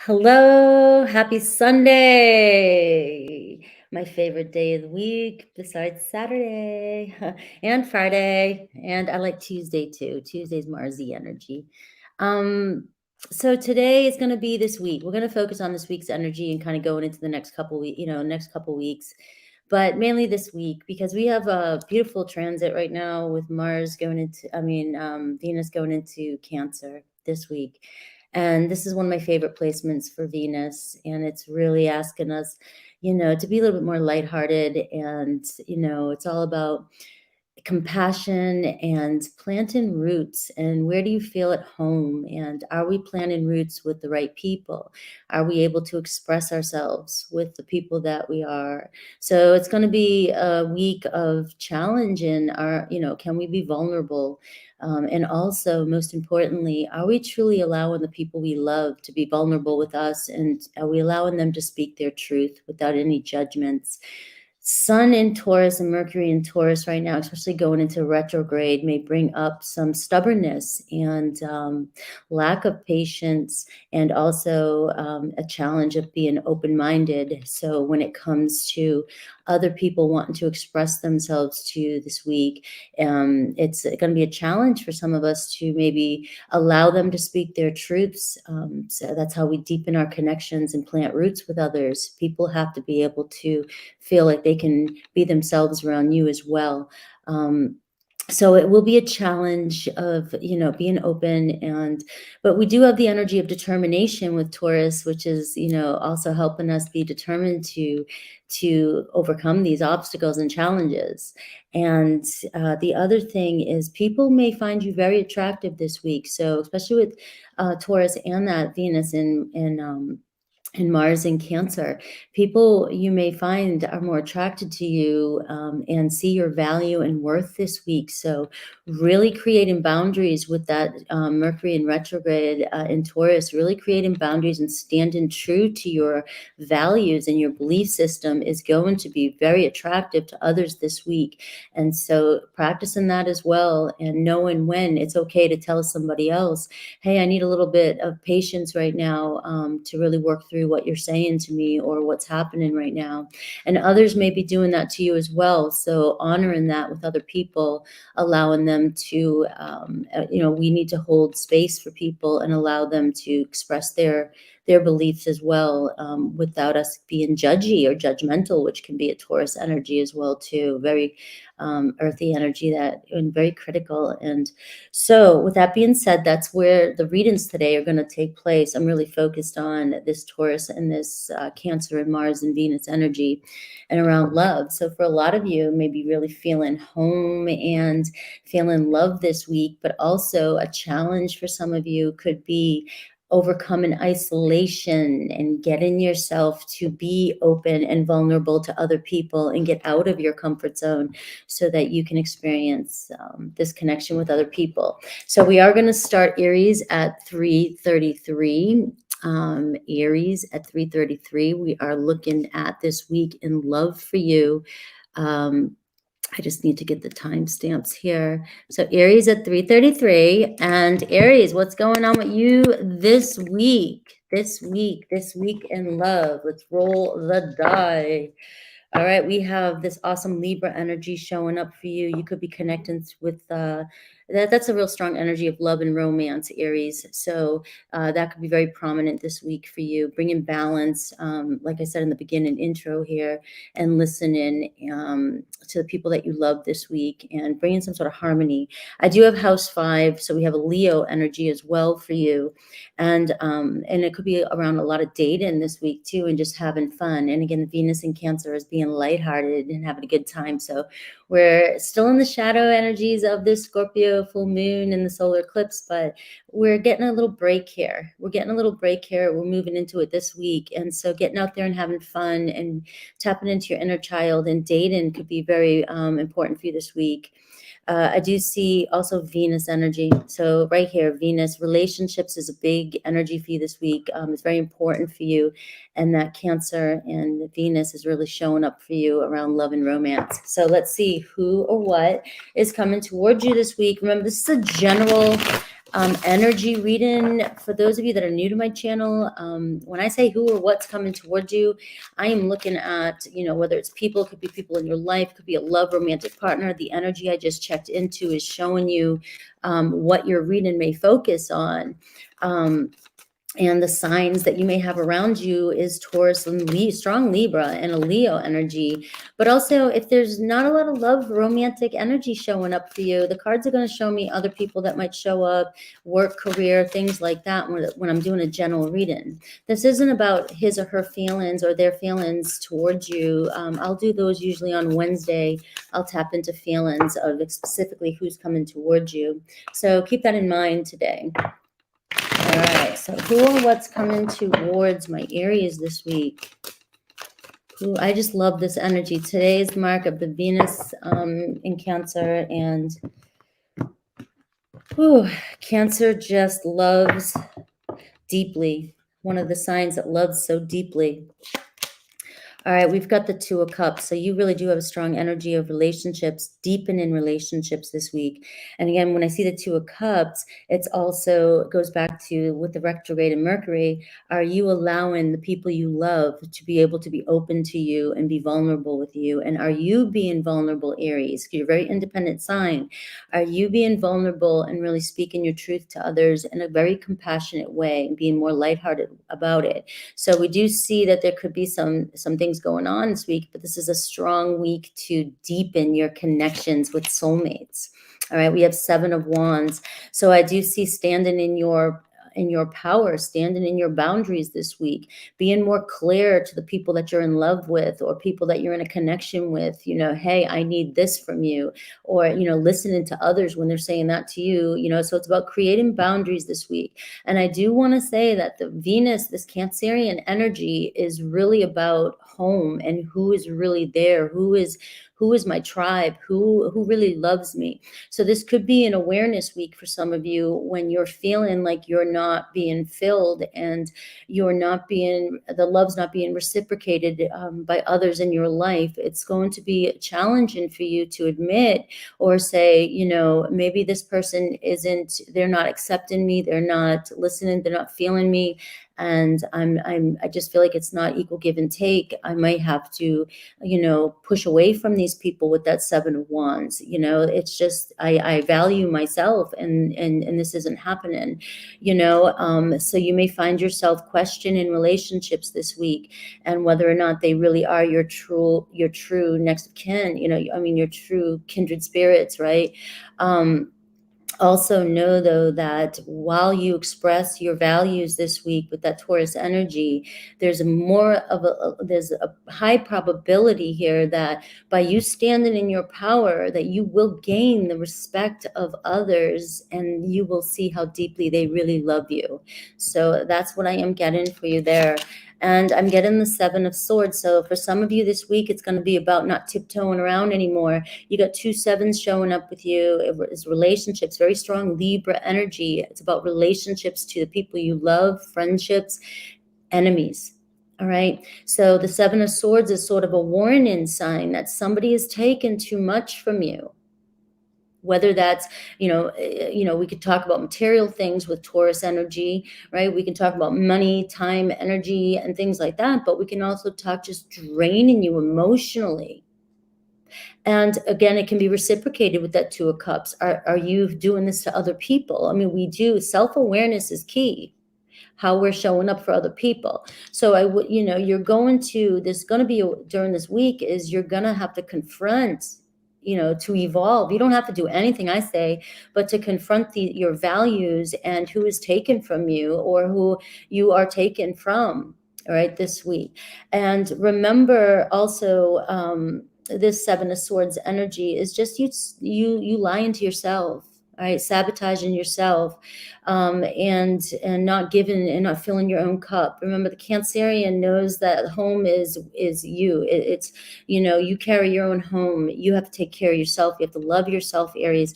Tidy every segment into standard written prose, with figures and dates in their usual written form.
Hello, happy Sunday. My favorite day of the week besides Saturday and Friday. And I like Tuesday too. Tuesday's Marsy energy. Um, so today is going to be this week. We're going to focus on this week's energy and kind of going into the next couple weeks, next couple weeks. But mainly this week because we have a beautiful transit right now with Venus going into Cancer this week. And this is one of my favorite placements for Venus. And it's really asking us, to be a little bit more lighthearted. And, it's all about compassion and planting roots. And where do you feel at home? And are we planting roots with the right people? Are we able to express ourselves with the people that we are? So it's going to be a week of challenge in our, can we be vulnerable? And also, most importantly, are we truly allowing the people we love to be vulnerable with us? And are we allowing them to speak their truth without any judgments? Sun in Taurus and Mercury in Taurus right now, especially going into retrograde, may bring up some stubbornness and lack of patience, and also a challenge of being open-minded. So when it comes to other people wanting to express themselves to you this week, it's going to be a challenge for some of us to maybe allow them to speak their truths. So that's how we deepen our connections and plant roots with others. People have to be able to feel like they can be themselves around you as well. So it will be a challenge of, being open, but we do have the energy of determination with Taurus, which is, also helping us be determined to overcome these obstacles and challenges. And the other thing is people may find you very attractive this week. So especially with Taurus and that Venus and Mars in Cancer, people you may find are more attracted to you and see your value and worth this week. So really creating boundaries with that Mercury in retrograde in Taurus, really creating boundaries and standing true to your values and your belief system is going to be very attractive to others this week. And so practicing that as well, and knowing when it's okay to tell somebody else, hey, I need a little bit of patience right now to really work through what you're saying to me or what's happening right now. And others may be doing that to you as well. So honoring that with other people, allowing them to, we need to hold space for people and allow them to express their beliefs as well, without us being judgy or judgmental, which can be a Taurus energy as well too. Very earthy energy and very critical. And so with that being said, that's where the readings today are going to take place. I'm really focused on this Taurus and this Cancer and Mars and Venus energy and around love. So for a lot of you, maybe really feeling home and feeling love this week, but also a challenge for some of you could be overcoming isolation and getting yourself to be open and vulnerable to other people and get out of your comfort zone so that you can experience this connection with other people. So we are going to start Aries at 3:33. Aries at 3:33. We are looking at this week in love for you. I just need to get the timestamps here. So Aries at 3:33, and Aries, what's going on with you this week? This week in love. Let's roll the die. All right, we have this awesome Libra energy showing up for you. You could be connecting with that's a real strong energy of love and romance, Aries. So that could be very prominent this week for you. Bringing balance, like I said in the beginning intro here, and listening to the people that you love this week, and bringing some sort of harmony. I do have House 5, so we have a Leo energy as well for you, and it could be around a lot of dating this week too, and just having fun. And again, Venus in Cancer is being lighthearted and having a good time. So we're still in the shadow energies of this Scorpio full moon and the solar eclipse, but we're getting a little break here. We're moving into it this week. And so getting out there and having fun and tapping into your inner child and dating could be very important for you this week. I do see also Venus energy. So right here, Venus, relationships is a big energy for you this week. It's very important for you. And that Cancer and Venus is really showing up for you around love and romance. So let's see who or what is coming towards you this week. Remember, this is a general Energy reading for those of you that are new to my channel. When I say who or what's coming towards you, I am looking at, whether it's people, could be people in your life, could be a love, romantic partner. The energy I just checked into is showing you what your reading may focus on. And the signs that you may have around you is Taurus and strong Libra and a Leo energy. But also, if there's not a lot of love, romantic energy showing up for you, the cards are going to show me other people that might show up, work, career, things like that when I'm doing a general reading. This isn't about his or her feelings or their feelings towards you. I'll do those usually on Wednesday. I'll tap into feelings of specifically who's coming towards you. So keep that in mind today. All right, so who or what's coming towards my Aries this week? I just love this energy. Today's mark of the Venus in Cancer, and Cancer just loves deeply. One of the signs that loves so deeply. All right, we've got the Two of Cups. So you really do have a strong energy of relationships, deepen in relationships this week. And again, when I see the Two of Cups, it's also goes back to with the retrograde in Mercury. Are you allowing the people you love to be able to be open to you and be vulnerable with you? And are you being vulnerable, Aries? You're a very independent sign. Are you being vulnerable and really speaking your truth to others in a very compassionate way and being more lighthearted about it? So we do see that there could be some things going on this week, but this is a strong week to deepen your connections with soulmates. All right, we have Seven of Wands. So I do see standing in your power, standing in your boundaries this week, being more clear to the people that you're in love with or people that you're in a connection with, hey, I need this from you, or, listening to others when they're saying that to you, so it's about creating boundaries this week. And I do want to say that the Venus, this Cancerian energy is really about home and who is really there, who is my tribe, who really loves me. So this could be an awareness week for some of you when you're feeling like you're not being filled and the love's not being reciprocated by others in your life. It's going to be challenging for you to admit or say, maybe this person they're not accepting me, they're not listening, they're not feeling me. And I just feel like it's not equal give and take. I might have to, push away from these people with that Seven of Wands. It's just, I value myself and this isn't happening, so you may find yourself questioning relationships this week and whether or not they really are your true next of kin, your true kindred spirits, right? Also know, though, that while you express your values this week with that Taurus energy, there's a high probability here that by you standing in your power, that you will gain the respect of others and you will see how deeply they really love you. So that's what I am getting for you there. And I'm getting the Seven of Swords. So for some of you this week, it's going to be about not tiptoeing around anymore. You got two sevens showing up with you. It's relationships, very strong Libra energy. It's about relationships to the people you love, friendships, enemies. All right. So the Seven of Swords is sort of a warning sign that somebody has taken too much from you. Whether that's, we could talk about material things with Taurus energy, right? We can talk about money, time, energy, and things like that. But we can also talk just draining you emotionally. And again, it can be reciprocated with that Two of Cups. Are you doing this to other people? We do. Self-awareness is key. How we're showing up for other people. So there's going to be during this week is you're going to have to confront, to evolve. You don't have to do anything I say, but to confront your values and who is taken from you or who you are taken from, all right, this week. And remember also, this Seven of Swords energy is just you lying to yourself. All right, sabotaging yourself, and not giving and not filling your own cup. Remember, the Cancerian knows that home is you. It's you carry your own home. You have to take care of yourself. You have to love yourself, Aries,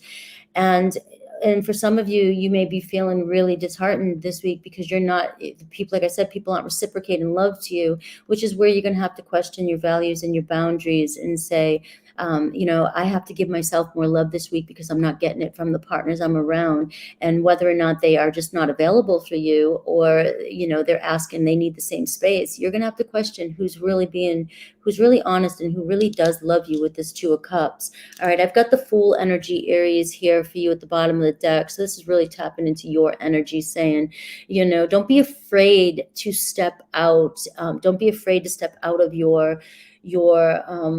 and for some of you, you may be feeling really disheartened this week because you're not, people, like I said, people aren't reciprocating love to you, which is where you're going to have to question your values and your boundaries and say, You know, I have to give myself more love this week because I'm not getting it from the partners I'm around. And whether or not they are just not available for you, or, you know, they're asking, they need the same space, you're going to have to question who's really honest and who really does love you with this Two of Cups. All right, I've got the Fool energy, Aries, here for you at the bottom of the deck. So this is really tapping into your energy, saying, you know, don't be afraid to step out. Don't be afraid to step out of your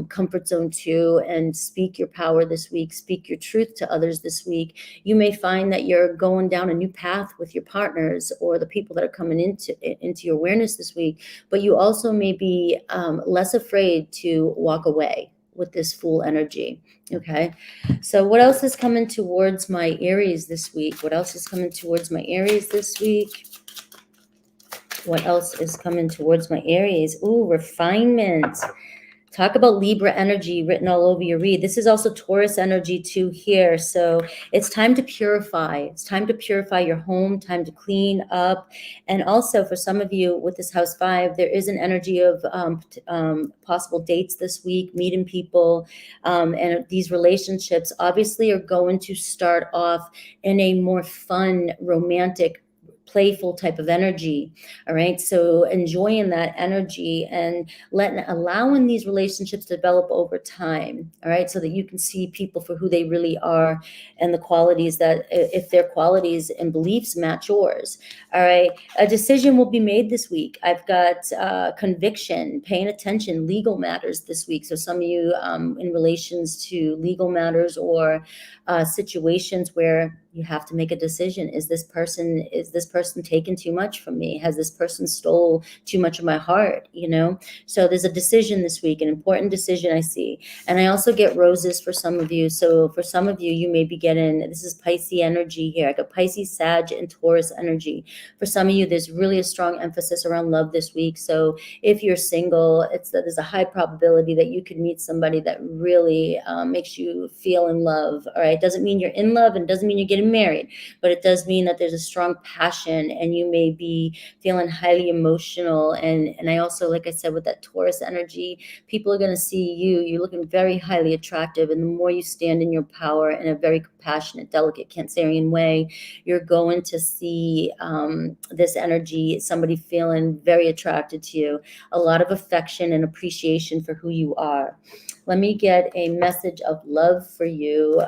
comfort zone too, and speak your power this week. Speak your truth to others this week. You may find that you're going down a new path with your partners or the people that are coming into your awareness this week, but you also may be less afraid to walk away with this Fool energy. Okay, so what else is coming towards my Aries this week? What else is coming towards my Aries this week? What else is coming towards my Aries? Ooh, refinement. Talk about Libra energy written all over your read. This is also Taurus energy too here. So it's time to purify. It's time to purify your home, time to clean up. And also for some of you with this house 5, there is an energy of possible dates this week, meeting people. And these relationships obviously are going to start off in a more fun, romantic, playful type of energy. All right, so enjoying that energy and allowing these relationships to develop over time. All right, so that you can see people for who they really are and the qualities that, if their qualities and beliefs match yours. All right, a decision will be made this week. I've got conviction, paying attention, legal matters this week. So some of you in relations to legal matters or situations where you have to make a decision. Is this person taken too much from me? Has this person stole too much of my heart? You know, so there's a decision this week, an important decision I see. And I also get roses for some of you. So for some of you, you may be getting, this is Pisces energy here. I got Pisces, Sag, and Taurus energy. For some of you, there's really a strong emphasis around love this week. So if you're single, there's a high probability that you could meet somebody that really makes you feel in love. All right, doesn't mean you're in love and doesn't mean you're getting married, but it does mean that there's a strong passion and you may be feeling highly emotional. And I also, like I said, with that Taurus energy, people are going to see you're looking very highly attractive. And the more you stand in your power in a very compassionate, delicate Cancerian way, you're going to see this energy, somebody feeling very attracted to you, a lot of affection and appreciation for who you are. Let me get a message of love for you.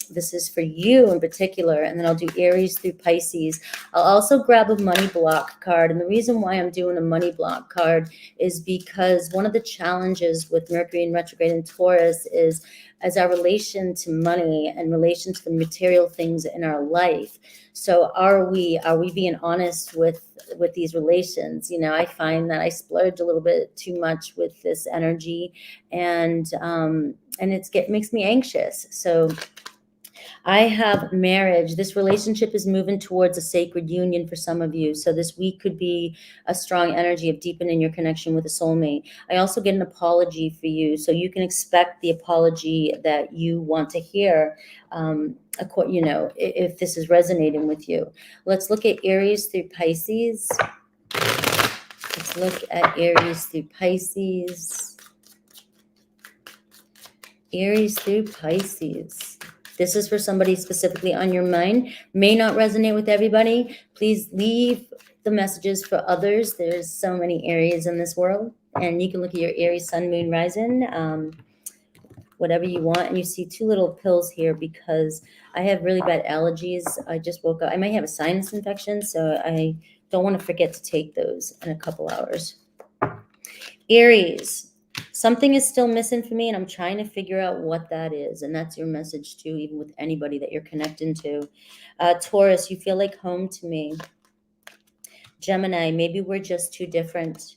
This is for you in particular, and then I'll do Aries through Pisces. I'll also grab a money block card, and the reason why I'm doing a money block card is because one of the challenges with Mercury in retrograde in Taurus is as our relation to money and relation to the material things in our life. So are we being honest with these relations? You know, I find that I splurge a little bit too much with this energy, and it makes me anxious. So I have marriage. This relationship is moving towards a sacred union for some of you. So this week could be a strong energy of deepening your connection with a soulmate. I also get an apology for you. So you can expect the apology that you want to hear, you know, if this is resonating with you. Let's look at Aries through Pisces. Let's look at Aries through Pisces. Aries through Pisces. This is for somebody specifically on your mind. May not resonate with everybody. Please leave the messages for others. There's so many Aries in this world. And you can look at your Aries sun, moon, rising, whatever you want. And you see 2 little pills here because I have really bad allergies. I just woke up. I might have a sinus infection, so I don't want to forget to take those in a couple hours. Aries. Something is still missing for me, and I'm trying to figure out what that is. And that's your message too, even with anybody that you're connecting to. Taurus, you feel like home to me. Gemini, maybe we're just too different.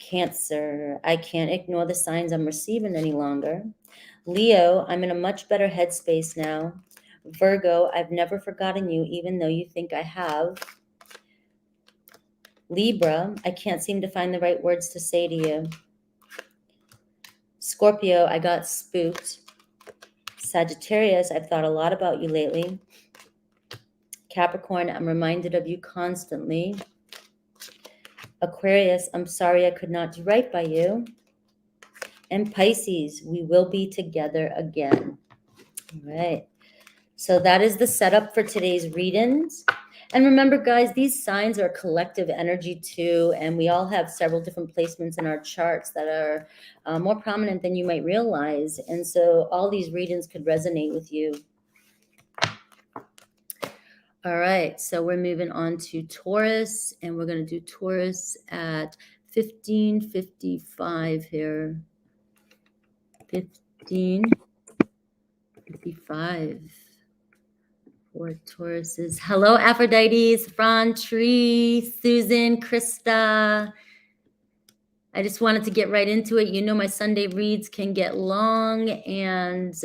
Cancer, I can't ignore the signs I'm receiving any longer. Leo, I'm in a much better headspace now. Virgo, I've never forgotten you, even though you think I have. Libra, I can't seem to find the right words to say to you. Scorpio, I got spooked. Sagittarius, I've thought a lot about you lately. Capricorn, I'm reminded of you constantly. Aquarius, I'm sorry I could not do right by you. and Pisces, we will be together again. All right. So that is the setup for today's readings. And remember, guys, these signs are collective energy too, and we all have several different placements in our charts that are more prominent than you might realize. And so all these readings could resonate with you. All right, so we're moving on to Taurus, and we're going to do Taurus at 15:55 here. 15:55 for Tauruses. Hello, Aphrodites, Fran, Tree, Susan, Krista. I just wanted to get right into it. You know, my Sunday reads can get long, and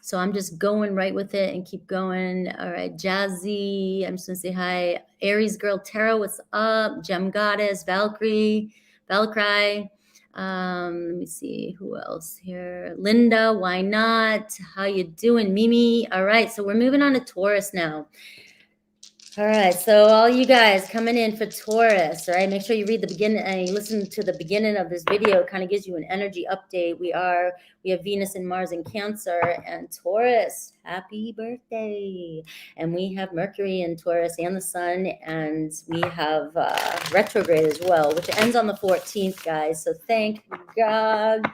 so I'm just going right with it and keep going. All right, Jazzy, I'm just gonna say hi. Aries Girl Tara, what's up? Gem Goddess, Valkyrie. Let me see who else here. Linda, why not? How you doing, Mimi? All right, so we're moving on to Taurus now. All right, so all you guys coming in for Taurus, all right, make sure you read the beginning and you listen to the beginning of this video. It kind of gives you an energy update. We have Venus and Mars in Cancer, and Taurus, happy birthday. And we have Mercury in Taurus and the Sun, and we have retrograde as well, which ends on the 14th, guys. So thank God.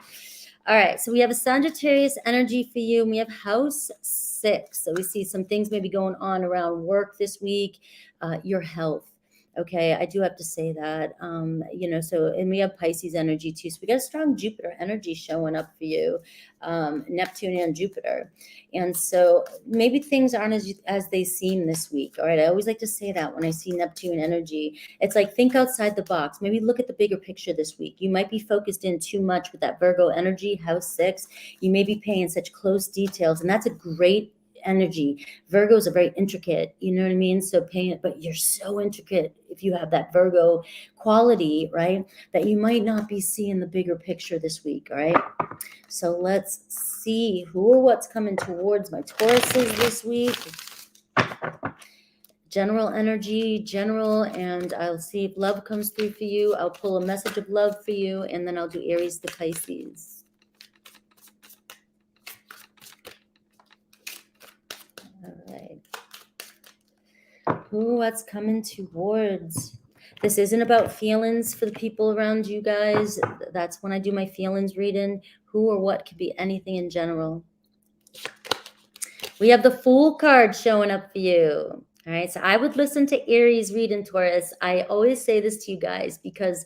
All right, so we have a Sagittarius energy for you, and we have house 6. So we see some things maybe going on around work this week, your health. Okay, I do have to say that, you know, so, and we have Pisces energy too. So we got a strong Jupiter energy showing up for you, Neptune and Jupiter. And so maybe things aren't as they seem this week. All right, I always like to say that when I see Neptune energy, it's like, think outside the box. Maybe look at the bigger picture this week. You might be focused in too much with that Virgo energy, house 6. You may be paying such close details, and that's a great energy. Virgos are very intricate, you know what I mean? So paying it, but you're so intricate if you have that Virgo quality, right? That you might not be seeing the bigger picture this week, all right? So let's see who or what's coming towards my Tauruses this week. General energy, general, and I'll see if love comes through for you. I'll pull a message of love for you, and then I'll do Aries to Pisces. What's coming towards? This isn't about feelings for the people around you guys. That's when I do my feelings reading. Who or what could be anything in general. We have the Fool card showing up for you. All right, so I would listen to Aries reading Taurus. I always say this to you guys because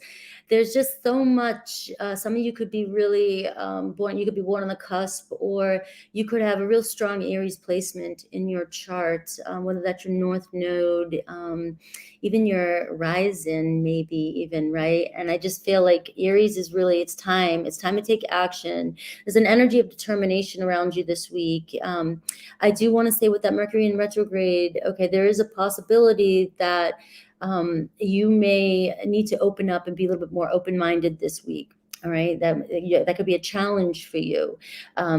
there's just so much. Some of you could be really born. You could be born on the cusp, or you could have a real strong Aries placement in your chart, whether that's your North Node, even your rising, maybe even, right? And I just feel like Aries is really, it's time. It's time to take action. There's an energy of determination around you this week. I do want to say with that Mercury in retrograde, okay, there is a possibility that you may need to open up and be a little bit more open-minded this week. All right, that could be a challenge for you.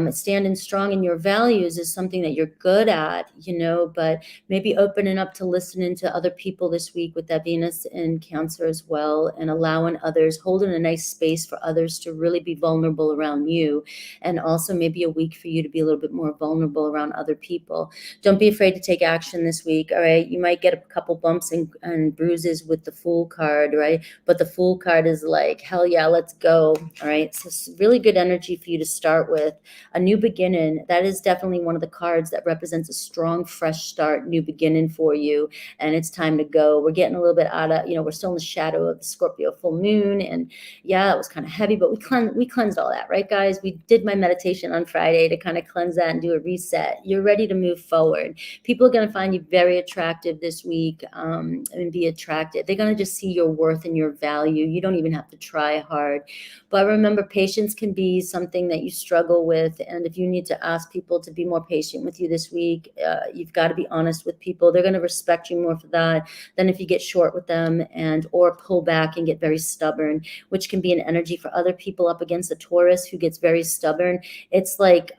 Standing strong in your values is something that you're good at, you know, but maybe opening up to listening to other people this week with that Venus in Cancer as well, and allowing others, holding a nice space for others to really be vulnerable around you, and also maybe a week for you to be a little bit more vulnerable around other people. Don't be afraid to take action this week. All right, you might get a couple bumps and bruises with the Fool card, right? But the Fool card is like, hell yeah, let's go. All right, so it's really good energy for you to start with. A new beginning, that is definitely one of the cards that represents a strong, fresh start, new beginning for you, and it's time to go. We're getting a little bit out of, you know, we're still in the shadow of the Scorpio full moon, and yeah, it was kind of heavy, but we cleansed all that, right, guys? We did my meditation on Friday to kind of cleanse that and do a reset. You're ready to move forward. People are going to find you very attractive this week, and be attracted. They're going to just see your worth and your value. You don't even have to try hard. But remember, patience can be something that you struggle with. And if you need to ask people to be more patient with you this week, you've got to be honest with people. They're going to respect you more for that than if you get short with them or pull back and get very stubborn, which can be an energy for other people up against a Taurus who gets very stubborn. It's like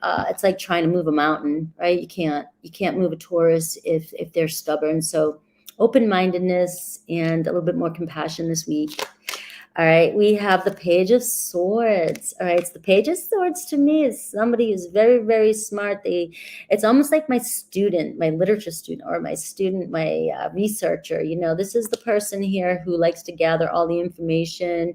trying to move a mountain, right? You can't move a Taurus if they're stubborn. So open-mindedness and a little bit more compassion this week. All right, we have the Page of Swords. All right, so the Page of Swords to me is somebody who's very, very smart. It's almost like my student, my literature student, or my student, my researcher. You know, this is the person here who likes to gather all the information,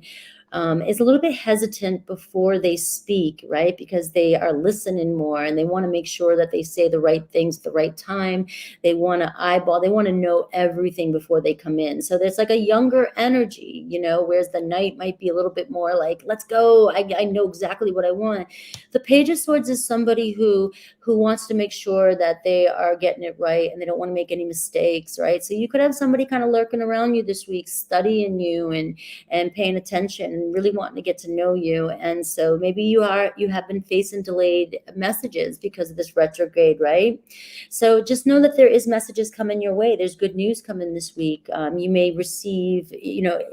is a little bit hesitant before they speak, right? Because they are listening more and they want to make sure that they say the right things at the right time. They want to eyeball, they want to know everything before they come in. So there's like a younger energy, you know, whereas the knight might be a little bit more like, let's go. I know exactly what I want. The Page of Swords is somebody who wants to make sure that they are getting it right and they don't want to make any mistakes, right? So you could have somebody kind of lurking around you this week, studying you and paying attention and really wanting to get to know you. And so maybe you have been facing delayed messages because of this retrograde, right? So just know that there is messages coming your way. There's good news coming this week. You may receive,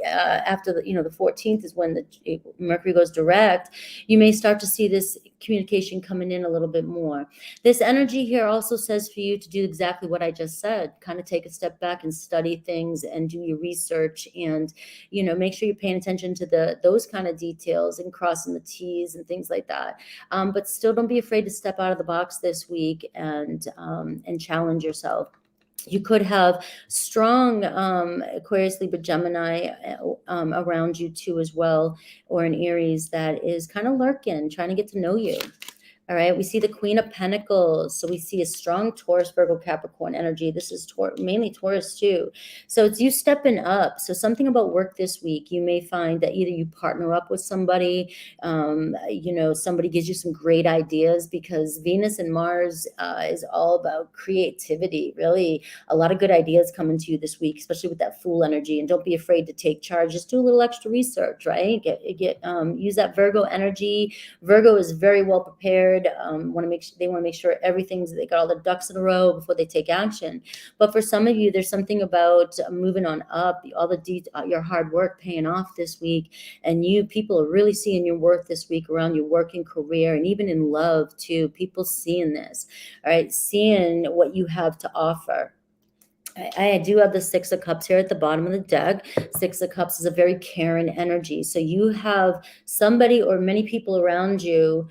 after the 14th is when the Mercury goes direct. You may start to see this communication coming in a little bit more. This energy here also says for you to do exactly what I just said, kind of take a step back and study things and do your research and, make sure you're paying attention to those kind of details and crossing the T's and things like that. But still don't be afraid to step out of the box this week and challenge yourself. You could have strong Aquarius, Libra, Gemini around you too as well, or an Aries that is kind of lurking, trying to get to know you. All right, we see the Queen of Pentacles. So we see a strong Taurus, Virgo, Capricorn energy. This is mainly Taurus too. So it's you stepping up. So something about work this week, you may find that either you partner up with somebody, somebody gives you some great ideas, because Venus and Mars is all about creativity. Really, a lot of good ideas coming to you this week, especially with that Fool energy. And don't be afraid to take charge. Just do a little extra research, right? Use that Virgo energy. Virgo is very well prepared. They want to make sure they got all their ducks in a row before they take action. But for some of you, there's something about moving on up, your hard work paying off this week, and people are really seeing your worth this week around your working career and even in love too. People seeing this, all right, seeing what you have to offer. I do have the Six of Cups here at the bottom of the deck. Six of Cups is a very caring energy. So you have somebody or many people around you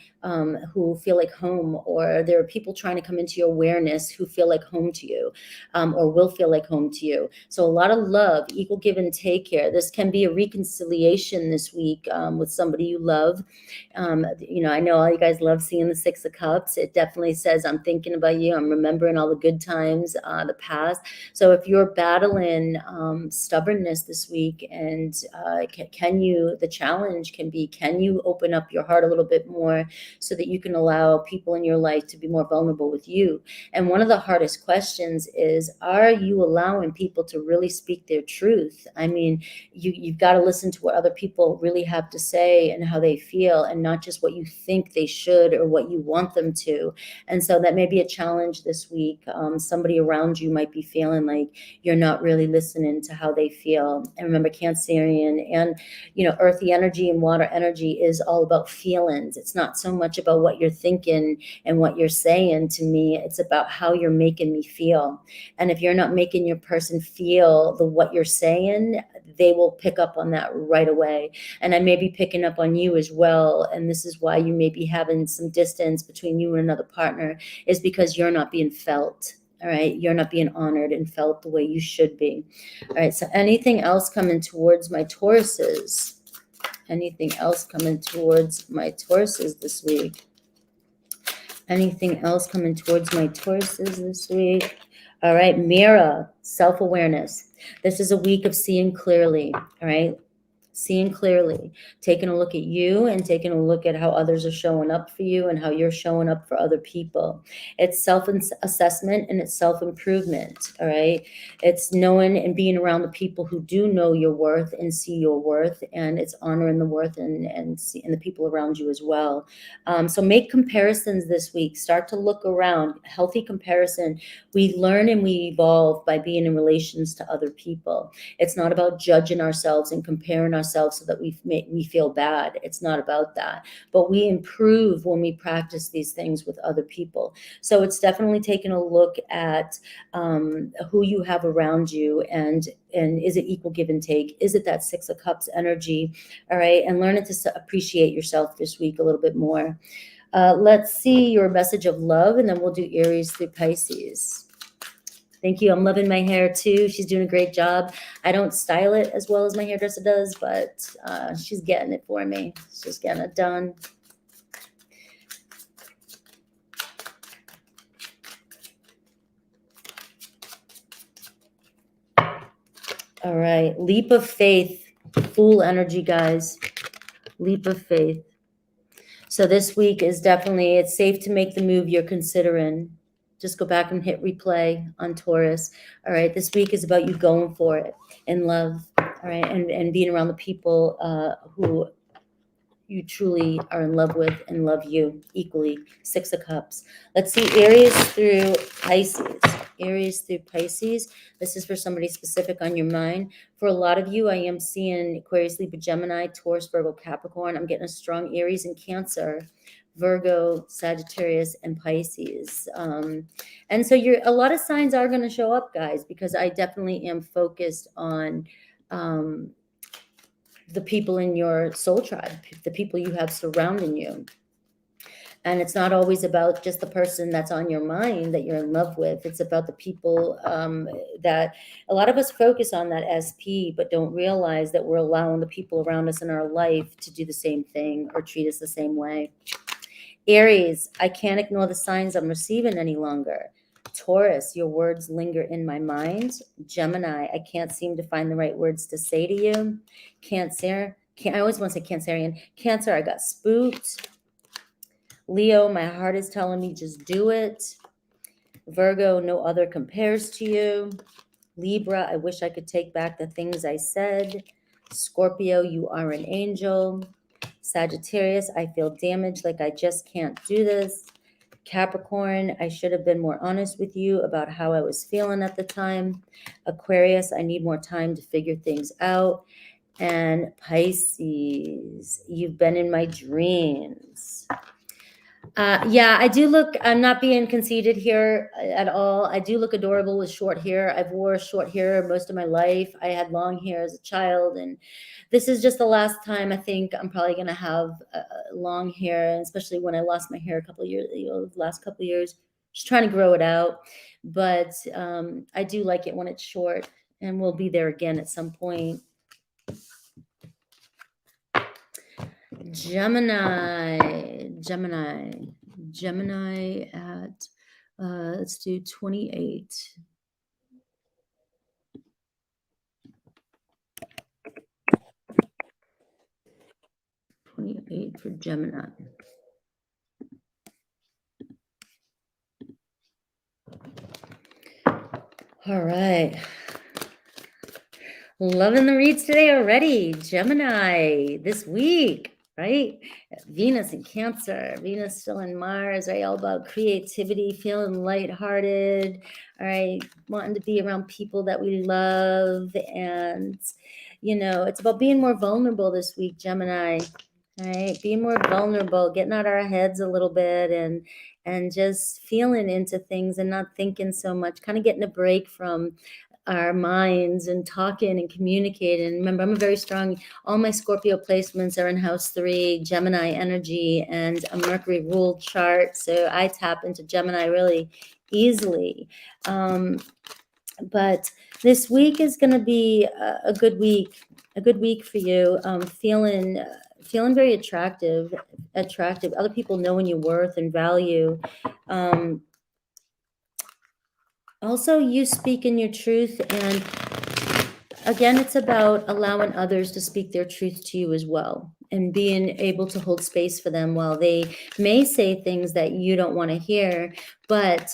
who feel like home, or there are people trying to come into your awareness who feel like home to you, or will feel like home to you. So a lot of love, equal give and take here. This can be a reconciliation this week with somebody you love. I know all you guys love seeing the Six of Cups. It definitely says, I'm thinking about you. I'm remembering all the good times, the past. So if you're battling stubbornness this week, and the challenge can be, can you open up your heart a little bit more so that you can allow people in your life to be more vulnerable with you? And one of the hardest questions is, are you allowing people to really speak their truth? I mean, you've got to listen to what other people really have to say and how they feel, and not just what you think they should or what you want them to. And so that may be a challenge this week. Somebody around you might be feeling like you're not really listening to how they feel. And remember, Cancerian and earthy energy and water energy is all about feelings. It's not so much about what you're thinking and what you're saying to me. It's about how you're making me feel. And if you're not making your person feel what you're saying, they will pick up on that right away. And I may be picking up on you as well. And this is why you may be having some distance between you and another partner, is because you're not being felt. All right, you're not being honored and felt the way you should be. All right, so anything else coming towards my Tauruses? Anything else coming towards my Tauruses this week? Anything else coming towards my Tauruses this week? All right, Mira, self-awareness. This is a week of seeing clearly, all right? Seeing clearly, taking a look at you and taking a look at how others are showing up for you and how you're showing up for other people. It's self-assessment and it's self-improvement, all right? It's knowing and being around the people who do know your worth and see your worth, and it's honoring the worth and the people around you as well. So make comparisons this week. Start to look around. Healthy comparison. We learn and we evolve by being in relations to other people. It's not about judging ourselves and comparing ourselves ourselves so that we feel bad. It's not about that. But we improve when we practice these things with other people. So it's definitely taking a look at who you have around you, and is it equal give and take? Is it that Six of Cups energy? All right. And learning to appreciate yourself this week a little bit more. Let's see your message of love, and then we'll do Aries through Pisces. Thank you. I'm loving my hair too. She's doing a great job. I don't style it as well as my hairdresser does, but she's getting it for me. She's getting it done. All right. Leap of faith. Fool energy, guys. Leap of faith. So this week is definitely, it's safe to make the move you're considering. Just go back and hit replay on Taurus. All right. This week is about you going for it in love. All right. And being around the people who you truly are in love with and love you equally. Six of Cups. Let's see Aries through Pisces. Aries through Pisces. This is for somebody specific on your mind. For a lot of you, I am seeing Aquarius, Libra, Gemini, Taurus, Virgo, Capricorn. I'm getting a strong Aries and Cancer, Virgo, Sagittarius, and Pisces. And so a lot of signs are going to show up, guys, because I definitely am focused on the people in your soul tribe, the people you have surrounding you. And it's not always about just the person that's on your mind that you're in love with. It's about the people that a lot of us focus on that SP, but don't realize that we're allowing the people around us in our life to do the same thing or treat us the same way. Aries, I can't ignore the signs I'm receiving any longer. Taurus, your words linger in my mind. Gemini, I can't seem to find the right words to say to you. Cancer, I always want to say Cancerian. Cancer, I got spooked. Leo, my heart is telling me just do it. Virgo, no other compares to you. Libra, I wish I could take back the things I said. Scorpio, you are an angel. Sagittarius, I feel damaged, like I just can't do this. Capricorn, I should have been more honest with you about how I was feeling at the time. Aquarius, I need more time to figure things out. And Pisces, you've been in my dreams. Yeah, I do look, I'm not being conceited here at all. I do look adorable with short hair. I've wore short hair most of my life. I had long hair as a child, and this is just the last time I think I'm probably going to have long hair, and especially when I lost my hair a couple of years, the last couple of years, just trying to grow it out. But I do like it when it's short, and we'll be there again at some point. Gemini at, let's do 28. For Gemini. All right. Loving the reads today already. Gemini this week, right? Venus in Cancer, Venus still in Mars, right? All about creativity, feeling lighthearted, all right? Wanting to be around people that we love. And, you know, it's about being more vulnerable this week, Gemini, right? Being more vulnerable, getting out our heads a little bit and just feeling into things and not thinking so much, kind of getting a break from our minds and talking and communicating. Remember, I'm a very strong, all my Scorpio placements are in house 3, Gemini energy, and a Mercury ruled chart. So I tap into Gemini really easily. But this week is going to be a good week for you. Feeling very attractive. Other people knowing your worth and value. Also, you speaking your truth, and again, it's about allowing others to speak their truth to you as well, and being able to hold space for them while they may say things that you don't want to hear. But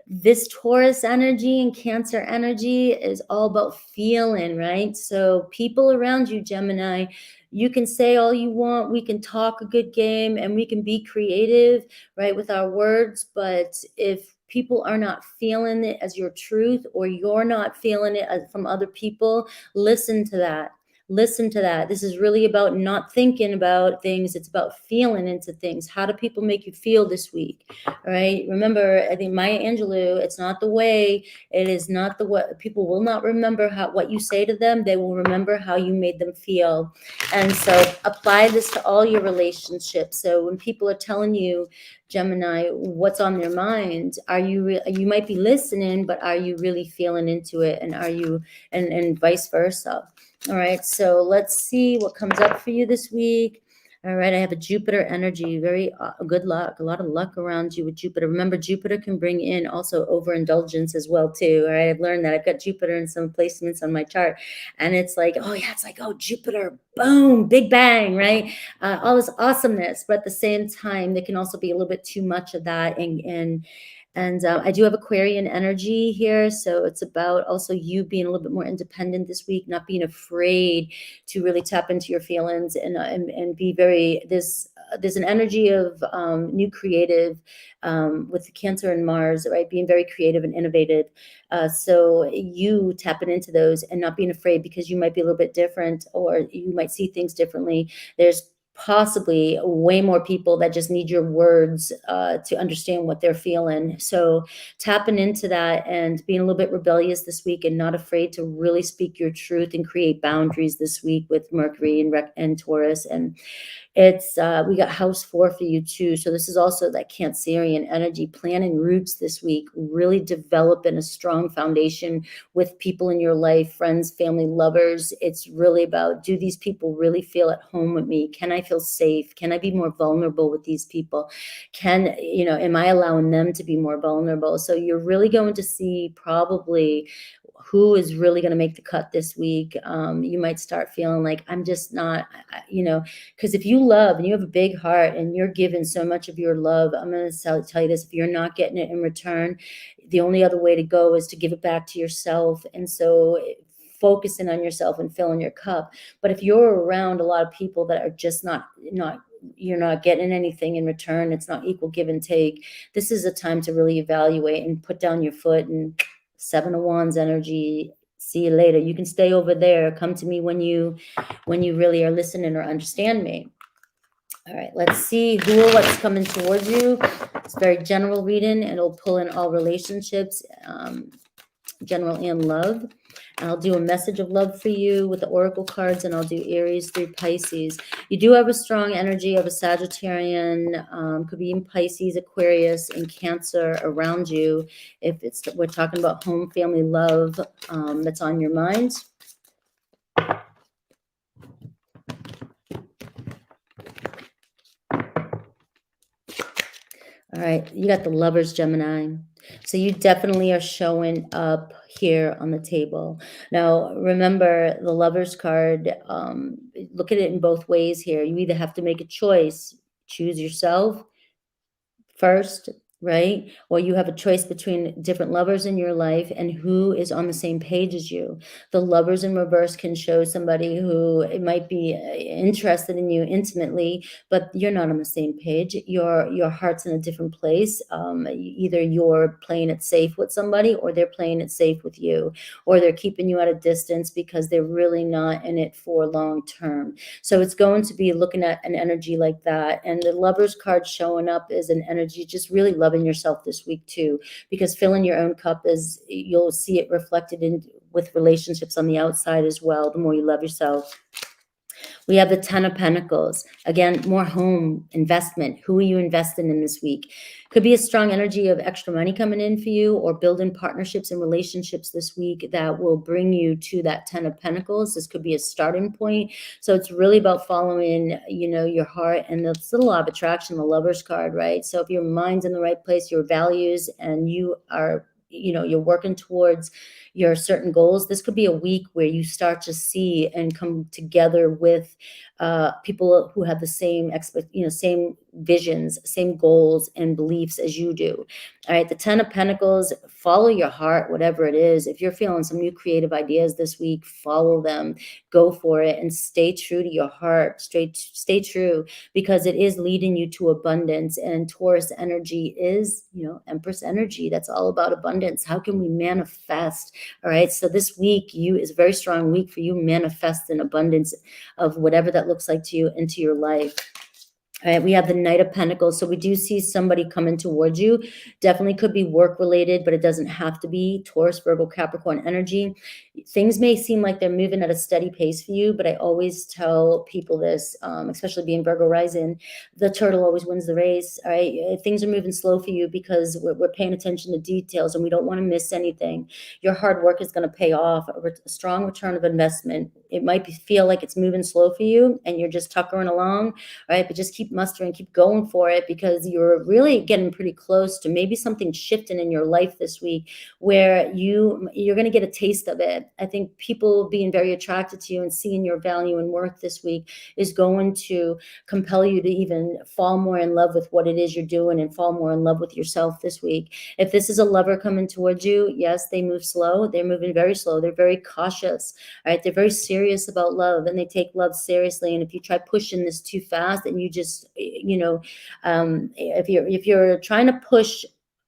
this Taurus energy and Cancer energy is all about feeling, right? So people around you, Gemini, you can say all you want, we can talk a good game, and we can be creative, right, with our words. But if people are not feeling it as your truth, or you're not feeling it from other people, listen to that. Listen to that. This is really about not thinking about things. It's about feeling into things. How do people make you feel this week? All right. Remember, I think Maya Angelou, it's not the way, it is not the what. People will not remember what you say to them. They will remember how you made them feel. And so apply this to all your relationships. So when people are telling you, Gemini, what's on their mind, you might be listening, but are you really feeling into it? And are you, and vice versa. All right, so let's see what comes up for you this week. All right, I have a Jupiter energy, very good luck, a lot of luck around you with Jupiter. Remember, Jupiter can bring in also overindulgence as well too. All right, I've learned that. I've got Jupiter in some placements on my chart, and it's like, oh yeah, it's like, oh, Jupiter, boom, big bang, right? All this awesomeness, but at the same time, there can also be a little bit too much of that, and I do have Aquarian energy here. So it's about also you being a little bit more independent this week, not being afraid to really tap into your feelings and be very, there's an energy of new creative with the Cancer and Mars, right? Being very creative and innovative. So you tapping into those and not being afraid, because you might be a little bit different, or you might see things differently. There's possibly way more people that just need your words to understand what they're feeling. So tapping into that and being a little bit rebellious this week, and not afraid to really speak your truth and create boundaries this week with Mercury and Taurus. And it's we got house 4 for you too. So this is also that Cancerian energy, planting roots this week, really developing a strong foundation with people in your life, friends, family, lovers. It's really about, do these people really feel at home with me? Can I feel safe? Can I be more vulnerable with these people? Am I allowing them to be more vulnerable? So you're really going to see probably who is really going to make the cut this week. You might start feeling like, I'm just not, because if you love and you have a big heart and you're giving so much of your love, I'm going to tell you this, if you're not getting it in return, the only other way to go is to give it back to yourself. And so focusing on yourself and filling your cup. But if you're around a lot of people that are just not you're not getting anything in return, it's not equal give and take, this is a time to really evaluate and put down your foot. And 7 of Wands energy, see you later. You can stay over there. Come to me when you really are listening or understand me. All right, let's see what's coming towards you. It's very general reading, and it'll pull in all relationships, general and love. And I'll do a message of love for you with the oracle cards, and I'll do Aries through Pisces. You do have a strong energy of a Sagittarian, could be in Pisces, Aquarius, and Cancer around you. If we're talking about home, family, love, that's on your mind. All right, you got the Lovers, Gemini. So you definitely are showing up here on the table. Now, remember the Lovers card, look at it in both ways here. You either have to make a choice, choose yourself first, right? Or you have a choice between different lovers in your life and who is on the same page as you. The Lovers in reverse can show somebody who it might be interested in you intimately, but you're not on the same page. Your heart's in a different place. Either you're playing it safe with somebody, or they're playing it safe with you, or they're keeping you at a distance because they're really not in it for long term. So it's going to be looking at an energy like that. And the Lovers card showing up is an energy just really loving yourself this week too, because filling your own cup is, you'll see it reflected in with relationships on the outside as well, the more you love yourself. We have the 10 of Pentacles. Again, more home investment. Who are you investing in this week? Could be a strong energy of extra money coming in for you, or building partnerships and relationships this week that will bring you to that 10 of Pentacles. This could be a starting point. So it's really about following, your heart, and there's a law of attraction, the Lovers card, right? So if your mind's in the right place, your values, and you are, you're working towards your certain goals, this could be a week where you start to see and come together with people who have the same same visions, same goals and beliefs as you do. All right, the 10 of Pentacles, follow your heart, whatever it is. If you're feeling some new creative ideas this week, follow them, go for it, and stay true to your heart. Stay true, because it is leading you to abundance. And Taurus energy is, Empress energy. That's all about abundance. How can we manifest? All right, so this week is a very strong week for you. Manifest an abundance of whatever that looks like to you into your life. All right, we have the Knight of Pentacles. So we do see somebody coming towards you. Definitely could be work related, but it doesn't have to be. Taurus, Virgo, Capricorn energy. Things may seem like they're moving at a steady pace for you, but I always tell people this, especially being Virgo rising, the turtle always wins the race. All right, things are moving slow for you because we're paying attention to details and we don't want to miss anything. Your hard work is going to pay off, a strong return of investment. It might feel like it's moving slow for you and you're just tuckering along, right? But just keep mustering, keep going for it, because you're really getting pretty close to maybe something shifting in your life this week where you're going to get a taste of it. I think people being very attracted to you and seeing your value and worth this week is going to compel you to even fall more in love with what it is you're doing and fall more in love with yourself this week. If this is a lover coming towards you, yes, they move slow. They're moving very slow. They're very cautious. All right, they're very serious about love and they take love seriously. And if you try pushing this too fast and you just, if you're trying to push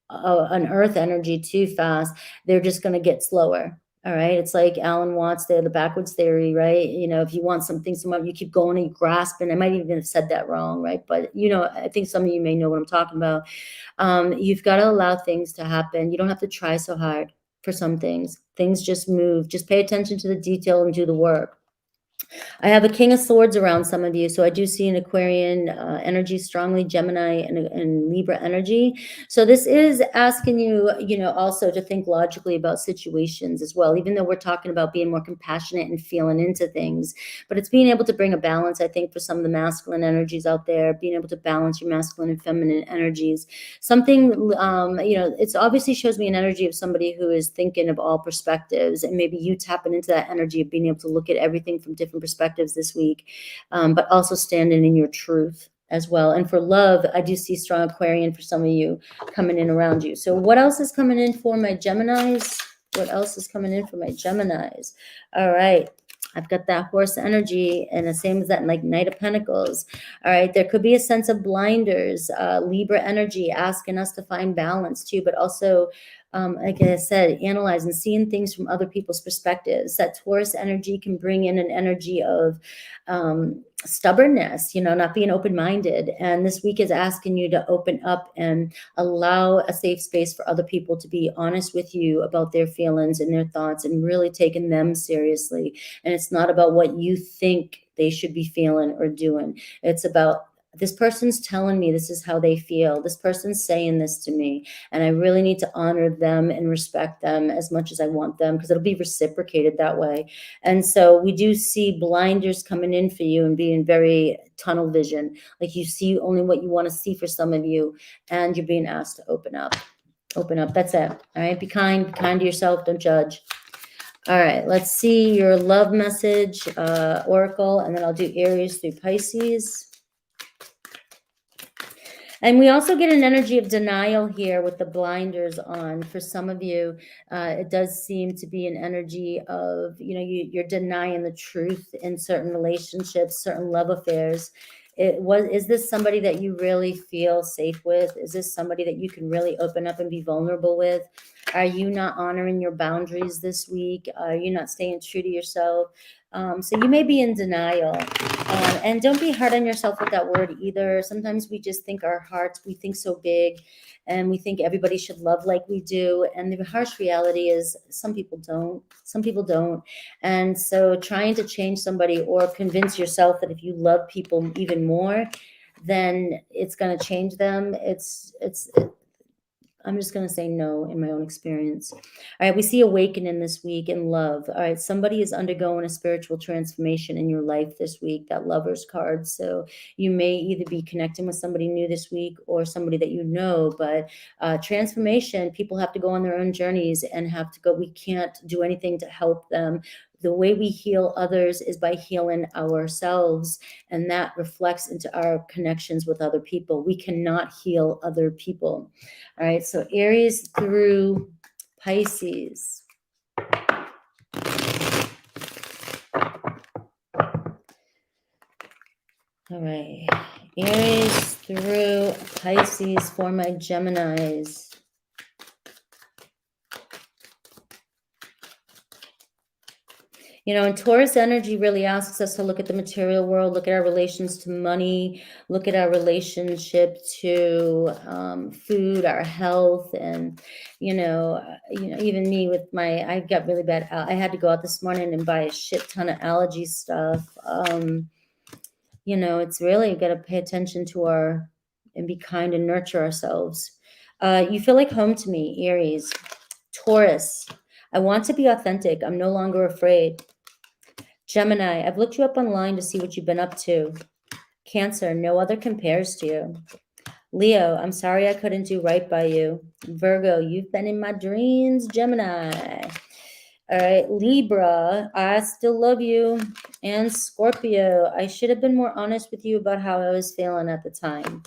an earth energy too fast, they're just going to get slower. All right. It's like Alan Watts, the backwards theory, right? If you want something, you keep going and you grasp, and I might even have said that wrong, right? But, I think some of you may know what I'm talking about. You've got to allow things to happen. You don't have to try so hard for some things. Things just move. Just pay attention to the detail and do the work. I have a King of Swords around some of you. So I do see an Aquarian energy strongly, Gemini and Libra energy. So this is asking you, also to think logically about situations as well, even though we're talking about being more compassionate and feeling into things. But it's being able to bring a balance, I think, for some of the masculine energies out there, being able to balance your masculine and feminine energies. Something, it's obviously shows me an energy of somebody who is thinking of all perspectives, and maybe you tapping into that energy of being able to look at everything from different perspectives this week, but also standing in your truth as well. And for love, I do see strong Aquarian for some of you coming in around you. So what else is coming in for my Geminis? What else is coming in for my Geminis? All right. I've got that horse energy, and the same as that Knight of Pentacles. All right, there could be a sense of blinders, Libra energy, asking us to find balance too, but also, like I said, analyzing, seeing things from other people's perspectives. That Taurus energy can bring in an energy of stubbornness, not being open-minded. And this week is asking you to open up and allow a safe space for other people to be honest with you about their feelings and their thoughts, and really taking them seriously. And it's not about what you think they should be feeling or doing. It's about, this person's telling me this is how they feel. This person's saying this to me, and I really need to honor them and respect them as much as I want them, because it'll be reciprocated that way. And so we do see blinders coming in for you and being very tunnel vision. Like you see only what you want to see for some of you, and you're being asked to open up. Open up. That's it. All right. Be kind. Be kind to yourself. Don't judge. All right. Let's see your love message, Oracle, and then I'll do Aries through Pisces. And we also get an energy of denial here with the blinders on. For some of you, it does seem to be an energy of, you're denying the truth in certain relationships, certain love affairs. Is this somebody that you really feel safe with? Is this somebody that you can really open up and be vulnerable with? Are you not honoring your boundaries this week? Are you not staying true to yourself? So you may be in denial. And don't be hard on yourself with that word either. Sometimes we just think our hearts, we think so big, and we think everybody should love like we do. And the harsh reality is some people don't. Some people don't. And so trying to change somebody or convince yourself that if you love people even more, then it's going to change them. I'm just going to say no in my own experience. All right, we see awakening this week in love. All right, somebody is undergoing a spiritual transformation in your life this week, that Lover's card. So you may either be connecting with somebody new this week or somebody that you know, but transformation, people have to go on their own journeys and have to go. We can't do anything to help them. the way we heal others is by healing ourselves, and that reflects into our connections with other people. We cannot heal other people. All right, so Aries through Pisces. All right, Aries through Pisces for my Geminis. You know, and Taurus energy really asks us to look at the material world, look at our relations to money, look at our relationship to food, our health, and even me with I got really bad. I had to go out this morning and buy a shit ton of allergy stuff. It's really got to pay attention to and be kind and nurture ourselves. You feel like home to me, Aries. Taurus, I want to be authentic. I'm no longer afraid. Gemini, I've looked you up online to see what you've been up to. Cancer, no other compares to you. Leo, I'm sorry I couldn't do right by you. Virgo, you've been in my dreams. Gemini. All right, Libra, I still love you. And Scorpio, I should have been more honest with you about how I was feeling at the time.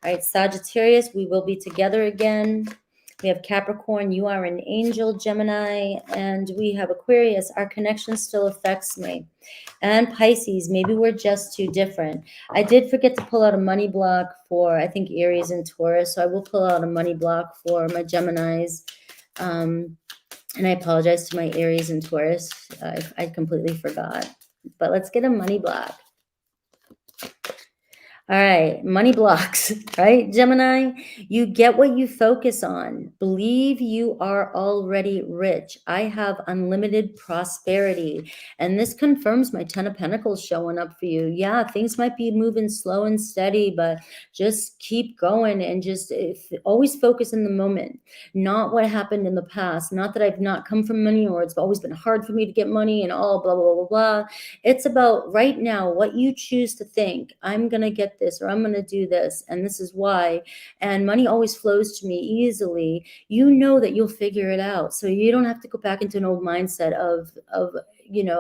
All right, Sagittarius, we will be together again. We have Capricorn, you are an angel, Gemini, and we have Aquarius, our connection still affects me. And Pisces, maybe we're just too different. I did forget to pull out a money block for, I think, Aries and Taurus, so I will pull out a money block for my Geminis. And I apologize to my Aries and Taurus. I completely forgot. But let's get a money block. All right, money blocks, right, Gemini? You get what you focus on. Believe you are already rich. I have unlimited prosperity. And this confirms my 10 of Pentacles showing up for you. Yeah, things might be moving slow and steady, but just keep going and just always focus in the moment, not what happened in the past. Not that I've not come from money or it's always been hard for me to get money and all blah, blah, blah, blah. It's about right now, what you choose to think. I'm going to get this, or I'm going to do this, and this is why. And money always flows to me easily. You know that you'll figure it out. So you don't have to go back into an old mindset of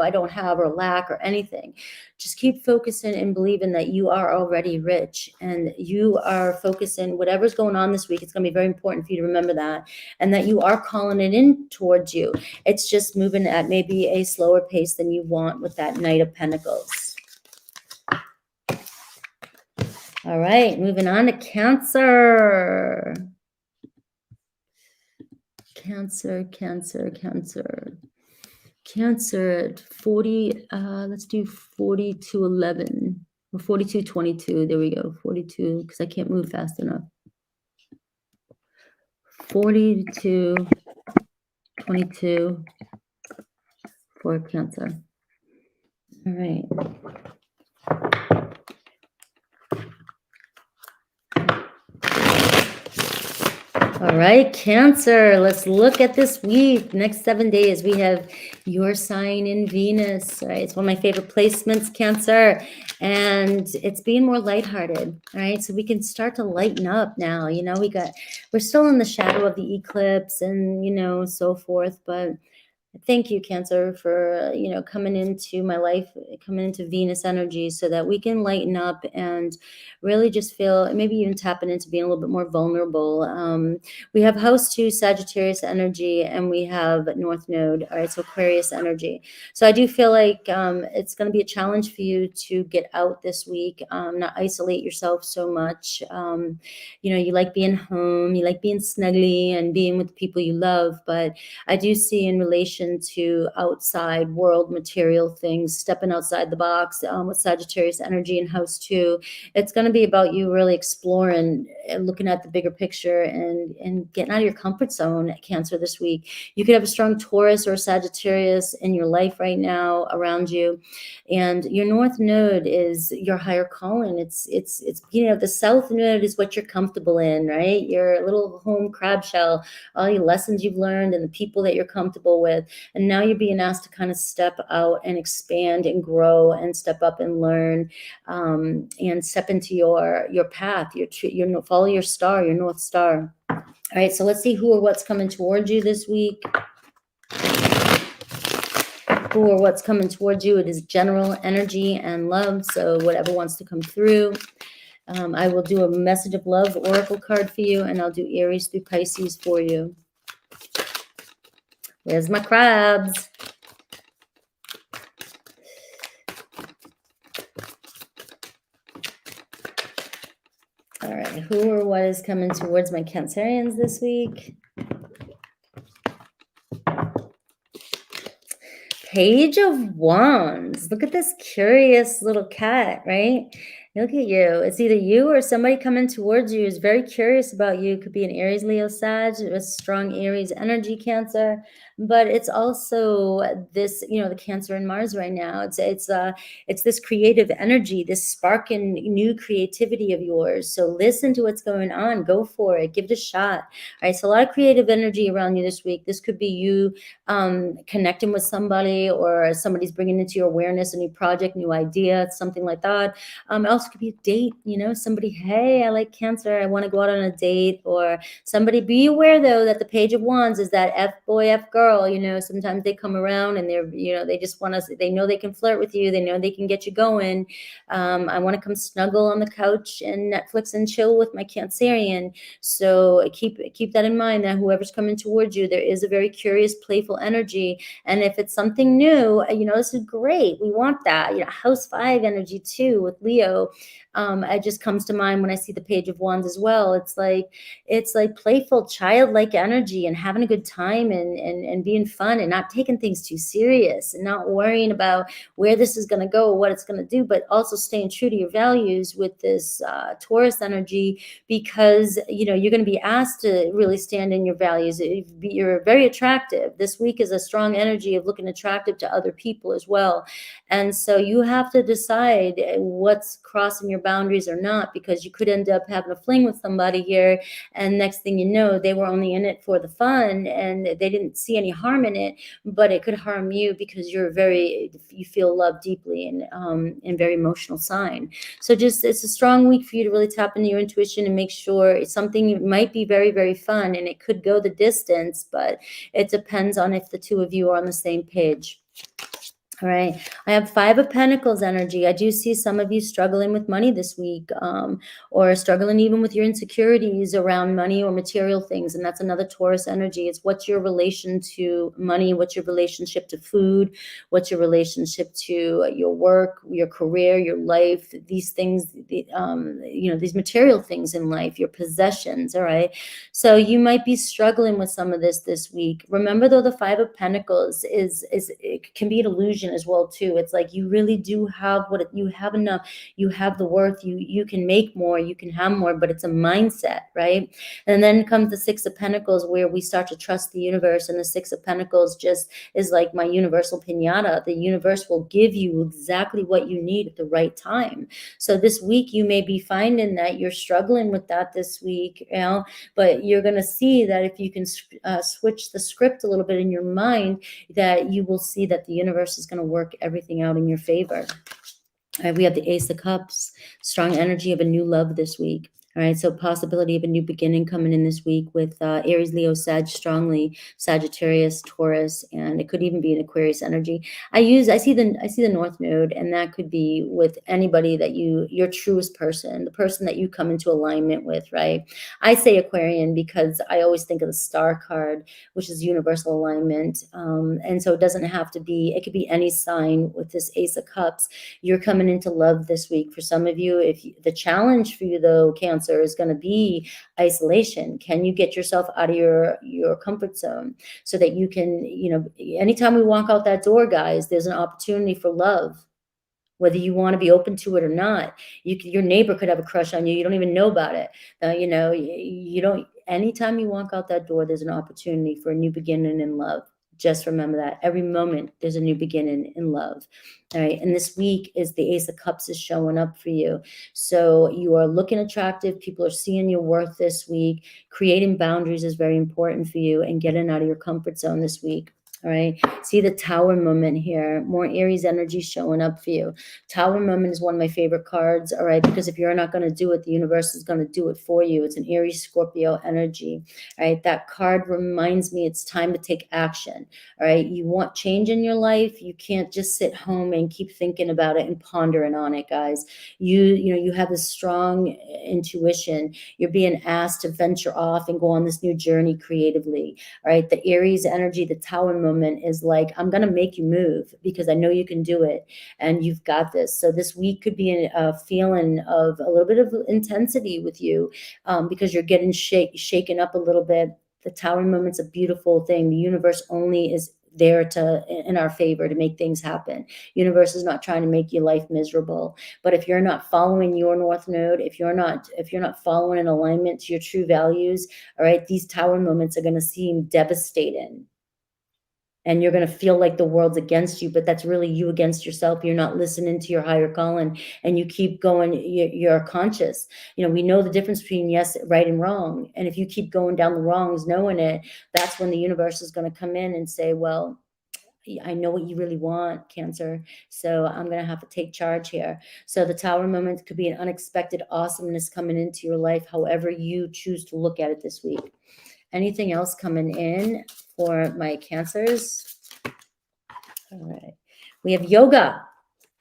I don't have or lack or anything. Just keep focusing and believing that you are already rich, and you are focusing whatever's going on this week. It's going to be very important for you to remember that, and that you are calling it in towards you. It's just moving at maybe a slower pace than you want with that Knight of Pentacles. All right, moving on to Cancer. Cancer at 40, let's do 4211 or 4222. There we go, 42, because I can't move fast enough. 4222 for Cancer. All right. All right, Cancer, let's look at this week. Next 7 days, we have your sign in Venus. All right, it's one of my favorite placements, Cancer, and it's being more lighthearted. All right, so we can start to lighten up now. We're still in the shadow of the eclipse and, so forth, but thank you, Cancer, for, coming into my life, coming into Venus energy so that we can lighten up and really just feel, maybe even tapping into being a little bit more vulnerable. We have house 2 Sagittarius energy, and we have North Node. All right, so Aquarius energy. So I do feel like it's going to be a challenge for you to get out this week, not isolate yourself so much. You like being home, you like being snuggly and being with the people you love, but I do see in relation to outside world material things, stepping outside the box with Sagittarius energy in house 2. It's going to be about you really exploring and looking at the bigger picture and getting out of your comfort zone, Cancer, this week. You could have a strong Taurus or Sagittarius in your life right now around you. And your North Node is your higher calling. It's the South Node is what you're comfortable in, right? Your little home crab shell, all your lessons you've learned and the people that you're comfortable with. And now you're being asked to kind of step out and expand and grow and step up and learn and step into your path, your follow your star, your North Star. All right, so let's see who or what's coming towards you this week. who or what's coming towards you. It is general energy and love, so whatever wants to come through. I will do a message of love oracle card for you, and I'll do Aries through Pisces for you. Where's my crabs? All right, who or what is coming towards my Cancerians this week? Page of Wands. Look at this curious little cat, right? Look at you. It's either you or somebody coming towards you is very curious about you. It could be an Aries, Leo, Sag, a strong Aries energy, Cancer. But it's also this, you know, the Cancer and Mars right now. It's this creative energy, this spark and new creativity of yours. So listen to what's going on. Go for it. Give it a shot. All right. So a lot of creative energy around you this week. This could be you connecting with somebody, or somebody's bringing into your awareness a new project, new idea, something like that. It also could be a date, you know, somebody, hey, I like Cancer, I want to go out on a date. Or somebody, be aware though that the Page of Wands is that F boy, F girl, you know, sometimes they come around and they're, you know, they just want to, they know they can flirt with you, they know they can get you going. I want to come snuggle on the couch and Netflix and chill with my Cancerian. So keep that in mind, that whoever's coming towards you, there is a very curious, playful energy. And if it's something new, you know, this is great. We want that, you know, house 5 energy too with Leo. It just comes to mind when I see the Page of Wands as well. It's like playful, childlike energy, and having a good time, and being fun, and not taking things too serious, and not worrying about where this is going to go or what it's going to do, but also staying true to your values with this Taurus energy, because, you know, you're going to be asked to really stand in your values. You're very attractive. This week is a strong energy of looking attractive to other people as well. And so you have to decide what's crossing your boundaries or not, because you could end up having a fling with somebody here, and next thing you know, they were only in it for the fun and they didn't see any harm in it, but it could harm you because you feel love deeply, and very emotional sign. So just, it's a strong week for you to really tap into your intuition and make sure it's something might be very, very fun, and it could go the distance, but it depends on if the two of you are on the same page. All right, I have 5 of Pentacles energy. I do see some of you struggling with money this week, or struggling even with your insecurities around money or material things. And that's another Taurus energy. It's what's your relation to money? What's your relationship to food? What's your relationship to your work, your career, your life? These things, you know, these material things in life, your possessions. All right. So you might be struggling with some of this week. Remember though, the 5 of Pentacles it can be an illusion as well too. It's like you really do have you have enough, you have the worth, you can make more, you can have more, but it's a mindset, right? And then comes the 6 of Pentacles, where we start to trust the universe. And the 6 of Pentacles just is like my universal piñata. The universe will give you exactly what you need at the right time. So this week you may be finding that you're struggling with that this week, you know, but you're going to see that if you can switch the script a little bit in your mind, that you will see that the universe is going to work everything out in your favor. All right, we have the Ace of Cups, strong energy of a new love this week. All right, so possibility of a new beginning coming in this week with Aries, Leo, Sag strongly, Sagittarius, Taurus, and it could even be an Aquarius energy. I see the North Node, and that could be with anybody that your truest person, the person that you come into alignment with, right? I say Aquarian because I always think of the Star card, which is universal alignment, and so it doesn't have to be. It could be any sign with this Ace of Cups. You're coming into love this week. For some of you, the challenge for you though, Cancer, is going to be isolation. Can you get yourself out of your comfort zone so that you can, you know, anytime we walk out that door, guys, there's an opportunity for love, whether you want to be open to it or not. Your neighbor could have a crush on you. You don't even know about it. You know, you don't, anytime you walk out that door, there's an opportunity for a new beginning in love. Just remember that every moment there's a new beginning in love. All right. And this week is the Ace of Cups is showing up for you. So you are looking attractive. People are seeing your worth this week. Creating boundaries is very important for you, and getting out of your comfort zone this week. All right. See the Tower moment here. More Aries energy showing up for you. Tower moment is one of my favorite cards. All right. Because if you're not going to do it, the universe is going to do it for you. It's an Aries Scorpio energy. All right. That card reminds me it's time to take action. All right. You want change in your life. You can't just sit home and keep thinking about it and pondering on it, guys. You have this strong intuition. You're being asked to venture off and go on this new journey creatively. All right. The Aries energy, the Tower moment is like, I'm going to make you move because I know you can do it and you've got this. So this week could be a feeling of a little bit of intensity with you because you're getting shaken up a little bit. The Tower moment's a beautiful thing. The universe only is there to in our favor to make things happen. Universe is not trying to make your life miserable. But if you're not following your North Node, if you're not following in alignment to your true values, all right, these Tower moments are going to seem devastating. And you're going to feel like the world's against you, but that's really you against yourself. You're not listening to your higher calling, and you keep going. You're conscious. We know the difference between yes, right, and wrong. And if you keep going down the wrongs, knowing it, that's when the universe is going to come in and say, well, I know what you really want, Cancer. So I'm going to have to take charge here. So the Tower moment could be an unexpected awesomeness coming into your life, however you choose to look at it this week. Anything else coming in for my Cancers? All right. We have yoga.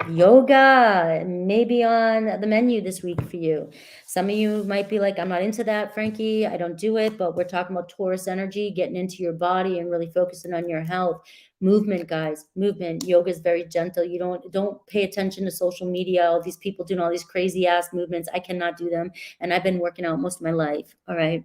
Yoga may be on the menu this week for you. Some of you might be like, I'm not into that, Frankie. I don't do it. But we're talking about Taurus energy, getting into your body and really focusing on your health. Movement, guys, movement. Yoga is very gentle. You don't pay attention to social media. All these people doing all these crazy ass movements. I cannot do them. And I've been working out most of my life. All right.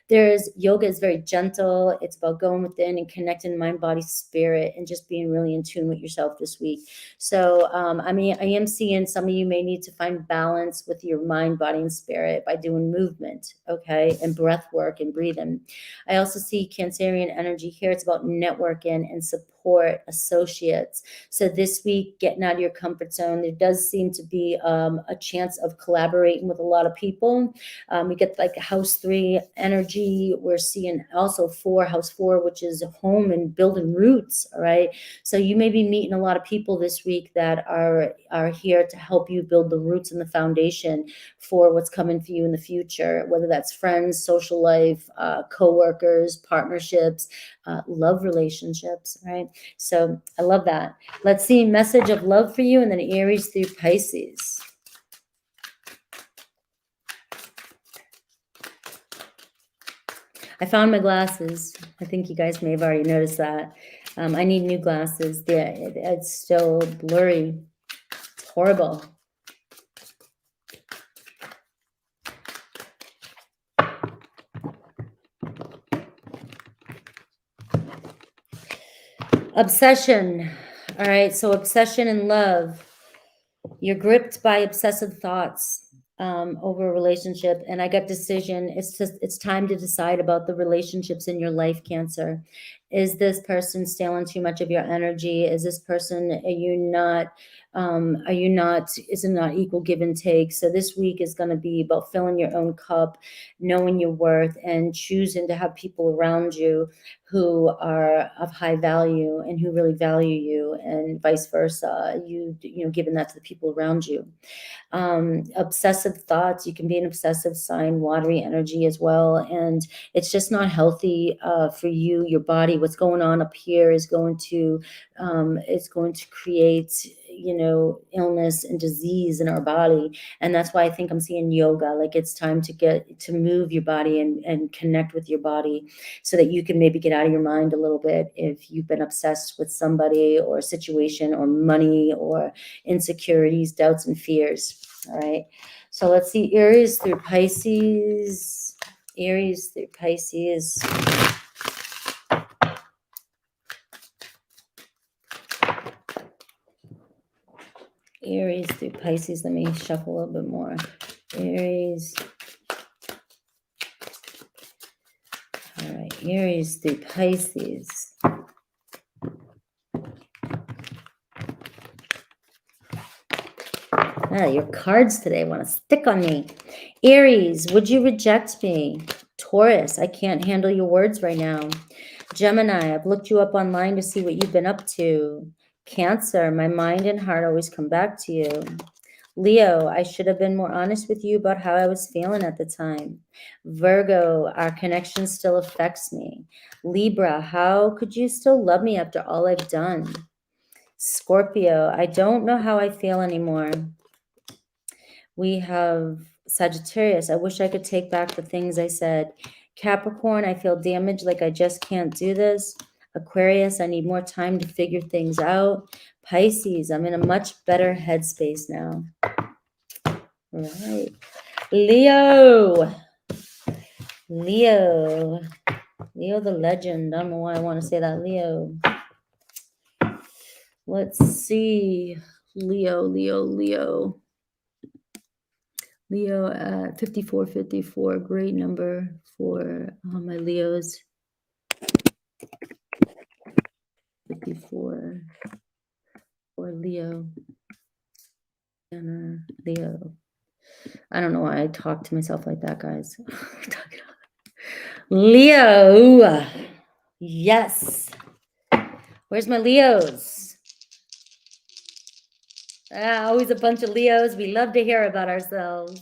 Yoga is very gentle. It's about going within and connecting mind, body, spirit, and just being really in tune with yourself this week. So, I am seeing some of you may need to find balance with your mind, body, and spirit by doing movement, okay, and breath work and breathing. I also see Cancerian energy here. It's about networking and support associates. So this week, getting out of your comfort zone, there does seem to be a chance of collaborating with a lot of people. We get like house 3 energy. We're seeing also house 4, which is home and building roots. All right. So you may be meeting a lot of people this week that are here to help you build the roots and the foundation for what's coming for you in the future, whether that's friends, social life, co-workers, partnerships, love relationships. Right. So I love that. Let's see message of love for you, and then Aries through Pisces. I found my glasses. I think you guys may have already noticed that. I need new glasses. Yeah, it's still blurry. It's horrible. Obsession. All right, so obsession and love. You're gripped by obsessive thoughts over a relationship, and I got decision. It's time to decide about the relationships in your life, Cancer. Is this person stealing too much of your energy? Is this person, is it not equal give and take? So this week is going to be about filling your own cup, knowing your worth, and choosing to have people around you who are of high value and who really value you, and vice versa. Giving that to the people around you. Obsessive thoughts. You can be an obsessive sign, watery energy as well. And it's just not healthy for you, your body. What's going on up here is going to create, illness and disease in our body. And that's why I think I'm seeing yoga. Like it's time to move your body and connect with your body so that you can maybe get out of your mind a little bit if you've been obsessed with somebody or a situation or money or insecurities, doubts, and fears. All right. So let's see Aries through Pisces. Aries through Pisces. Aries through Pisces. Let me shuffle a little bit more. Aries. All right. Aries through Pisces. Your cards today want to stick on me. Aries, would you reject me? Taurus, I can't handle your words right now. Gemini, I've looked you up online to see what you've been up to. Cancer, my mind and heart always come back to you. Leo, I should have been more honest with you about how I was feeling at the time. Virgo, our connection still affects me. Libra, how could you still love me after all I've done? Scorpio, I don't know how I feel anymore. We have Sagittarius, I wish I could take back the things I said. Capricorn, I feel damaged, like I just can't do this. Aquarius, I need more time to figure things out. Pisces, I'm in a much better headspace now. All right. Leo the legend. I don't know why I want to say that. Leo. Let's see. Leo at 5454. Great number for my Leos. 54 for Leo. Leo. I don't know why I talk to myself like that, guys. Leo. Yes. Where's my Leos? Always a bunch of Leos. We love to hear about ourselves.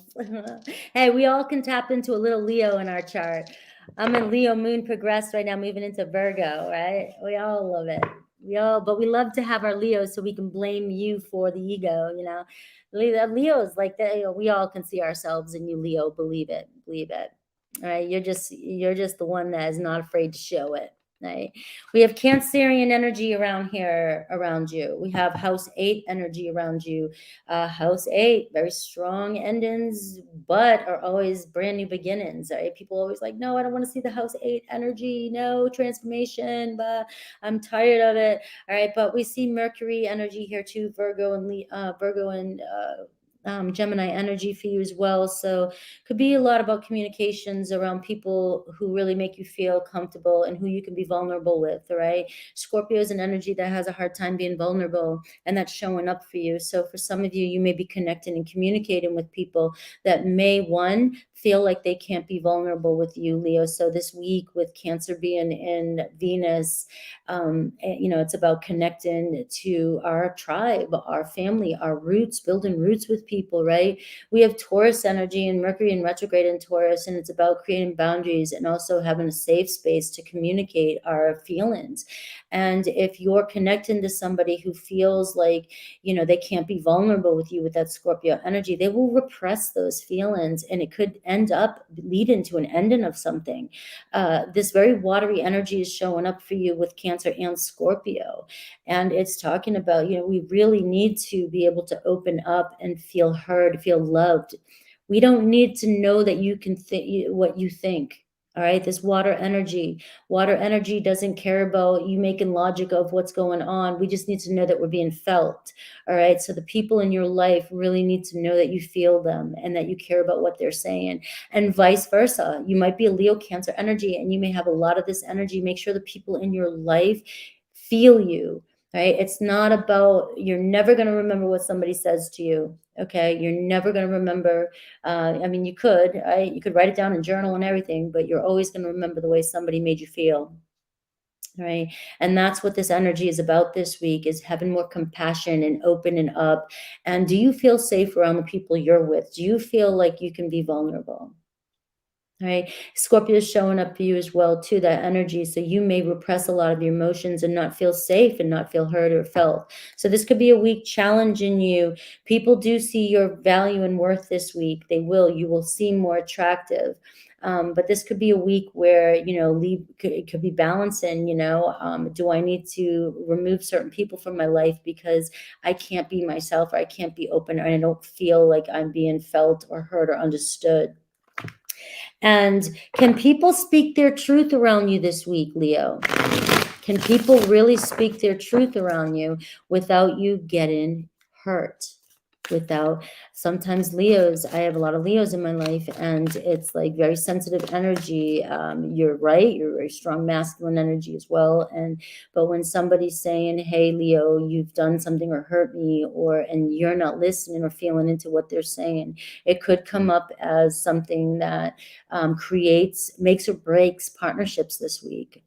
Hey, we all can tap into a little Leo in our chart. I'm in Leo moon progressed right now, moving into Virgo, right? We all love it. But we love to have our Leos so we can blame you for the ego, you know. Leo's like that. We all can see ourselves in you, Leo. Believe it. All right. You're just the one that is not afraid to show it. Right. We have Cancerian energy around here, around you. We have house 8 energy around you. House 8, very strong endings, but are always brand new beginnings. Right? People always like, no, I don't want to see the house 8 energy. No transformation, but I'm tired of it. All right. But we see Mercury energy here too, Virgo and Gemini energy for you as well. So could be a lot about communications around people who really make you feel comfortable and who you can be vulnerable with. All right. Scorpio is an energy that has a hard time being vulnerable, and that's showing up for you. So for some of you, you may be connecting and communicating with people that may feel like they can't be vulnerable with you, Leo. So this week with Cancer being in Venus, it's about connecting to our tribe, our family, our roots, building roots with people, right? We have Taurus energy and Mercury in retrograde in Taurus, and it's about creating boundaries and also having a safe space to communicate our feelings. And if you're connecting to somebody who feels like, they can't be vulnerable with you with that Scorpio energy, they will repress those feelings, and it could end up leading to an ending of something. This very watery energy is showing up for you with Cancer and Scorpio. And it's talking about, we really need to be able to open up and feel heard, feel loved. We don't need to know that you can think what you think. All right. This water energy doesn't care about you making logic of what's going on. We just need to know that we're being felt. All right. So the people in your life really need to know that you feel them and that you care about what they're saying, and vice versa. You might be a Leo Cancer energy and you may have a lot of this energy. Make sure the people in your life feel you. Right? It's not about, you're never going to remember what somebody says to you. Okay. You're never going to remember. You could, right? You could write it down in journal and everything, but you're always going to remember the way somebody made you feel. Right. And that's what this energy is about this week, is having more compassion and opening up. And do you feel safe around the people you're with? Do you feel like you can be vulnerable? All right. Scorpio is showing up for you as well, too, that energy. So you may repress a lot of your emotions and not feel safe and not feel heard or felt. So this could be a week challenging you. People do see your value and worth this week. They will. You will seem more attractive. But this could be a week where, it could be balancing, do I need to remove certain people from my life because I can't be myself, or I can't be open, or I don't feel like I'm being felt or heard or understood? And can people speak their truth around you this week, Leo? Can people really speak their truth around you without you getting hurt? without. Sometimes Leos, I have a lot of Leos in my life, and it's like very sensitive energy. You're right, you're very strong masculine energy as well. But when somebody's saying, hey Leo, you've done something or hurt me, and you're not listening or feeling into what they're saying, it could come up as something that makes or breaks partnerships this week.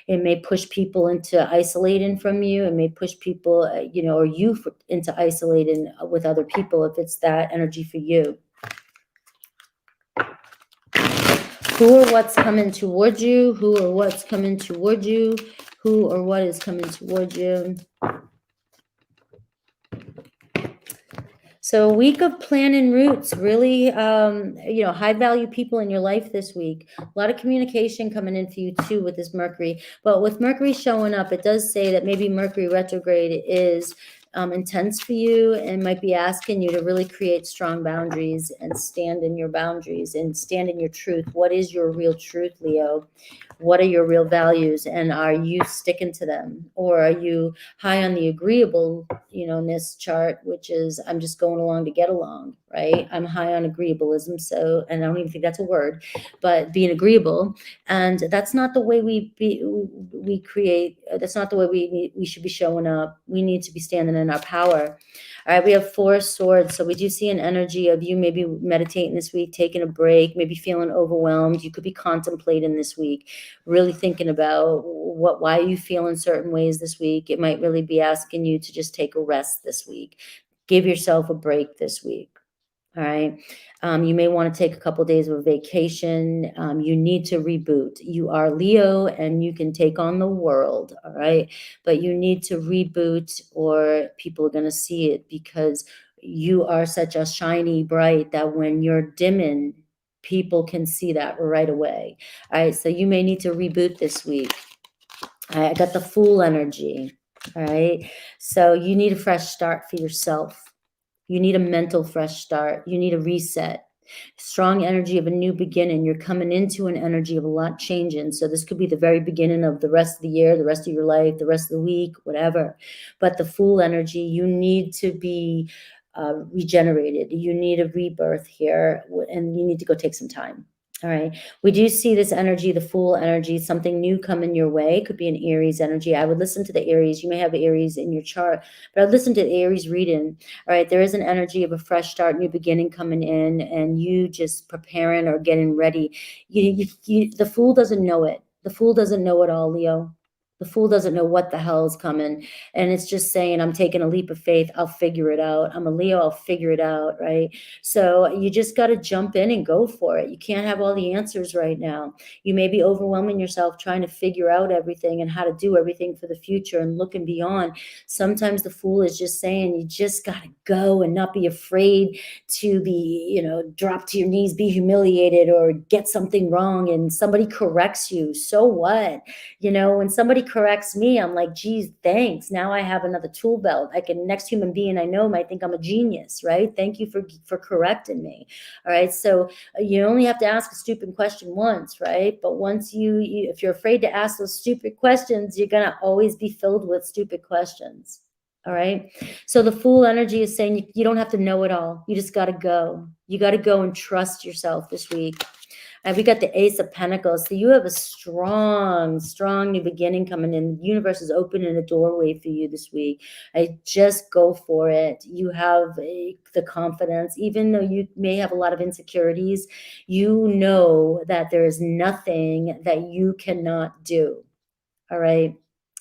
It may push people into isolating from you. It may push people, or you into isolating with other people if it's that energy for you. Who or what's coming towards you? Who or what's coming towards you? Who or what is coming towards you? So a week of planning roots, really, high value people in your life this week. A lot of communication coming in for you too with this Mercury. But with Mercury showing up, it does say that maybe Mercury retrograde is intense for you and might be asking you to really create strong boundaries and stand in your boundaries and stand in your truth. What is your real truth, Leo? What are your real values, and are you sticking to them? Or are you high on the agreeableness chart, which is I'm just going along to get along, right? I'm high on agreeableism, and I don't even think that's a word, but being agreeable, and that's not the way we create. That's not the way we should be showing up. We need to be standing in our power. All right, we have 4 swords. So we do see an energy of you maybe meditating this week, taking a break, maybe feeling overwhelmed. You could be contemplating this week, really thinking about why are you feeling certain ways this week. It might really be asking you to just take a rest this week. Give yourself a break this week. All right. You may want to take a couple of days of vacation. You need to reboot. You are Leo and you can take on the world. All right. But you need to reboot or people are going to see it, because you are such a shiny bright that when you're dimming, people can see that right away. All right. So you may need to reboot this week. I got the Fool energy. All right. So you need a fresh start for yourself. You need a mental fresh start. You need a reset. Strong energy of a new beginning. You're coming into an energy of a lot changing. So this could be the very beginning of the rest of the year, the rest of your life, the rest of the week, whatever. But the Fool energy, you need to be regenerated. You need a rebirth here, and you need to go take some time. All right. We do see this energy, the Fool energy, something new coming your way. Could be an Aries energy. I would listen to the Aries. You may have Aries in your chart, but I'd listen to the Aries reading. All right. There is an energy of a fresh start, new beginning coming in, and you just preparing or getting ready. The Fool doesn't know it. The Fool doesn't know it all, Leo. The Fool doesn't know what the hell is coming. And it's just saying, I'm taking a leap of faith. I'll figure it out. I'm a Leo. I'll figure it out. Right. So you just got to jump in and go for it. You can't have all the answers right now. You may be overwhelming yourself trying to figure out everything and how to do everything for the future and looking beyond. Sometimes the Fool is just saying, you just got to go and not be afraid to be, drop to your knees, be humiliated or get something wrong and somebody corrects you. So what? When somebody corrects me, I'm like, geez, thanks. Now I have another tool belt. Next human being I know might think I'm a genius, right? Thank you for correcting me. All right. So you only have to ask a stupid question once, right? But once if you're afraid to ask those stupid questions, you're going to always be filled with stupid questions. All right. So the Fool energy is saying you don't have to know it all. You just got to go. You got to go and trust yourself this week. And we got the Ace of Pentacles. So you have a strong new beginning coming in. The universe is opening a doorway for you this week. Just go for it. You have the confidence, even though you may have a lot of insecurities, you know that there is nothing that you cannot do. All right.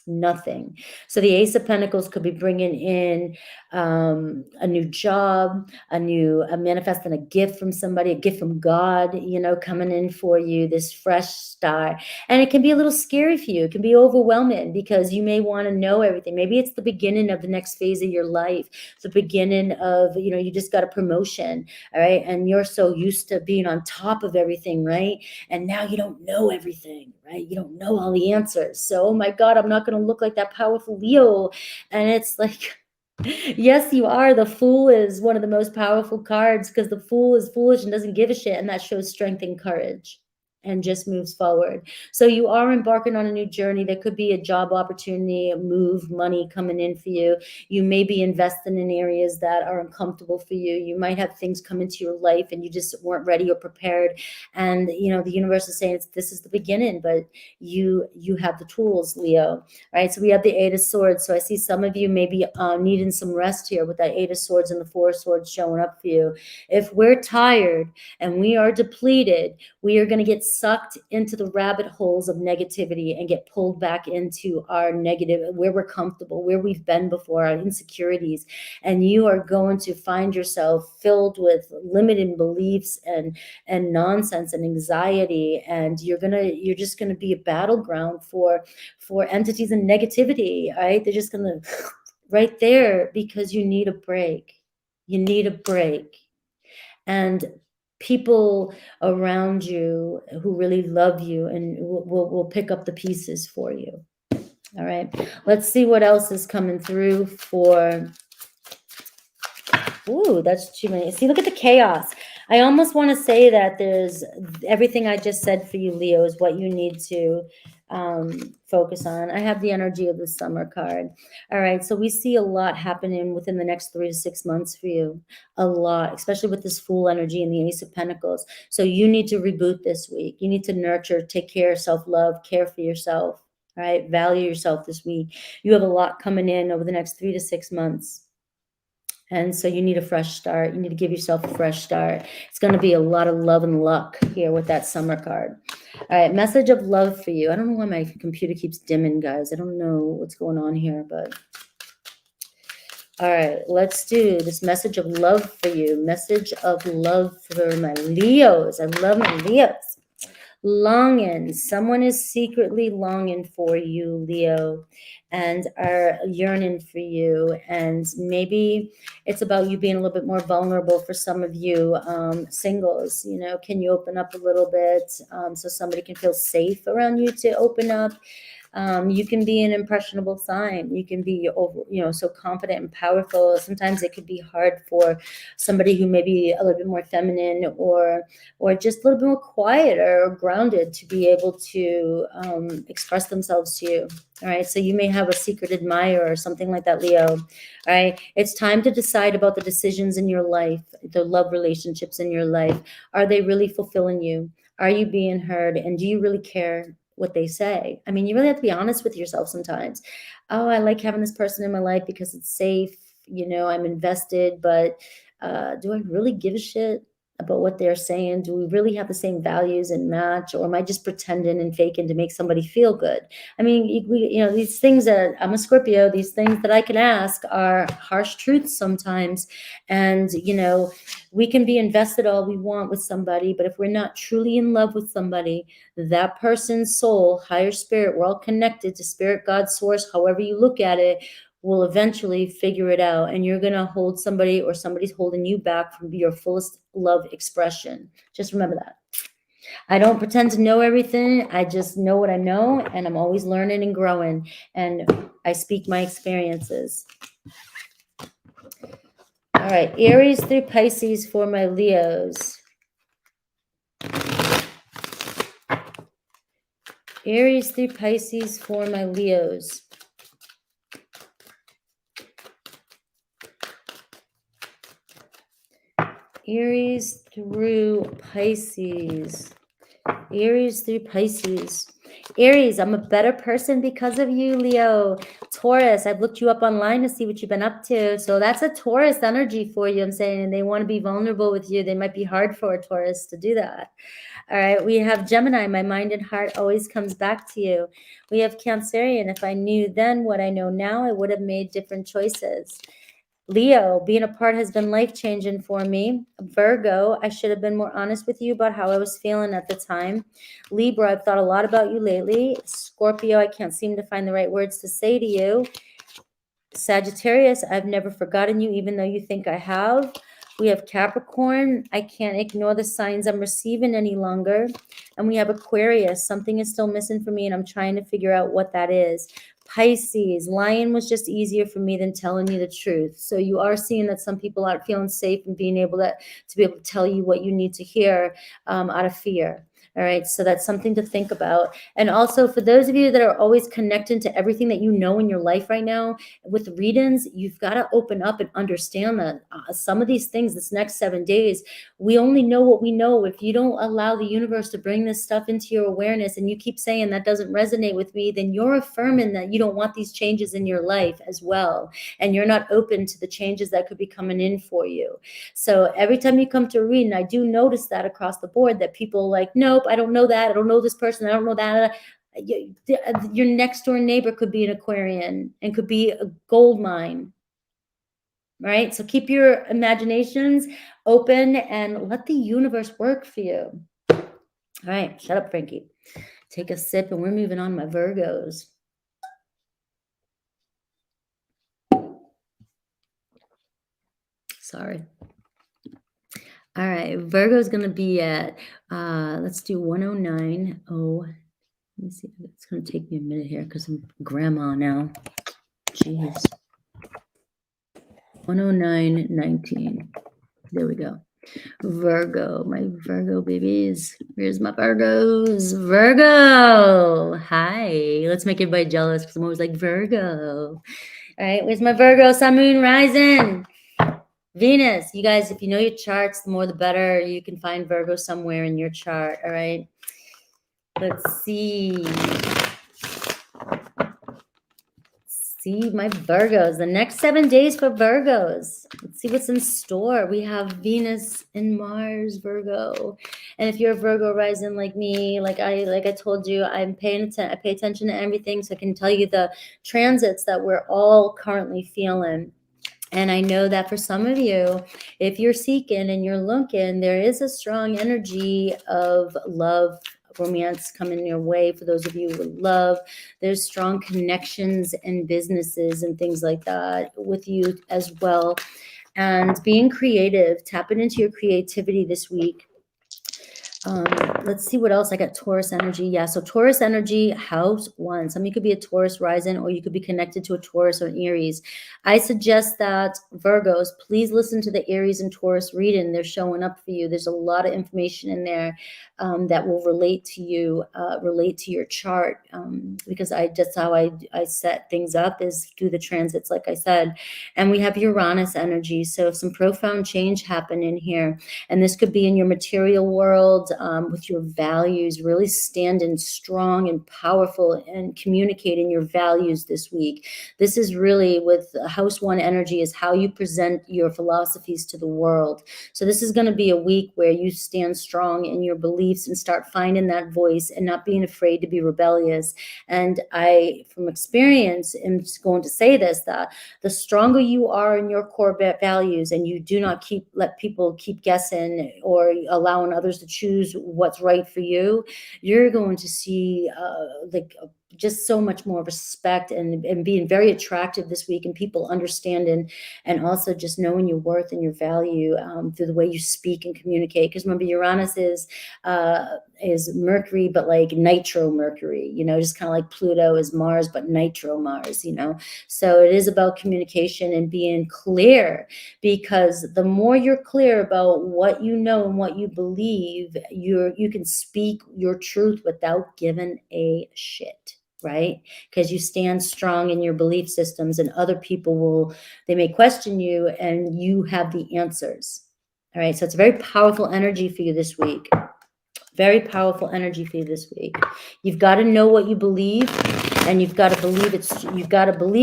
Nothing. So the Ace of Pentacles could be bringing in a new job, manifesting a gift from somebody, a gift from God, coming in for you, this fresh start. And it can be a little scary for you. It can be overwhelming because you may want to know everything. Maybe it's the beginning of the next phase of your life, the beginning of, you just got a promotion, all right? And you're so used to being on top of everything, right? And now you don't know everything, right? You don't know all the answers. So, oh my God, I'm not going to look like that powerful Leo. And it's like, yes, you are. The Fool is one of the most powerful cards because the Fool is foolish and doesn't give a shit. And that shows strength and courage. and just moves forward. So you are embarking on a new journey. There could be a job opportunity, a move, money coming in for you. You may be investing in areas that are uncomfortable for you. You might have things come into your life and you just weren't ready or prepared. And, you know, the universe is saying this is the beginning, but you have the tools, Leo, right? So we have the Eight of Swords. So I see some of you maybe needing some rest here with that Eight of Swords and the Four of Swords showing up for you. If we're tired and we are depleted, we are going to get sucked into the rabbit holes of negativity and get pulled back into our negative, where we're comfortable, where we've been before, our insecurities. And you are going to find yourself filled with limiting beliefs and nonsense and anxiety. And you're just going to be a battleground for entities and negativity, right? They're just going to right there because you need a break. You need a break. And people around you who really love you and will pick up the pieces for you. All right, let's see what else is coming through for. Ooh, that's too many. See, look at the chaos. I almost want to say that there's everything I just said for you, Leo, is what you need to focus on. I have the energy of the summer card. All right, so we see a lot happening within the next 3 to 6 months for you. A lot, especially with this Fool energy and the Ace of Pentacles. So you need to reboot this week. You need to nurture, take care, self-love, care for yourself. All right, value yourself this week. You have a lot coming in over the next 3 to 6 months. And so you need a fresh start. You need to give yourself a fresh start. It's going to be a lot of love and luck here with that summer card. All right, message of love for you. I don't know why my computer keeps dimming, guys. I don't know what's going on here, but all right, let's do this message of love for you. Message of love for my Leos. I love my Leos. Longing. Someone is secretly longing for you, Leo, and are yearning for you. And maybe it's about you being a little bit more vulnerable for some of you singles. You know, can you open up a little bit so somebody can feel safe around you to open up? You can be an impressionable sign. You can be, so confident and powerful. Sometimes it could be hard for somebody who may be a little bit more feminine or just a little bit more quiet or grounded to be able to express themselves to you. All right. So you may have a secret admirer or something like that, Leo. All right. It's time to decide about the decisions in your life, the love relationships in your life. Are they really fulfilling you? Are you being heard? And do you really care what they say? I mean, you really have to be honest with yourself sometimes. Oh, I like having this person in my life because it's safe. You know, I'm invested, but do I really give a shit about what they're saying? Do we really have the same values and match, or am I just pretending and faking to make somebody feel good? I mean, these things that I'm a Scorpio, these things that I can ask are harsh truths sometimes. And, we can be invested all we want with somebody, but if we're not truly in love with somebody, that person's soul, higher spirit, we're all connected to spirit, God, source, however you look at it, will eventually figure it out, and you're going to hold somebody or somebody's holding you back from your fullest love expression. Just remember that. I don't pretend to know everything. I just know what I know, and I'm always learning and growing, and I speak my experiences. All right, Aries through Pisces for my Leos. Aries through Pisces for my Leos. Aries through Pisces. Aries through Pisces. Aries, I'm a better person because of you, Leo. Taurus, I've looked you up online to see what you've been up to. So that's a Taurus energy for you, I'm saying, and they want to be vulnerable with you. They might be hard for a Taurus to do that. All right, we have Gemini. My mind and heart always comes back to you. We have Cancerian. If I knew then what I know now, I would have made different choices. Leo, being apart has been life-changing for me. Virgo, I should have been more honest with you about how I was feeling at the time. Libra, I've thought a lot about you lately. Scorpio, I can't seem to find the right words to say to you. Sagittarius, I've never forgotten you, even though you think I have. We have Capricorn, I can't ignore the signs I'm receiving any longer. And we have Aquarius, something is still missing for me, and I'm trying to figure out what that is. Pisces, lying was just easier for me than telling you the truth. So you are seeing that some people aren't feeling safe and being able to be able to tell you what you need to hear out of fear. All right, so that's something to think about. And also for those of you that are always connected to everything that you know in your life right now, with readings, you've got to open up and understand that some of these things, this next 7 days, we only know what we know. If you don't allow the universe to bring this stuff into your awareness and you keep saying that doesn't resonate with me, then you're affirming that you don't want these changes in your life as well. And you're not open to the changes that could be coming in for you. So every time you come to a reading, I do notice that across the board that people are like, nope, I don't know that. I don't know this person. I don't know that. Your next door neighbor could be an Aquarian and could be a gold mine. Right? So keep your imaginations open and let the universe work for you. All right, shut up, Frankie. Take a sip and we're moving on, my Virgos. Sorry. All right, Virgo's going to be at, let's do 109. Oh, let me see. It's going to take me a minute here because I'm grandma now. Jeez. 109.19. There we go. Virgo, my Virgo babies. Here's my Virgos. Virgo. Hi. Let's make everybody jealous because I'm always like Virgo. All right, where's my Virgo? Sun, moon, rising. Venus. You guys, if you know your charts, the more the better. You can find Virgo somewhere in your chart. All right. Let's see. See my Virgos, the next 7 days for Virgos. Let's see what's in store. We have Venus and Mars, Virgo. And if you're a Virgo rising like me, like I told you, I pay attention to everything. So I can tell you the transits that we're all currently feeling. And I know that for some of you, if you're seeking and you're looking, there is a strong energy of love, romance coming your way. For those of you who love, there's strong connections and businesses and things like that with you as well. And being creative, tapping into your creativity this week. Let's see what else. I got Taurus energy. Yeah, so Taurus energy, house 1. Some of you could be a Taurus rising, or you could be connected to a Taurus or an Aries. I suggest that Virgos, please listen to the Aries and Taurus reading. They're showing up for you. There's a lot of information in there that will relate to you, relate to your chart, because that's how I set things up, is through the transits, like I said. And we have Uranus energy. So some profound change happen in here. And this could be in your material world, with your values, really standing strong and powerful and communicating your values this week. This is really, with house 1 energy, is how you present your philosophies to the world. So this is going to be a week where you stand strong in your beliefs and start finding that voice and not being afraid to be rebellious. And I, from experience, am just going to say this, that the stronger you are in your core values, and you do not let people keep guessing or allowing others to choose what's right for you, you're going to see just so much more respect and being very attractive this week, and people understanding, and also just knowing your worth and your value through the way you speak and communicate. Because remember, Uranus is Mercury, but like nitro Mercury, just kind of like Pluto is Mars, but nitro Mars, So it is about communication and being clear, because the more you're clear about what you know and what you believe, you can speak your truth without giving a shit. Right? Because you stand strong in your belief systems, and other people they may question you, and you have the answers. All right. So it's a very powerful energy for you this week. Very powerful energy for you this week. You've got to know what you believe, and you've got to believe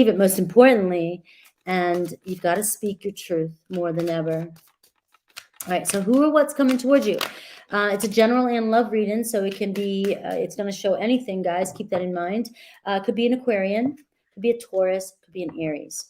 it most importantly, and you've got to speak your truth more than ever. All right. So who or what's coming towards you? It's a general and love reading, so it can be, it's going to show anything, guys. Keep that in mind. Could be an Aquarian, could be a Taurus, could be an Aries.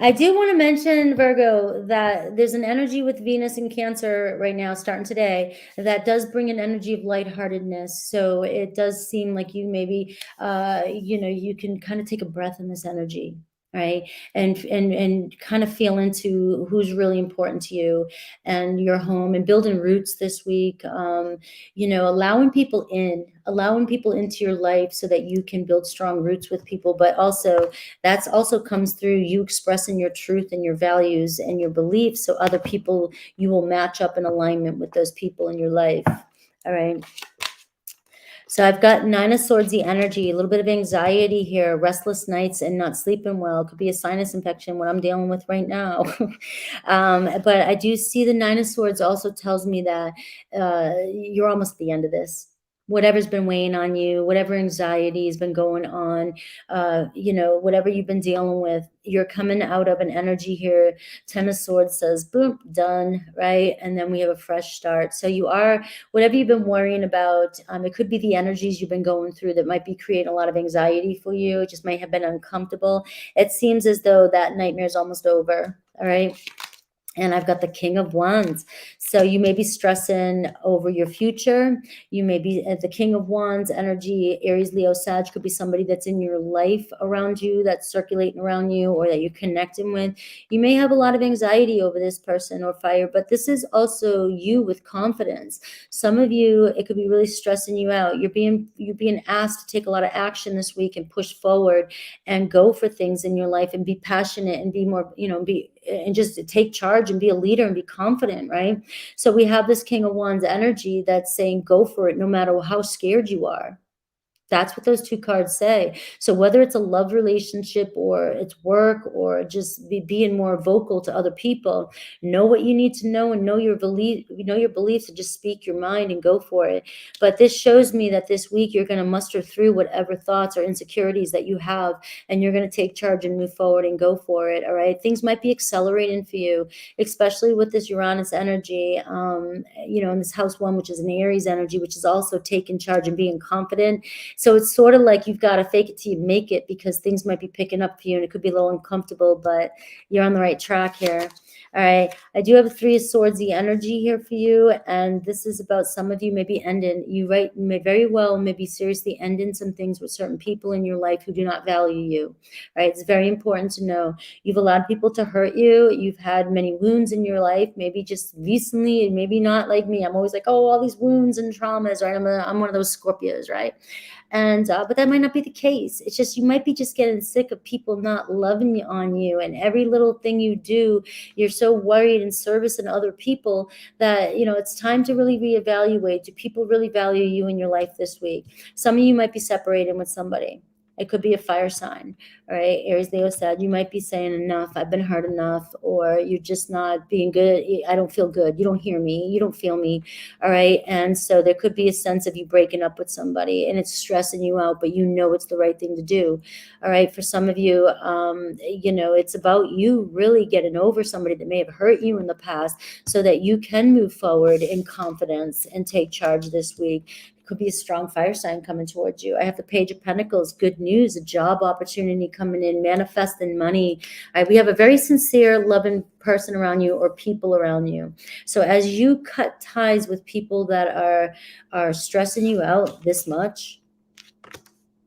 I do want to mention, Virgo, that there's an energy with Venus in Cancer right now, starting today, that does bring an energy of lightheartedness. So it does seem like you maybe, you can kind of take a breath in this energy. right? And kind of feel into who's really important to you and your home, and building roots this week. Allowing people into your life so that you can build strong roots with people, but also that's also comes through you expressing your truth and your values and your beliefs, so other people, you will match up in alignment with those people in your life. All right. So I've got Nine of Swords, the energy, a little bit of anxiety here, restless nights and not sleeping well. It could be a sinus infection, what I'm dealing with right now. But I do see the Nine of Swords also tells me that you're almost at the end of this. Whatever's been weighing on you, whatever anxiety has been going on, whatever you've been dealing with, you're coming out of an energy here. Ten of Swords says, boom, done, right? And then we have a fresh start. So you are, whatever you've been worrying about, it could be the energies you've been going through that might be creating a lot of anxiety for you. It just might have been uncomfortable. It seems as though that nightmare is almost over, all right? And I've got the King of Wands. So you may be stressing over your future. You may be at the King of Wands energy. Aries, Leo, Sag could be somebody that's in your life around you, that's circulating around you, or that you're connecting with. You may have a lot of anxiety over this person or fire, but this is also you with confidence. Some of you, it could be really stressing you out. You're being asked to take a lot of action this week and push forward and go for things in your life and be passionate and be more, and just take charge and be a leader and be confident, right? So we have this King of Wands energy that's saying, go for it, no matter how scared you are. That's what those two cards say. So whether it's a love relationship or it's work or just being more vocal to other people, know what you need to know and know your beliefs and just speak your mind and go for it. But this shows me that this week you're going to muster through whatever thoughts or insecurities that you have, and you're going to take charge and move forward and go for it. All right. Things might be accelerating for you, especially with this Uranus energy, in this house 1, which is an Aries energy, which is also taking charge and being confident. So it's sort of like you've got to fake it till you make it, because things might be picking up for you and it could be a little uncomfortable, but you're on the right track here. All right. I do have a Three of Swords, the energy here for you. And this is about some of you maybe ending. You may very well maybe seriously ending some things with certain people in your life who do not value you. Right. It's very important to know you've allowed people to hurt you. You've had many wounds in your life, maybe just recently, and maybe not like me. I'm always like, oh, all these wounds and traumas, right? I'm one of those Scorpios, right? And but that might not be the case. It's just you might be just getting sick of people not loving on you, and every little thing you do, you're so worried in service and other people that it's time to really reevaluate. Do people really value you in your life this week? Some of you might be separating with somebody. It could be a fire sign, all right? Aries, Leo, Sag, you might be saying enough, I've been hurt enough, or you're just not being good. I don't feel good. You don't hear me. You don't feel me, all right? And so there could be a sense of you breaking up with somebody and it's stressing you out, but it's the right thing to do, all right? For some of you, it's about you really getting over somebody that may have hurt you in the past so that you can move forward in confidence and take charge this week. Could be a strong fire sign coming towards you. I have the Page of Pentacles, good news, a job opportunity coming in, manifesting money. We have a very sincere, loving person around you or people around you. So as you cut ties with people that are stressing you out this much,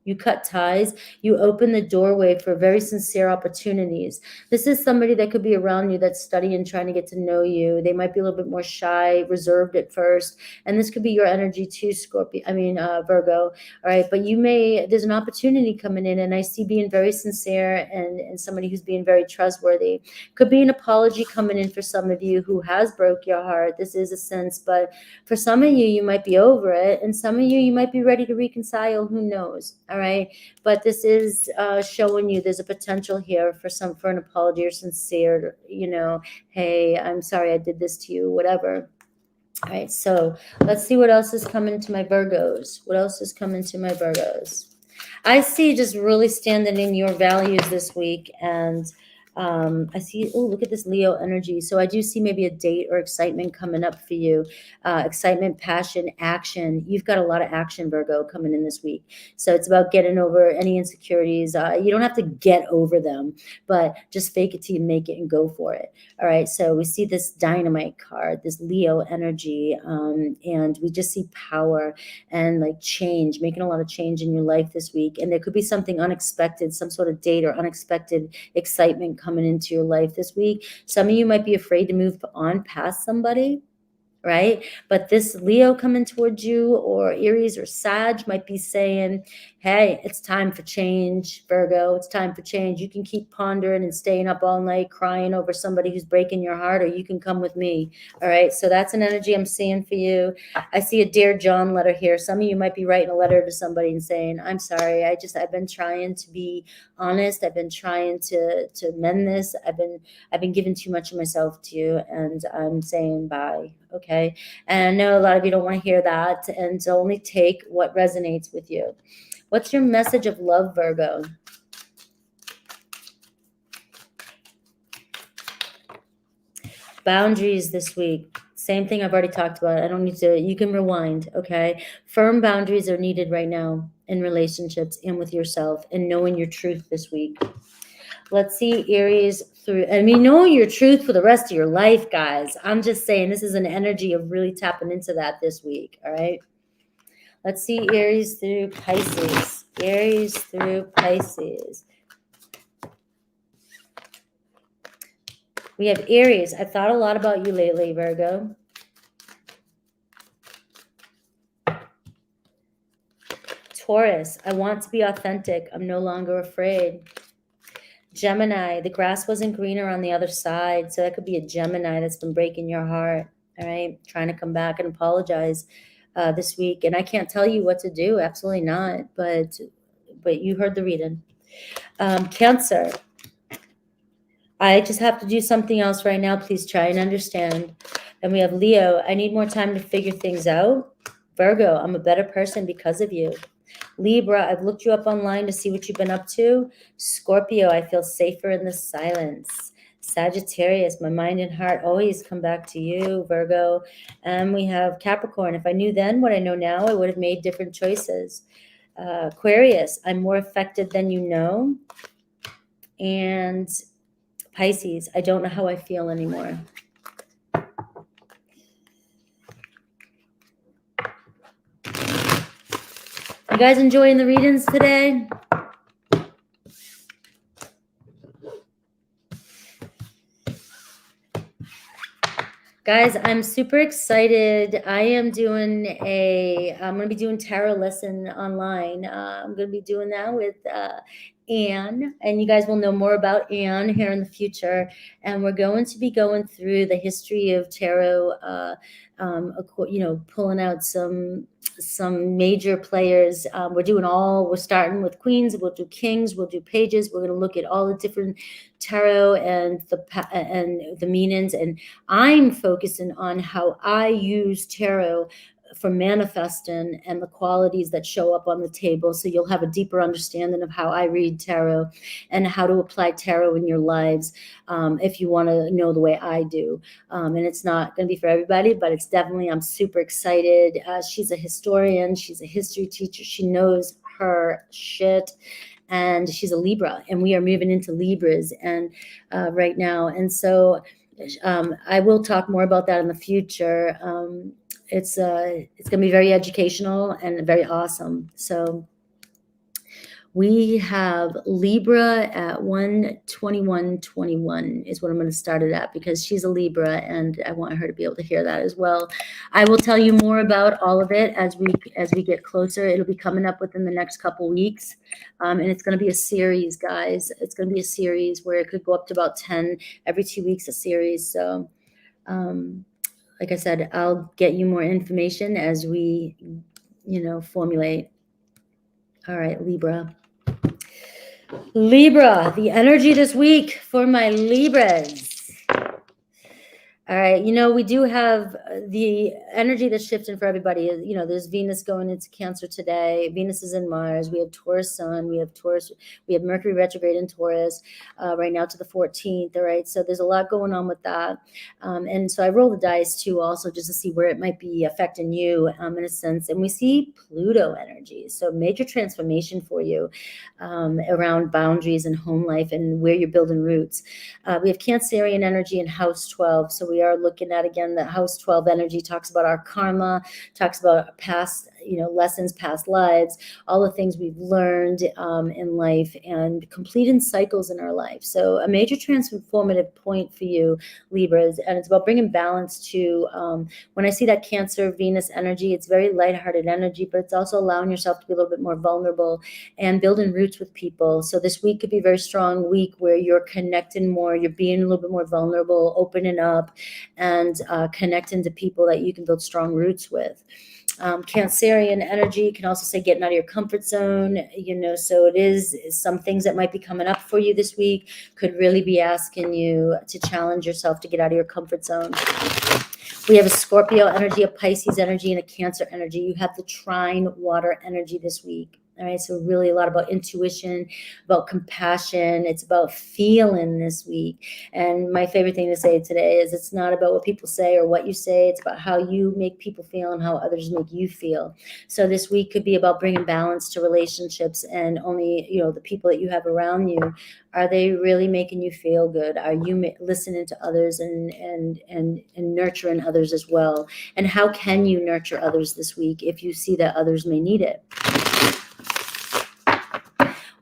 you cut ties, you open the doorway for very sincere opportunities. This is somebody that could be around you that's studying, trying to get to know you. They might be a little bit more shy, reserved at first. And this could be your energy too, Virgo. All right. But there's an opportunity coming in, and I see being very sincere and somebody who's being very trustworthy. Could be an apology coming in for some of you who has broke your heart. This is a sense, but for some of you, you might be over it. And some of you might be ready to reconcile. Who knows? All right. But this is showing you there's a potential here for an apology or sincere, hey, I'm sorry I did this to you, whatever. All right. So let's see what else is coming to my Virgos. What else is coming to my Virgos? I see just really standing in your values this week and I see, oh, look at this Leo energy. So I do see maybe a date or excitement coming up for you. Excitement, passion, action. You've got a lot of action, Virgo, coming in this week. So it's about getting over any insecurities. You don't have to get over them, but just fake it till you make it and go for it. All right. So we see this dynamite card, this Leo energy, and we just see power and like change, making a lot of change in your life this week. And there could be something unexpected, some sort of date or unexpected excitement coming into your life this week. Some of you might be afraid to move on past somebody, right? But this Leo coming towards you, or Aries or Sag, might be saying, hey, it's time for change, Virgo. It's time for change. You can keep pondering and staying up all night crying over somebody who's breaking your heart, or you can come with me. All right. So that's an energy I'm seeing for you. I see a Dear John letter here. Some of you might be writing a letter to somebody and saying, I'm sorry. I've been trying to be honest. I've been trying to mend this. I've been giving too much of myself to you, and I'm saying bye. Okay. And I know a lot of you don't want to hear that, and to only take what resonates with you. What's your message of love, Virgo? Boundaries this week. Same thing I've already talked about. I don't need to, you can rewind, okay? Firm boundaries are needed right now in relationships and with yourself, and knowing your truth this week. Let's see Aries through, I mean, knowing your truth for the rest of your life, guys. I'm just saying this is an energy of really tapping into that this week, all right? Let's see Aries through Pisces. Aries through Pisces. We have Aries. I've thought a lot about you lately, Virgo. Taurus. I want to be authentic. I'm no longer afraid. Gemini. The grass wasn't greener on the other side. So that could be a Gemini that's been breaking your heart. All right. Trying to come back and apologize this week. And I can't tell you what to do. Absolutely not. But you heard the reading. Cancer. I just have to do something else right now. Please try and understand. And we have Leo. I need more time to figure things out. Virgo. I'm a better person because of you. Libra. I've looked you up online to see what you've been up to. Scorpio. I feel safer in the silence. Sagittarius. My mind and heart always come back to you, Virgo. And we have Capricorn. If I knew then what I know now, I would have made different choices. Aquarius. I'm more affected than you know. And Pisces, I don't know how I feel anymore. You guys enjoying the readings today? Guys, I'm super excited. I'm going to be doing tarot lesson online. I'm going to be doing that with Anne, and you guys will know more about Anne here in the future. And we're going to be going through the history of tarot, pulling out some major players. We're starting with queens, we'll do kings, we'll do pages. We're going to look at all the different tarot and the meanings. And I'm focusing on how I use tarot for manifesting and the qualities that show up on the table. So you'll have a deeper understanding of how I read tarot and how to apply tarot in your lives, if you want to know the way I do. And it's not going to be for everybody, but it's definitely, I'm super excited. She's a historian. She's a history teacher. She knows her shit. And she's a Libra, and we are moving into Libras and right now. And so I will talk more about that in the future. It's going to be very educational and very awesome. So we have Libra at 121.21 is what I'm going to start it at, because she's a Libra and I want her to be able to hear that as well. I will tell you more about all of it as we get closer. It'll be coming up within the next couple weeks. And it's going to be a series, guys. It's going to be a series where it could go up to about 10 every 2 weeks, a series. So, like I said, I'll get you more information as we, formulate. All right, Libra, the energy this week for my Libras. All right. We do have the energy that's shifting for everybody. There's Venus going into Cancer today. Venus is in Mars. We have Taurus Sun. We have Mercury retrograde in Taurus right now to the 14th. All right. So there's a lot going on with that. And so I roll the dice too, also just to see where it might be affecting you in a sense. And we see Pluto energy. So major transformation for you around boundaries and home life and where you're building roots. We have Cancerian energy in house 12. So we are looking at, again, the house 12 energy talks about our karma, talks about past, lessons, past lives, all the things we've learned in life and completing cycles in our life. So a major transformative point for you, Libras, and it's about bringing balance to, when I see that Cancer Venus energy, it's very lighthearted energy, but it's also allowing yourself to be a little bit more vulnerable and building roots with people. So this week could be a very strong week where you're connecting more, you're being a little bit more vulnerable, opening up, and connecting to people that you can build strong roots with. Cancerian energy can also say getting out of your comfort zone, so it is some things that might be coming up for you this week could really be asking you to challenge yourself to get out of your comfort zone. We have a Scorpio energy, a Pisces energy, and a Cancer energy. You have the trine water energy this week. All right, so really a lot about intuition, about compassion. It's about feeling this week. And my favorite thing to say today is it's not about what people say or what you say. It's about how you make people feel and how others make you feel. So this week could be about bringing balance to relationships and only, the people that you have around you. Are they really making you feel good? Are you listening to others and nurturing others as well? And how can you nurture others this week if you see that others may need it?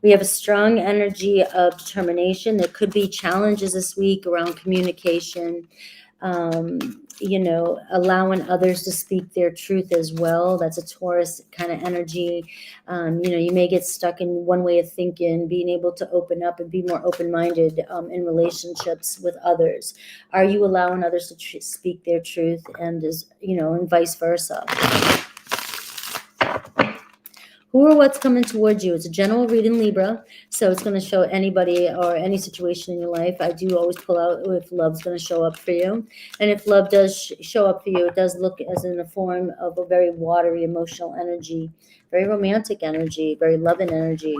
We have a strong energy of determination. There could be challenges this week around communication, allowing others to speak their truth as well. That's a Taurus kind of energy. You may get stuck in one way of thinking, being able to open up and be more open-minded in relationships with others. Are you allowing others to speak their truth and vice versa? Who or what's coming towards you? It's a general reading, Libra, so it's going to show anybody or any situation in your life. I do always pull out if love's going to show up for you. And if love does show up for you, it does look as in the form of a very watery, emotional energy, very romantic energy, very loving energy.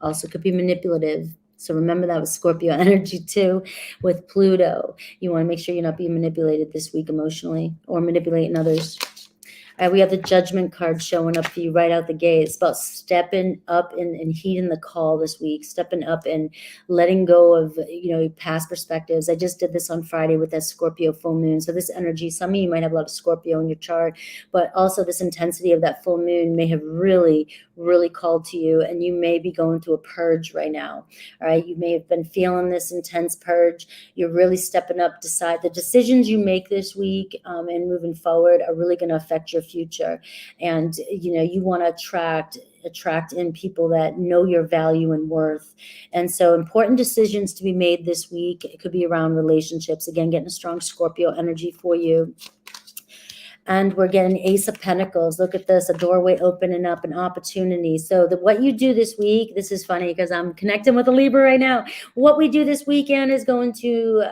Also could be manipulative. So remember that with Scorpio energy too, with Pluto. You want to make sure you're not being manipulated this week emotionally or manipulating others. We have the Judgment card showing up for you right out the gate. It's about stepping up and heeding the call this week, stepping up and letting go of, past perspectives. I just did this on Friday with that Scorpio full moon. So this energy, some of you might have a lot of Scorpio in your chart, but also this intensity of that full moon may have really, really called to you, and you may be going through a purge right now. All right. You may have been feeling this intense purge. You're really stepping up, decide the decisions you make this week and moving forward are really going to affect your future. And you want to attract in people that know your value and worth. And so important decisions to be made this week. It could be around relationships. Again, getting a strong Scorpio energy for you. And we're getting Ace of Pentacles. Look at this, a doorway opening up, an opportunity. So what you do this week, this is funny because I'm connecting with a Libra right now. What we do this weekend is going to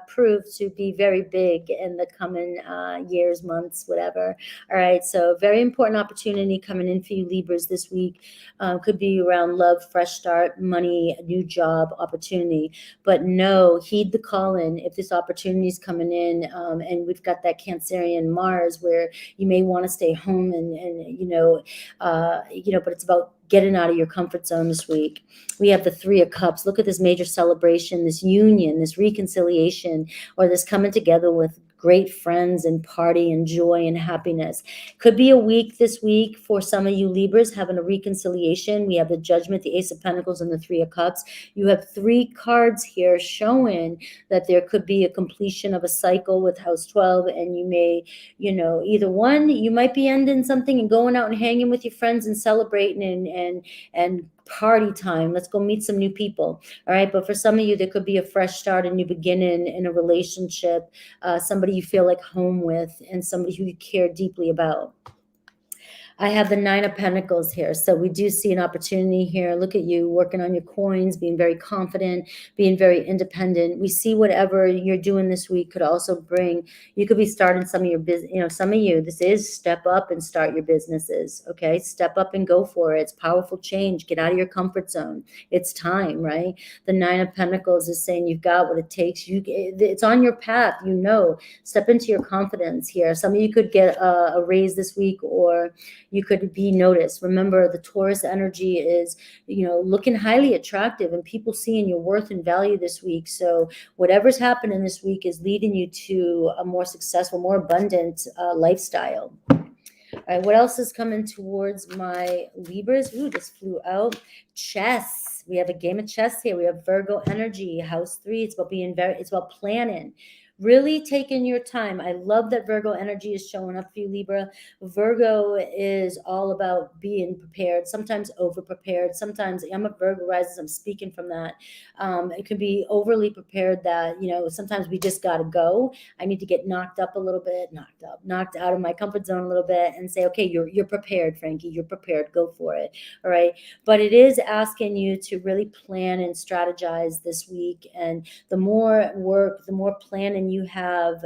prove to be very big in the coming years, months, whatever. All right, so very important opportunity coming in for you Libras this week. Could be around love, fresh start, money, a new job, opportunity. But no, heed the call-in if this opportunity is coming in. And we've got that Cancerian Mars, where you may want to stay home and but it's about getting out of your comfort zone this week. We have the Three of Cups. Look at this major celebration, this union, this reconciliation, or this coming together with great friends and party and joy and happiness. Could be a week this week for some of you Libras having a reconciliation. We have the Judgment, the Ace of Pentacles, and the Three of Cups. You have three cards here showing that there could be a completion of a cycle with House 12, and you may, either one, you might be ending something and going out and hanging with your friends and celebrating and party time. Let's go meet some new people. All right. But for some of you, there could be a fresh start, a new beginning in a relationship, somebody you feel like home with, and somebody who you care deeply about. I have the 9 of Pentacles here. So we do see an opportunity here. Look at you working on your coins, being very confident, being very independent. We see whatever you're doing this week could also bring, you could be starting some of your business, you know, some of you, this is step up and start your businesses. Okay. Step up and go for it. It's powerful change. Get out of your comfort zone. It's time, right? The 9 of Pentacles is saying you've got what it takes. It's on your path, you know. Step into your confidence here. Some of you could get a raise this week, or you could be noticed. Remember, the Taurus energy is, you know, looking highly attractive and people seeing your worth and value this week. So whatever's happening this week is leading you to a more successful, more abundant lifestyle. All right, what else is coming towards my Libras? Ooh, just flew out. Chess. We have a game of chess here. We have Virgo energy, house 3. It's about it's about planning. Really taking your time. I love that Virgo energy is showing up for you, Libra. Virgo is all about being prepared, sometimes over-prepared. Sometimes, I'm a Virgo rising, I'm speaking from that. It can be overly prepared that, you know, sometimes we just got to go. I need to get knocked up a little bit, knocked out of my comfort zone a little bit and say, okay, you're prepared, Frankie, you're prepared, go for it. All right. But it is asking you to really plan and strategize this week. And the more work, the more planning you have,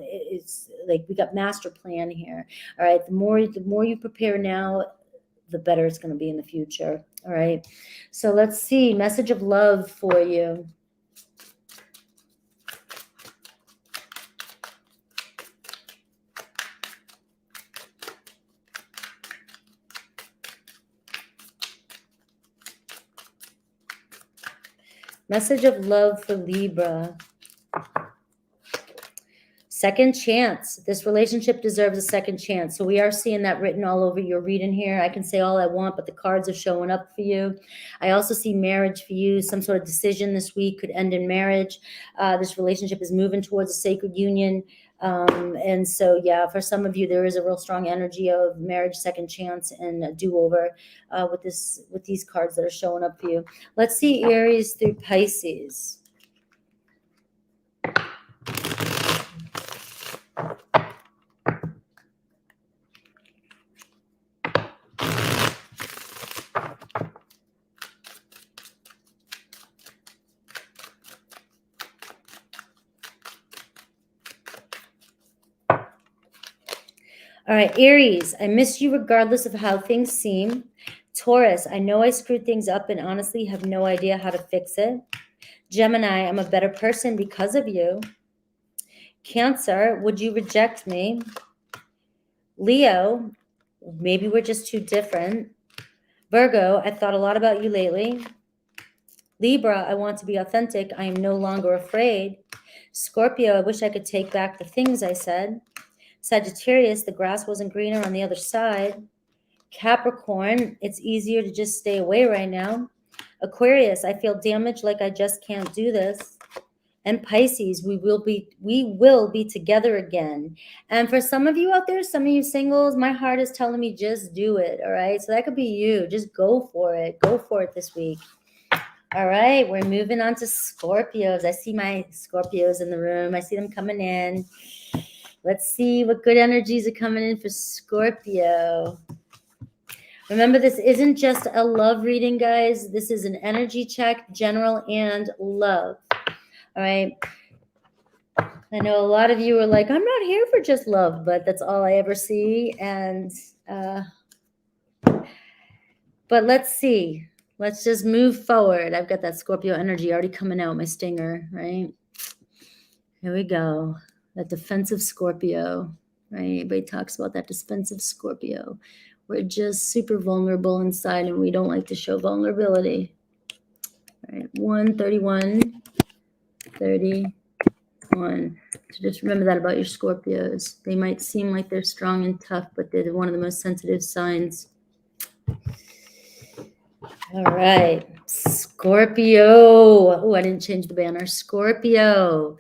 it's like we got master plan here. All right. The more you prepare now, the better it's going to be in the future. All right. So let's see. Message of love for you. Message of love for Libra. Second chance. This relationship deserves a second chance. So we are seeing that written all over your reading here. I can say all I want, but the cards are showing up for you. I also see marriage for you. Some sort of decision this week could end in marriage. This relationship is moving towards a sacred union. And so, yeah, for some of you, there is a real strong energy of marriage, second chance, and a do-over with these cards that are showing up for you. Let's see Aries through Pisces. All right, Aries, I miss you regardless of how things seem. Taurus, I know I screwed things up and honestly have no idea how to fix it. Gemini, I'm a better person because of you. Cancer, would you reject me? Leo, maybe we're just too different. Virgo, I've thought a lot about you lately. Libra, I want to be authentic. I am no longer afraid. Scorpio, I wish I could take back the things I said. Sagittarius, the grass wasn't greener on the other side. Capricorn, it's easier to just stay away right now. Aquarius, I feel damaged like I just can't do this. And Pisces, we will be together again. And for some of you out there, some of you singles, my heart is telling me just do it. All right. So that could be you. Just go for it. Go for it this week. All right. We're moving on to Scorpios. I see my Scorpios in the room. I see them coming in. Let's see what good energies are coming in for Scorpio. Remember, this isn't just a love reading, guys. This is an energy check, general and love. All right. I know a lot of you are like, I'm not here for just love, but that's all I ever see. And, but let's see. Let's just move forward. I've got that Scorpio energy already coming out, my stinger, right? Here we go. That defensive Scorpio, right? Everybody talks about that defensive Scorpio. We're just super vulnerable inside and we don't like to show vulnerability. All right, 131, 31. So just remember that about your Scorpios. They might seem like they're strong and tough, but they're one of the most sensitive signs. All right, Scorpio. Oh, I didn't change the banner. Scorpio.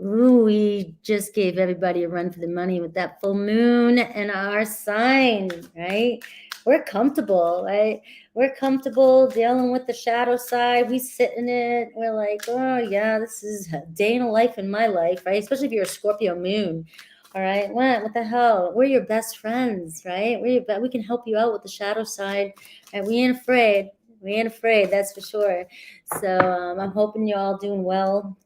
Ooh, we just gave everybody a run for the money with that full moon and our sign, right? We're comfortable, right? We're comfortable dealing with the shadow side. We sit in it. We're like, oh, yeah, this is a day in a life in my life, right? Especially if you're a Scorpio moon. All right, what the hell? We're your best friends, right? We can help you out with the shadow side, and we ain't afraid. We ain't afraid, that's for sure. So I'm hoping you're all doing well.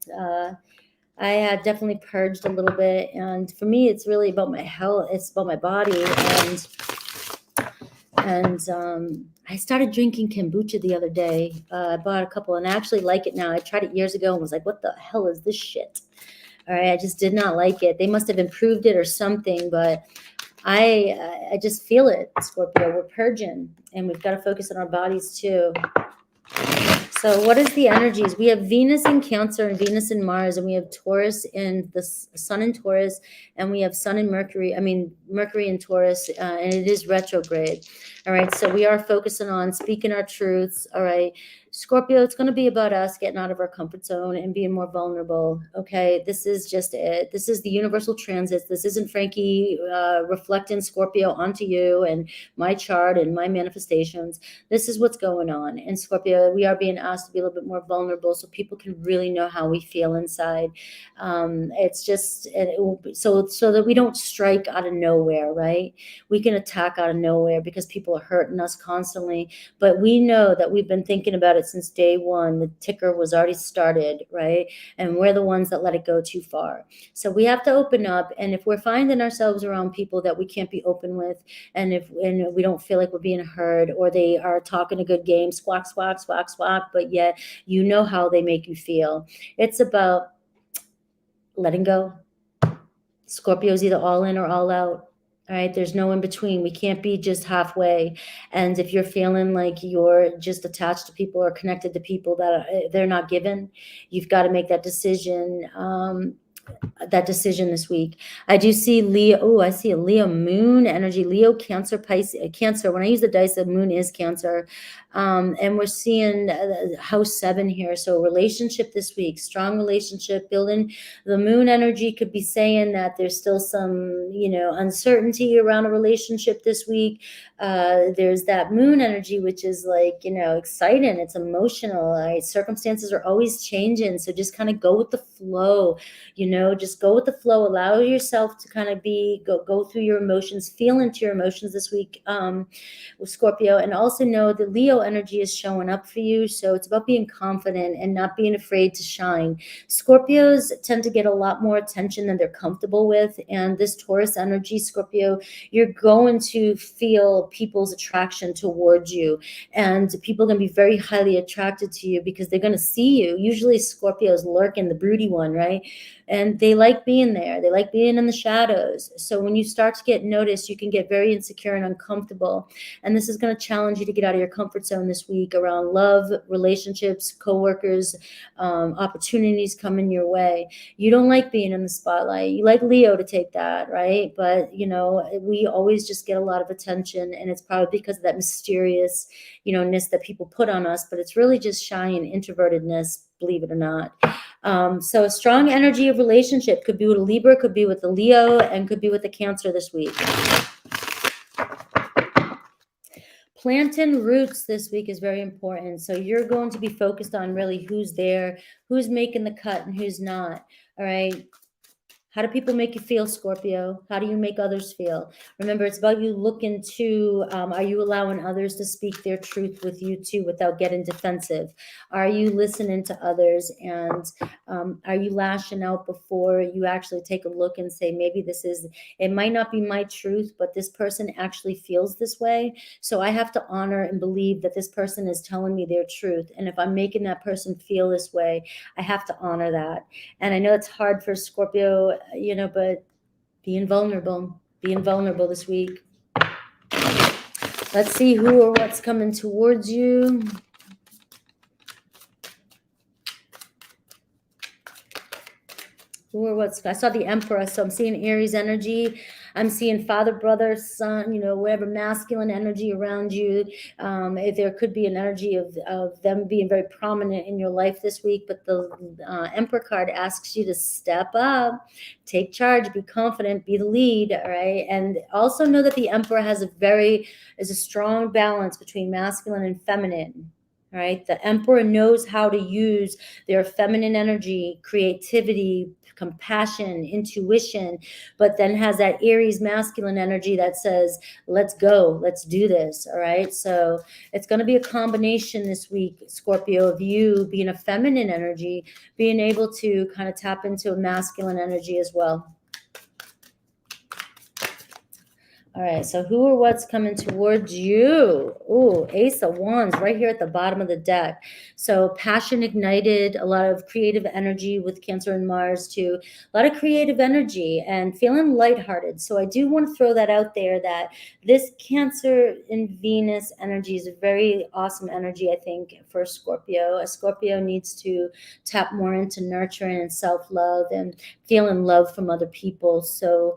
I had definitely purged a little bit, and for me, it's really about my health. It's about my body, and I started drinking kombucha the other day. I bought a couple, and I actually like it now. I tried it years ago and was like, "What the hell is this shit?" All right, I just did not like it. They must have improved it or something, but I just feel it, Scorpio. We're purging, and we've got to focus on our bodies too. So what is the energies? We have Venus in Cancer and Venus in Mars, and we have Taurus in the Sun in Taurus, and we have Sun in Mercury. I mean, Mercury in Taurus, and it is retrograde. All right, so we are focusing on speaking our truths. All right, Scorpio, it's going to be about us getting out of our comfort zone and being more vulnerable. Okay, this is just it. This is the universal transits. This isn't Frankie reflecting Scorpio onto you and my chart and my manifestations. This is what's going on. And Scorpio, we are being asked to be a little bit more vulnerable so people can really know how we feel inside. It's just so that we don't strike out of nowhere, right? We can attack out of nowhere because people are hurting us constantly. But we know that we've been thinking about it since day one. The ticker was already started, right? And we're the ones that let it go too far. So we have to open up. And if we're finding ourselves around people that we can't be open with, and we don't feel like we're being heard, or they are talking a good game, squawk, squawk, squawk, squawk, but yet you know how they make you feel. It's about letting go. Scorpio's either all in or all out. All right, there's no in between. We can't be just halfway. And if you're feeling like you're just attached to people or connected to people that they're not given, you've got to make that decision. This week. I do see Leo. Oh, I see a Leo moon energy. Leo, Cancer, Pisces, Cancer. When I use the dice, the moon is Cancer. And we're seeing house 7 here. So relationship this week, strong relationship building. The moon energy could be saying that there's still some, uncertainty around a relationship this week. There's that moon energy, which is like, exciting. It's emotional. Right? Circumstances are always changing. So just kind of go with the flow, just go with the flow. Allow yourself to kind of go through your emotions, feel into your emotions this week with Scorpio. And also know the Leo energy is showing up for you. So it's about being confident and not being afraid to shine. Scorpios tend to get a lot more attention than they're comfortable with. And this Taurus energy, Scorpio, you're going to feel people's attraction towards you. And people are going to be very highly attracted to you because they're going to see you. Usually Scorpios lurk in the broody one, right? And they like being there. They like being in the shadows. So when you start to get noticed, you can get very insecure and uncomfortable. And this is going to challenge you to get out of your comfort zone this week around love, relationships, coworkers, opportunities coming your way. You don't like being in the spotlight. You like Leo to take that, right? But, we always just get a lot of attention, and it's probably because of that mysterious, ness that people put on us, but it's really just shy and introvertedness, believe it or not. So a strong energy of relationship could be with a Libra, could be with the Leo, and could be with the Cancer this week. Planting roots this week is very important. So you're going to be focused on really who's there, who's making the cut, and who's not. All right. How do people make you feel, Scorpio? How do you make others feel? Remember, it's about you looking to, are you allowing others to speak their truth with you too without getting defensive? Are you listening to others? And are you lashing out before you actually take a look and say, maybe it might not be my truth, but this person actually feels this way. So I have to honor and believe that this person is telling me their truth. And if I'm making that person feel this way, I have to honor that. And I know it's hard for Scorpio, but being vulnerable this week. Let's see who or what's coming towards you. I saw the Emperor, so I'm seeing Aries energy. I'm seeing father, brother, son, whatever masculine energy around you. If there could be an energy of them being very prominent in your life this week, but the Emperor card asks you to step up, take charge, be confident, be the lead, all right? And also know that the Emperor is a strong balance between masculine and feminine. All right, the Emperor knows how to use their feminine energy, creativity, compassion, intuition, but then has that Aries masculine energy that says, let's go, let's do this. All right, so it's going to be a combination this week, Scorpio, of you being a feminine energy, being able to kind of tap into a masculine energy as well. All right, so who or what's coming towards you? Ooh, Ace of Wands right here at the bottom of the deck. So passion ignited, a lot of creative energy with Cancer and Mars too. A lot of creative energy and feeling lighthearted. So I do want to throw that out there that this Cancer and Venus energy is a very awesome energy, I think, for Scorpio. A Scorpio needs to tap more into nurturing and self-love and feeling love from other people. So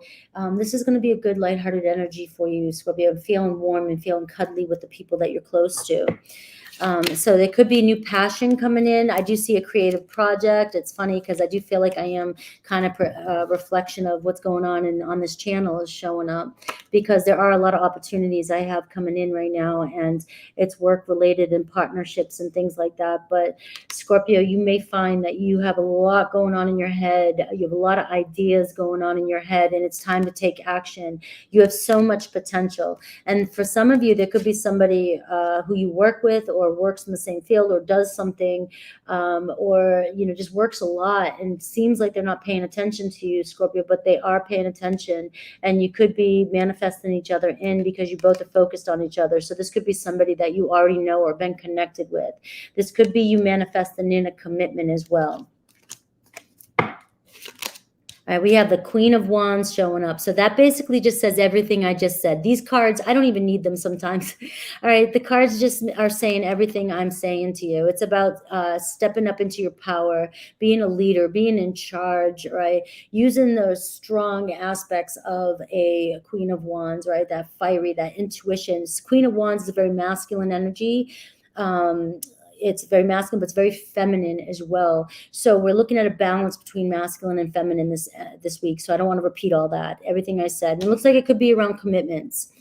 this is going to be a good lighthearted energy for you, Scorpio, feeling warm and feeling cuddly with the people that you're close to. So there could be new passion coming in. I do see a creative project. It's funny because I do feel like I am kind of a reflection of what's going on this channel is showing up, because there are a lot of opportunities I have coming in right now, and it's work related and partnerships and things like that. But Scorpio, you may find that you have a lot going on in your head. You have a lot of ideas going on in your head, and it's time to take action. You have so much potential. And for some of you, there could be somebody who you work with or works in the same field or does something or, just works a lot and seems like they're not paying attention to you, Scorpio, but they are paying attention, and you could be manifesting each other in because you both are focused on each other. So this could be somebody that you already know or been connected with. This could be you manifesting in a commitment as well. All right, we have the Queen of Wands showing up. So that basically just says everything I just said. These cards, I don't even need them sometimes. All right, the cards just are saying everything I'm saying to you. It's about stepping up into your power, being a leader, being in charge, right? Using those strong aspects of a Queen of Wands, right? That fiery, that intuition. Queen of Wands is a very masculine energy. It's very masculine, but it's very feminine as well. So we're looking at a balance between masculine and feminine this week. So I don't want to repeat all that, everything I said. And it looks like it could be around commitments,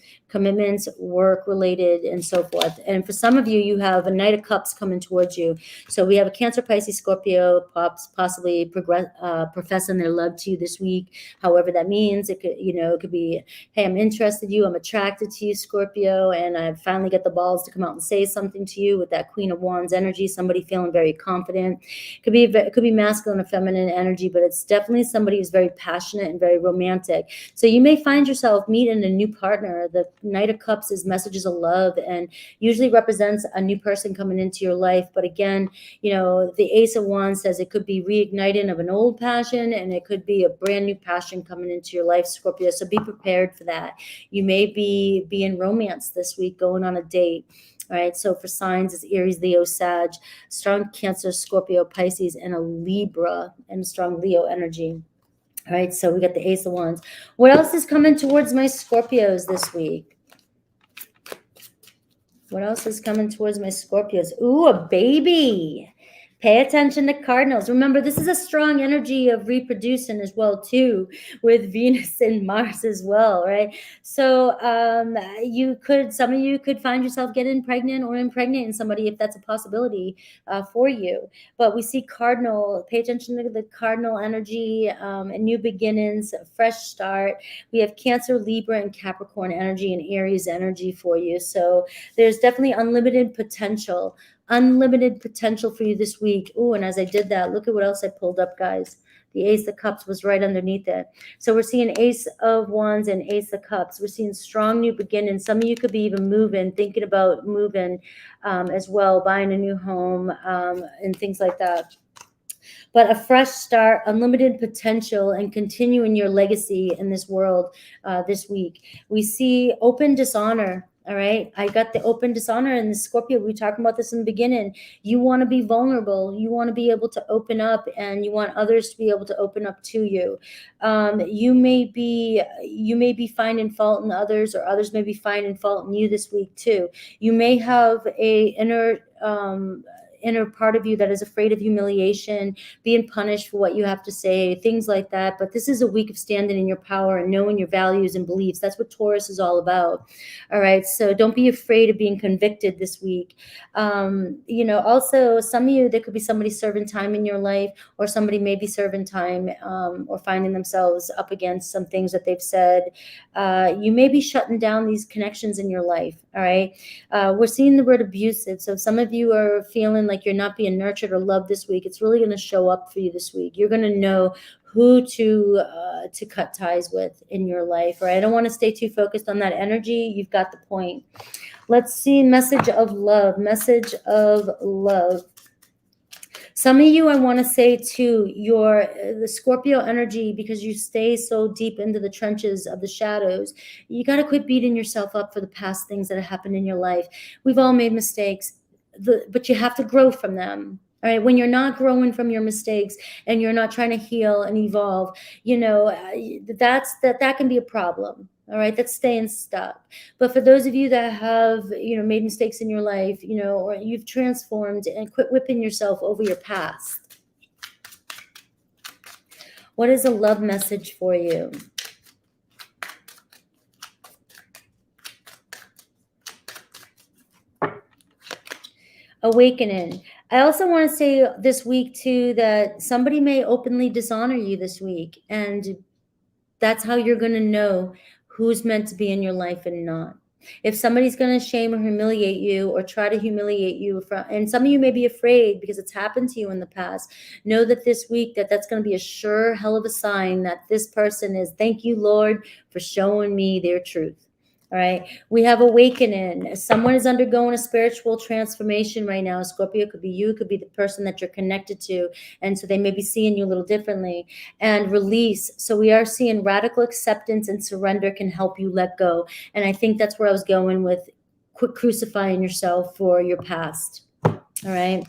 work related, and so forth. And for some of you, you have a Knight of Cups coming towards you. So we have a Cancer, Pisces, Scorpio, possibly professing their love to you this week. However that means, it could, it could be, hey, I'm interested in you, I'm attracted to you, Scorpio, and I finally get the balls to come out and say something to you with that Queen of Wands energy. Somebody feeling very confident. It could be masculine or feminine energy, but it's definitely somebody who's very passionate and very romantic. So you may find yourself meeting a new partner. The Knight of Cups is messages of love and usually represents a new person coming into your life. But again, the Ace of Wands says it could be reigniting of an old passion, and it could be a brand new passion coming into your life, Scorpio. So be prepared for that. You may be in romance this week, going on a date. All right, so for signs, it's Aries, Leo, Sag, strong Cancer, Scorpio, Pisces, and a Libra, and strong Leo energy. All right, so we got the Ace of Wands. What else is coming towards my Scorpios this week? What else is coming towards my Scorpios? Ooh, a baby. Pay attention to cardinals. Remember, this is a strong energy of reproducing as well, too, with Venus and Mars as well, right? So some of you could find yourself getting pregnant or impregnating somebody if that's a possibility for you. But we see cardinal. Pay attention to the cardinal energy, and new beginnings, a fresh start. We have Cancer, Libra, and Capricorn energy and Aries energy for you. So there's definitely unlimited potential for you this week. Oh, and as I did that, look at what else I pulled up, guys. The Ace of Cups was right underneath it. So we're seeing Ace of Wands and Ace of Cups. We're seeing strong new beginnings. Some of you could be even thinking about moving as well, buying a new home and things like that. But a fresh start, unlimited potential, and continuing your legacy in this world this week. We see open dishonor. All right, I got the open dishonor in the Scorpio. We were talking about this in the beginning. You want to be vulnerable. You want to be able to open up, and you want others to be able to open up to you. You may be finding fault in others, or others may be finding fault in you this week too. You may have a inner part of you that is afraid of humiliation, being punished for what you have to say, things like that. But this is a week of standing in your power and knowing your values and beliefs. That's what Taurus is all about. All right. So don't be afraid of being convicted this week. Also, some of you, there could be somebody serving time in your life, or somebody may be serving time or finding themselves up against some things that they've said. You may be shutting down these connections in your life. All right. We're seeing the word abusive. So if some of you are feeling like you're not being nurtured or loved this week, it's really going to show up for you this week. You're going to know who to cut ties with in your life. All right. I don't want to stay too focused on that energy. You've got the point. Let's see. Message of love. Message of love. Some of you, I want to say too, the Scorpio energy, because you stay so deep into the trenches of the shadows, you got to quit beating yourself up for the past things that have happened in your life. We've all made mistakes, but you have to grow from them. All right. When you're not growing from your mistakes and you're not trying to heal and evolve, that can be a problem. All right. That's staying stuck. But for those of you that have, made mistakes in your life, or you've transformed, and quit whipping yourself over your past. What is a love message for you? Awakening. I also want to say this week too, that somebody may openly dishonor you this week. And that's how you're going to know who's meant to be in your life and not. If somebody's going to shame or humiliate you or try to humiliate you, and some of you may be afraid because it's happened to you in the past, know that this week that's going to be a sure hell of a sign that this person is, thank you, Lord, for showing me their truth. All right. We have awakening. Someone is undergoing a spiritual transformation right now. Scorpio, could be you, could be the person that you're connected to. And so they may be seeing you a little differently. And release. So we are seeing radical acceptance and surrender can help you let go. And I think that's where I was going with quit crucifying yourself for your past. All right.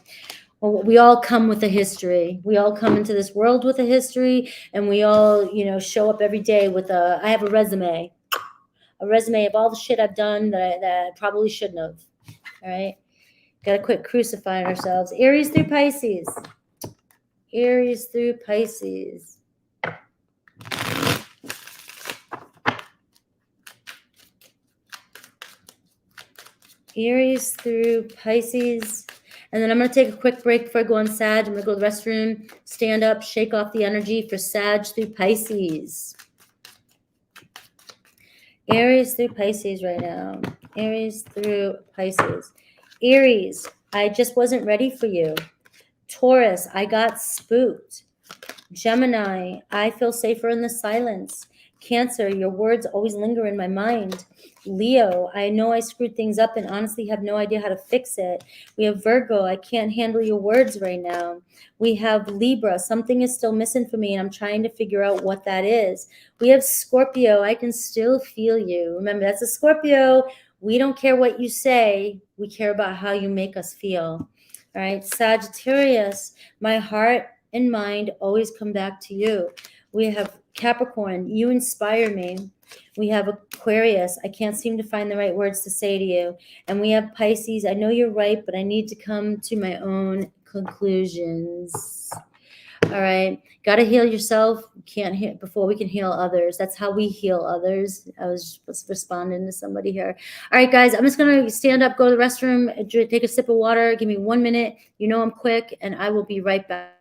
Well, we all come with a history. We all come into this world with a history, and we all, show up every day with I have a resume of all the shit I've done that I probably shouldn't have. All right. Got to quit crucifying ourselves. Aries through Pisces. Aries through Pisces. Aries through Pisces. And then I'm going to take a quick break before I go on Sag. I'm going to go to the restroom, stand up, shake off the energy for Sag through Pisces. Aries through Pisces right now. Aries through Pisces. Aries, I just wasn't ready for you. Taurus, I got spooked. Gemini, I feel safer in the silence. Cancer, your words always linger in my mind. Leo, I know I screwed things up and honestly have no idea how to fix it. We have Virgo, I can't handle your words right now. We have Libra, something is still missing for me and I'm trying to figure out what that is. We have Scorpio, I can still feel you. Remember, that's a Scorpio. We don't care what you say. We care about how you make us feel. All right, Sagittarius, my heart and mind always come back to you. We have Capricorn, you inspire me. We have Aquarius, I can't seem to find the right words to say to you. And we have Pisces, I know you're right, but I need to come to my own conclusions. All right, got to heal yourself. Can't heal before we can heal others. That's how we heal others. I was responding to somebody here. All right, guys, I'm just going to stand up, go to the restroom, take a sip of water. Give me 1 minute. I'm quick, and I will be right back.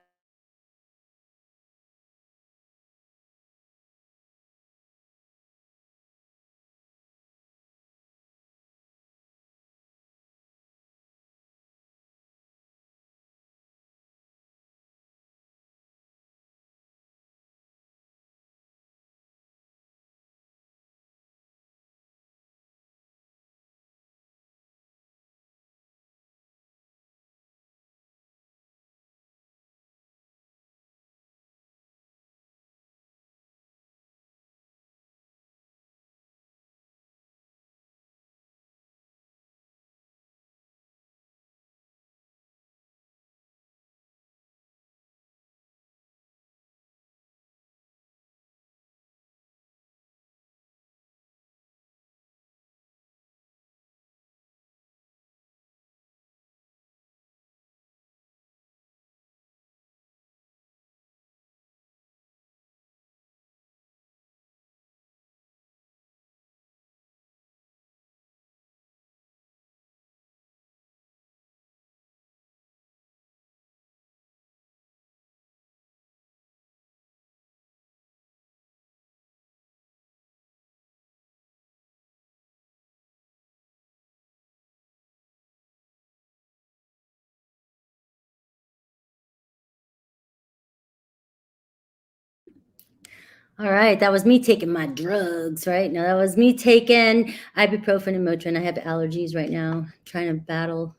All right, that was me taking my drugs, right? Now that was me taking ibuprofen and Motrin. I have allergies right now, trying to battle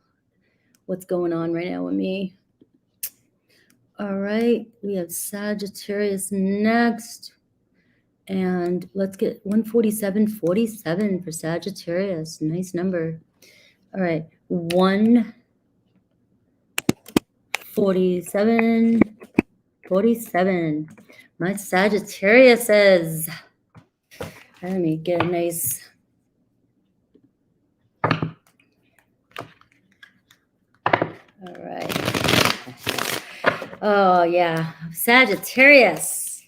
what's going on right now with me. All right, we have Sagittarius next. And let's get 147.47 for Sagittarius. Nice number. All right, 147.47. My Sagittarius says, let me get a nice. All right. Oh, yeah. Sagittarius.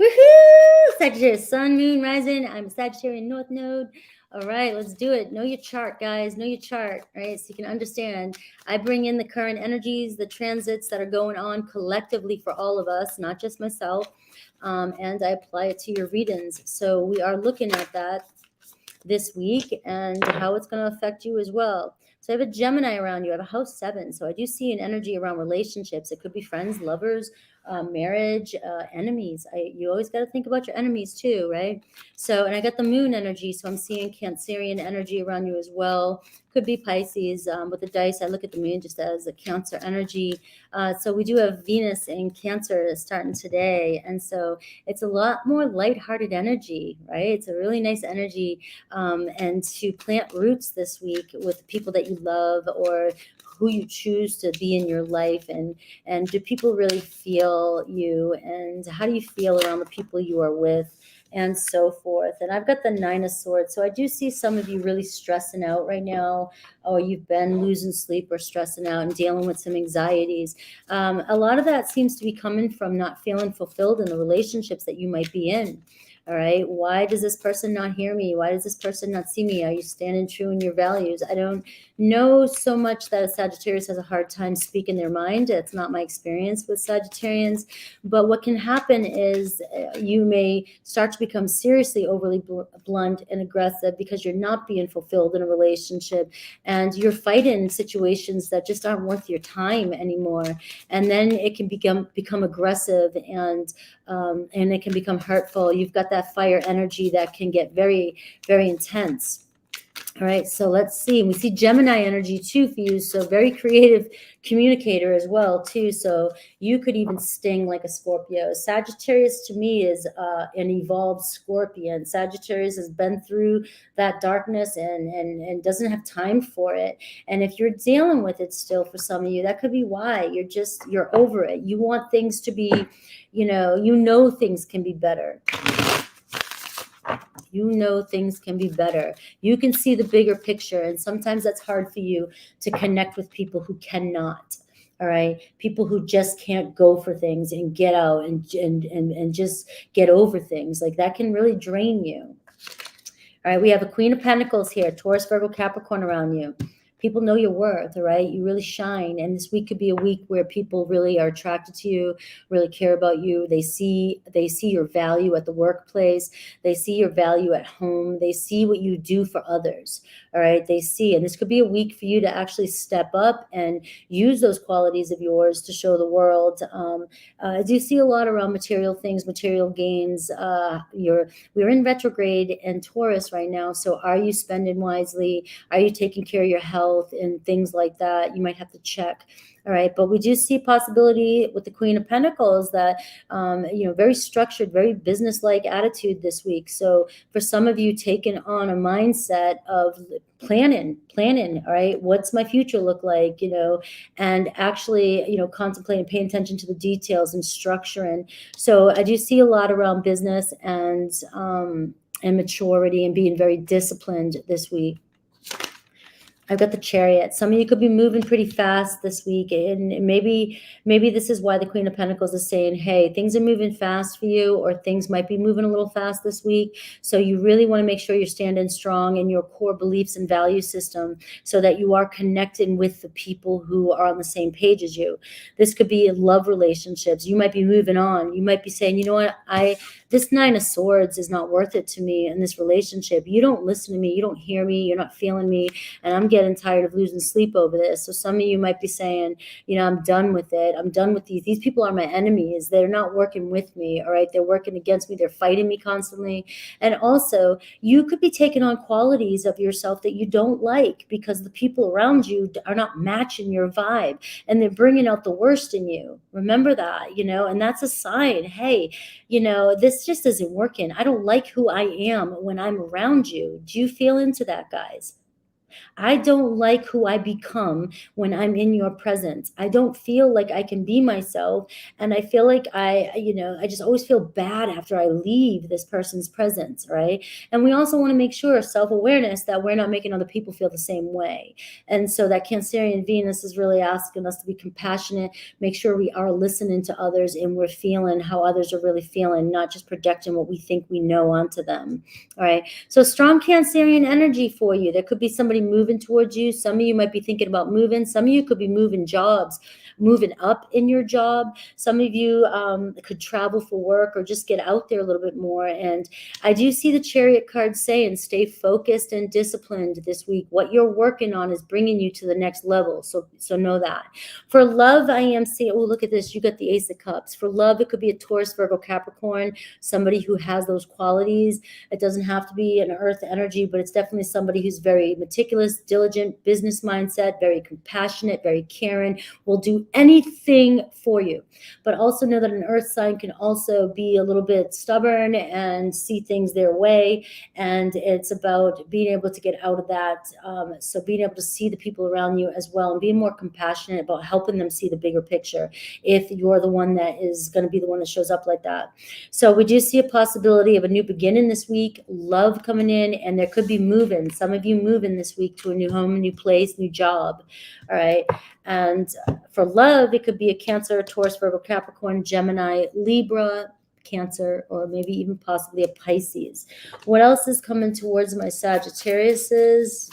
Woohoo! Sagittarius, sun, moon, rising. I'm Sagittarius North Node. All right, let's do it. Know your chart, guys. Know your chart, right? So you can understand. I bring in the current energies, the transits that are going on collectively for all of us, not just myself. And I apply it to your readings. So we are looking at that this week and how it's going to affect you as well. So I have a Gemini around you. I have a house 7. So I do see an energy around relationships. It could be friends, lovers, marriage, enemies. You always got to think about your enemies too, right? So, and I got the moon energy. So I'm seeing Cancerian energy around you as well. Could be Pisces. With the dice, I look at the moon just as a Cancer energy. So we do have Venus in Cancer starting today. And so it's a lot more lighthearted energy, right? It's a really nice energy. And to plant roots this week with people that you love or who you choose to be in your life, and do people really feel you, and how do you feel around the people you are with, and so forth. And I've got the 9 of Swords. So I do see some of you really stressing out right now, or you've been losing sleep or stressing out and dealing with some anxieties. A lot of that seems to be coming from not feeling fulfilled in the relationships that you might be in. All right. Why does this person not hear me? Why does this person not see me? Are you standing true in your values? I don't know so much that a Sagittarius has a hard time speaking their mind. It's not my experience with Sagittarians. But what can happen is you may start to become seriously overly blunt and aggressive because you're not being fulfilled in a relationship, and you're fighting situations that just aren't worth your time anymore. And then it can become aggressive, and it can become hurtful. You've got that fire energy that can get very, very intense. All right, so let's see. We see Gemini energy too for you, so very creative communicator as well too. So you could even sting like a Scorpio. Sagittarius to me is an evolved scorpion. Sagittarius has been through that darkness and doesn't have time for it. And if you're dealing with it still, for some of you, that could be why you're over it. You want things to be, things can be better. Things can be better. You can see the bigger picture, and sometimes that's hard for you to connect with people who cannot. All right, people who just can't go for things and get out and just get over things. Like that can really drain you. All right, we have a Queen of Pentacles here, Taurus, Virgo, Capricorn around you. People know your worth, all right? You really shine. And this week could be a week where people really are attracted to you, really care about you. They see your value at the workplace. They see your value at home. They see what you do for others, all right? They see, and this could be a week for you to actually step up and use those qualities of yours to show the world. I do see a lot around material things, material gains. We're in retrograde and Taurus right now. So are you spending wisely? Are you taking care of your health and things like that? You might have to check. All right. But we do see possibility with the Queen of Pentacles that, very structured, very business-like attitude this week. So for some of you, taking on a mindset of planning, all right, what's my future look like, and actually, contemplating, paying attention to the details and structuring. So I do see a lot around business and maturity and being very disciplined this week. I've got the Chariot. Some of you could be moving pretty fast this week, and maybe this is why the Queen of Pentacles is saying, hey, things are moving fast for you, or things might be moving a little fast this week. So you really want to make sure you're standing strong in your core beliefs and value system so that you are connecting with the people who are on the same page as you. This could be love relationships. You might be moving on. You might be saying, you know what, this Nine of Swords is not worth it to me in this relationship. You don't listen to me. You don't hear me. You're not feeling me. And I'm getting tired of losing sleep over this. So some of you might be saying, you know, I'm done with it. I'm done with these. These people are my enemies. They're not working with me. All right. They're working against me. They're fighting me constantly. And also, you could be taking on qualities of yourself that you don't like because the people around you are not matching your vibe, and they're bringing out the worst in you. Remember that, you know, and that's a sign. Hey, you know, this just isn't working. I don't like who I am when I'm around you. Do you feel into that, guys? I don't like who I become when I'm in your presence. I don't feel like I can be myself. And I feel like I just always feel bad after I leave this person's presence, right? And we also want to make sure self-awareness that we're not making other people feel the same way. And so that Cancerian Venus is really asking us to be compassionate, make sure we are listening to others and we're feeling how others are really feeling, not just projecting what we think we know onto them. All right. So strong Cancerian energy for you. There could be somebody moving towards you. Some of you might be thinking about moving. Some of you could be moving jobs, moving up in your job. Some of you could travel for work or just get out there a little bit more. And I do see the Chariot card saying stay focused and disciplined this week. What you're working on is bringing you to the next level. So know that. For love, I am seeing, oh, look at this. You got the Ace of Cups. For love, it could be a Taurus, Virgo, Capricorn, somebody who has those qualities. It doesn't have to be an earth energy, but it's definitely somebody who's very meticulous, diligent, business mindset, very compassionate, very caring, will do anything for you. But also know that an earth sign can also be a little bit stubborn and see things their way. And it's about being able to get out of that. So being able to see the people around you as well and being more compassionate about helping them see the bigger picture if you're the one that is going to be the one that shows up like that. So we do see a possibility of a new beginning this week, love coming in, and there could be moving. Some of you moving this week to a new home, a new place, new job. All right. And for love, it could be a Cancer, Taurus, Virgo, Capricorn, Gemini, Libra, Cancer, or maybe even possibly a Pisces. What else is coming towards my Sagittariuses?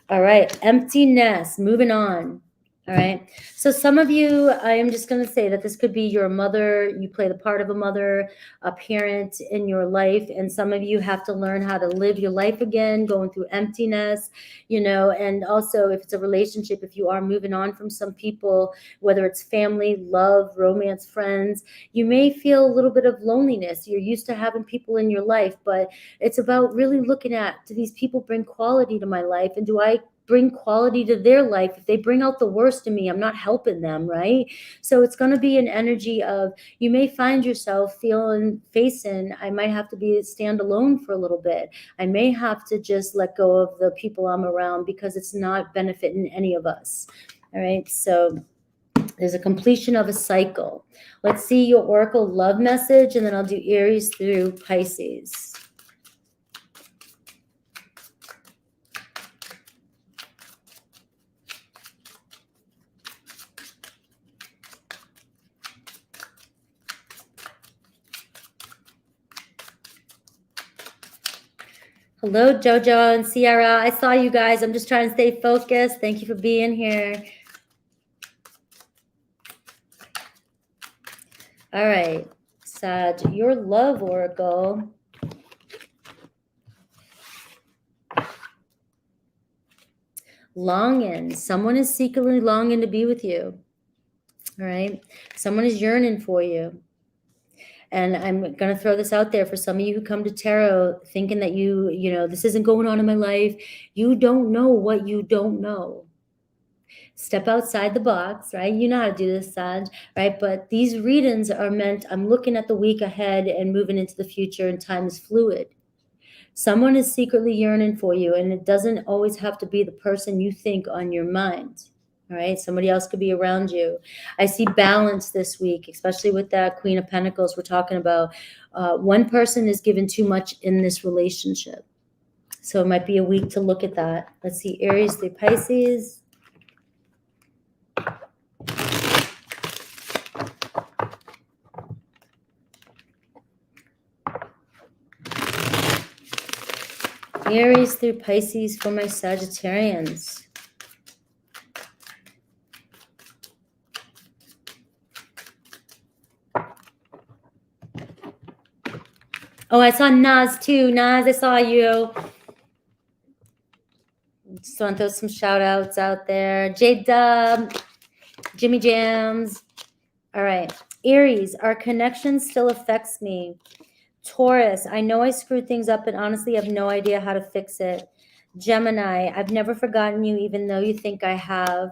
All right. Empty nest. Moving on. All right. So some of you, I am just going to say that this could be your mother. You play the part of a mother, a parent in your life. And some of you have to learn how to live your life again, going through emptiness, you know, and also if it's a relationship, if you are moving on from some people, whether it's family, love, romance, friends, you may feel a little bit of loneliness. You're used to having people in your life, but it's about really looking at, do these people bring quality to my life? And do I bring quality to their life? If they bring out the worst in me, I'm not helping them, right? So it's going to be an energy of, you may find yourself facing, I might have to stand alone for a little bit. I may have to just let go of the people I'm around because it's not benefiting any of us. All right. So there's a completion of a cycle. Let's see your Oracle love message, and then I'll do Aries through Pisces. Hello, Jojo and Sierra. I saw you guys. I'm just trying to stay focused. Thank you for being here. All right, Sag, your love oracle. Longing. Someone is secretly longing to be with you. All right. Someone is yearning for you. And I'm going to throw this out there for some of you who come to tarot thinking that you know, this isn't going on in my life. You don't know what you don't know. Step outside the box, right? You know how to do this, Sag, right? But these readings are meant, I'm looking at the week ahead and moving into the future, and time is fluid. Someone is secretly yearning for you, and it doesn't always have to be the person you think on your mind. All right. Somebody else could be around you. I see balance this week, especially with that Queen of Pentacles we're talking about. One person is given too much in this relationship. So it might be a week to look at that. Let's see, Aries through Pisces. Aries through Pisces for my Sagittarians. Oh, I saw Naz too. Naz, I saw you. Just want to throw some shout outs out there. J-Dub, Jimmy Jams. All right. Aries, our connection still affects me. Taurus, I know I screwed things up and honestly have no idea how to fix it. Gemini, I've never forgotten you even though you think I have.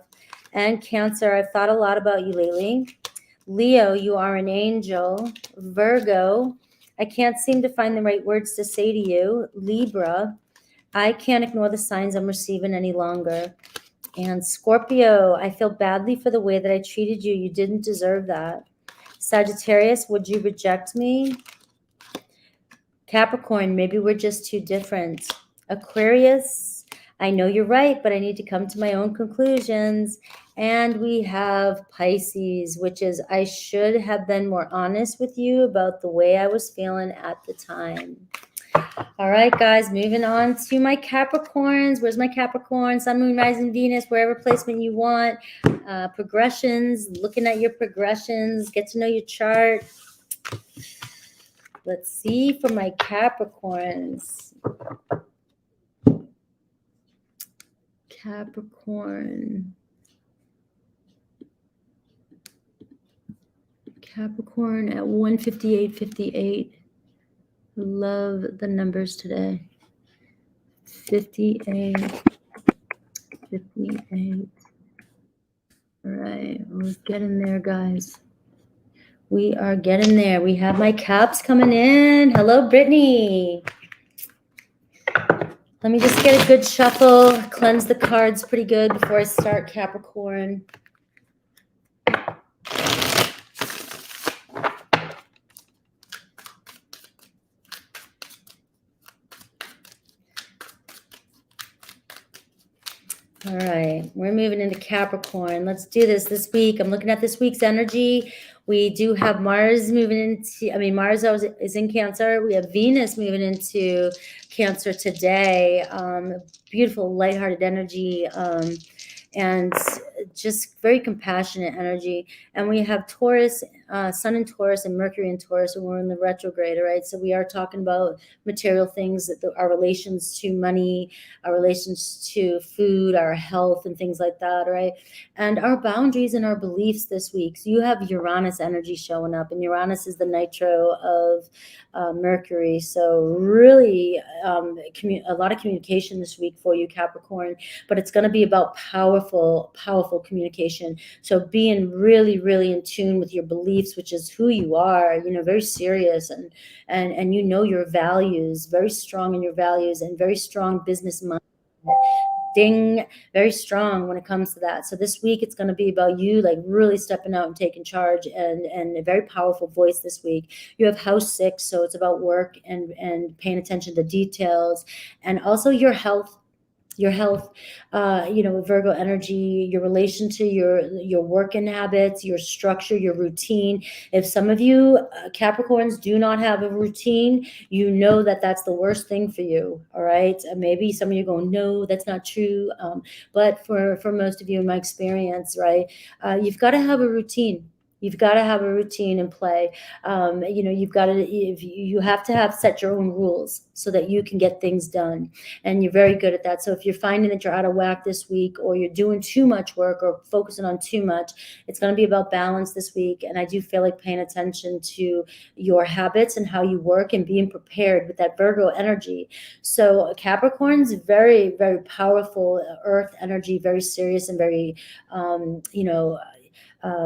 And Cancer, I've thought a lot about you lately. Leo, you are an angel. Virgo, I can't seem to find the right words to say to you. Libra, I can't ignore the signs I'm receiving any longer. And Scorpio, I feel badly for the way that I treated you. You didn't deserve that. Sagittarius, would you reject me? Capricorn, maybe we're just too different. Aquarius, I know you're right, but I need to come to my own conclusions. And we have Pisces, which is I should have been more honest with you about the way I was feeling at the time. All right, guys, moving on to my Capricorns. Where's my Capricorn? Sun, Moon, Rising, Venus, wherever placement you want. Progressions, looking at your progressions, get to know your chart. Let's see for my Capricorns. Capricorn at 158.58. Love the numbers today. 58. All right, we're getting there, guys. We are getting there. We have my Caps coming in. Hello, Brittany. Let me just get a good shuffle, cleanse the cards pretty good before I start Capricorn. All right, we're moving into Capricorn. Let's do this week. I'm looking at this week's energy. We do have Mars moving into, Mars is in Cancer. We have Venus moving into Cancer today. Beautiful, lighthearted energy. And just very compassionate energy. And we have Taurus, Sun in Taurus and Mercury in Taurus, and we're in the retrograde, right? So we are talking about material things, our relations to money, our relations to food, our health, and things like that, right? And our boundaries and our beliefs this week. So you have Uranus energy showing up, and Uranus is the nitro of Mercury. So really a lot of communication this week for you, Capricorn, but it's going to be about powerful communication. So being really, really in tune with your beliefs, which is who you are, very serious and your values, very strong in your values and very strong business mind. Ding, very strong when it comes to that. So this week it's going to be about you like really stepping out and taking charge and a very powerful voice this week. You have house 6, so it's about work and paying attention to details and also your health, Virgo energy, your relation to your working habits, your structure, your routine. If some of you Capricorns do not have a routine, that's the worst thing for you. All right. Maybe some of you go, no, that's not true. But for most of you, in my experience, right, you've got to have a routine. You've got to have a routine in play. You have to set your own rules so that you can get things done. And you're very good at that. So if you're finding that you're out of whack this week or you're doing too much work or focusing on too much, it's going to be about balance this week. And I do feel like paying attention to your habits and how you work and being prepared with that Virgo energy. So Capricorn's very, very powerful earth energy, very serious and very,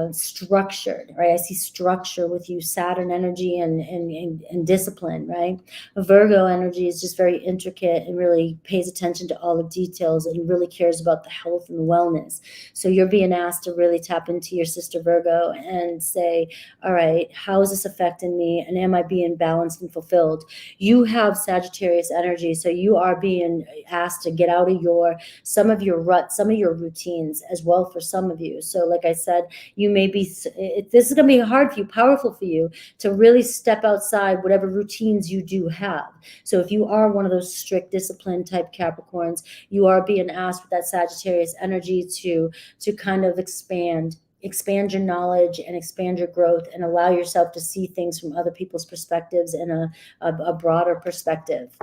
structured, right? I see structure with you, Saturn energy and discipline, right? Virgo energy is just very intricate and really pays attention to all the details and really cares about the health and wellness. So you're being asked to really tap into your sister Virgo and say, all right, how is this affecting me? And am I being balanced and fulfilled? You have Sagittarius energy, so you are being asked to get out of some of your ruts, some of your routines as well for some of you. So like I said, you may be, this is going to be hard for you, powerful for you to really step outside whatever routines you do have. So if you are one of those strict discipline type Capricorns, you are being asked with that Sagittarius energy to kind of expand expand your knowledge and expand your growth and allow yourself to see things from other people's perspectives and a broader perspective.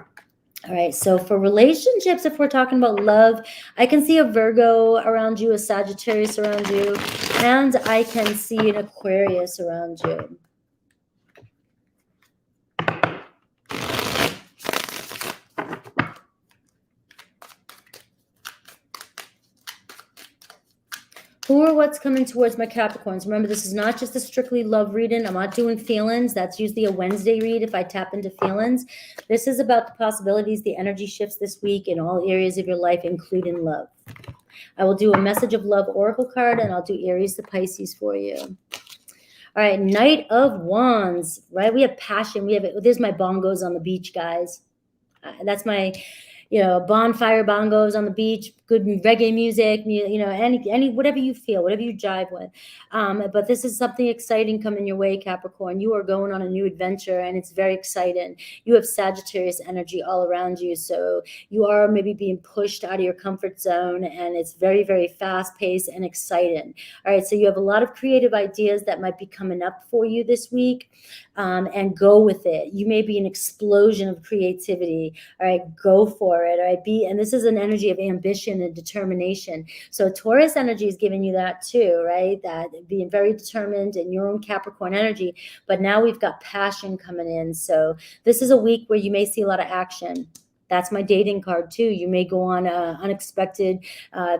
All right, so for relationships, if we're talking about love, I can see a Virgo around you, a Sagittarius around you, and I can see an Aquarius around you. Who or what's coming towards my Capricorns? Remember, this is not just a strictly love reading. I'm not doing feelings. That's usually a Wednesday read if I tap into feelings. This is about the possibilities, the energy shifts this week in all areas of your life, including love. I will do a message of love oracle card, and I'll do Aries to Pisces for you. All right, Knight of Wands, right? We have passion. There's my bongos on the beach, guys. That's my, bonfire bongos on the beach, good reggae music, any whatever you feel, whatever you jive with. But this is something exciting coming your way, Capricorn. You are going on a new adventure, and it's very exciting. You have Sagittarius energy all around you, so you are maybe being pushed out of your comfort zone, and it's very, very fast-paced and exciting. All right, so you have a lot of creative ideas that might be coming up for you this week, and go with it. You may be an explosion of creativity. All right, go for it. All right, and this is an energy of ambition and determination. So Taurus energy is giving you that too, right? That being very determined in your own Capricorn energy. But now we've got passion coming in. So this is a week where you may see a lot of action. That's my dating card too. You may go on unexpected,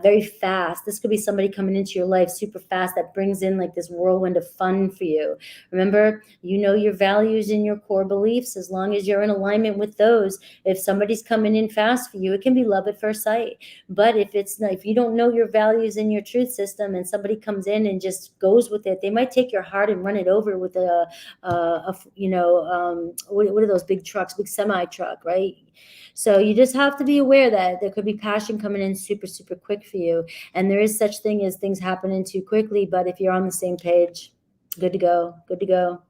very fast. This could be somebody coming into your life super fast that brings in like this whirlwind of fun for you. Remember, you know your values and your core beliefs. As long as you're in alignment with those, if somebody's coming in fast for you, it can be love at first sight. But if you don't know your values and your truth system, and somebody comes in and just goes with it, they might take your heart and run it over with what are those big trucks, big semi truck, right? So you just have to be aware that there could be passion coming in super, super quick for you. And there is such thing as things happening too quickly. But if you're on the same page, good to go. Good to go.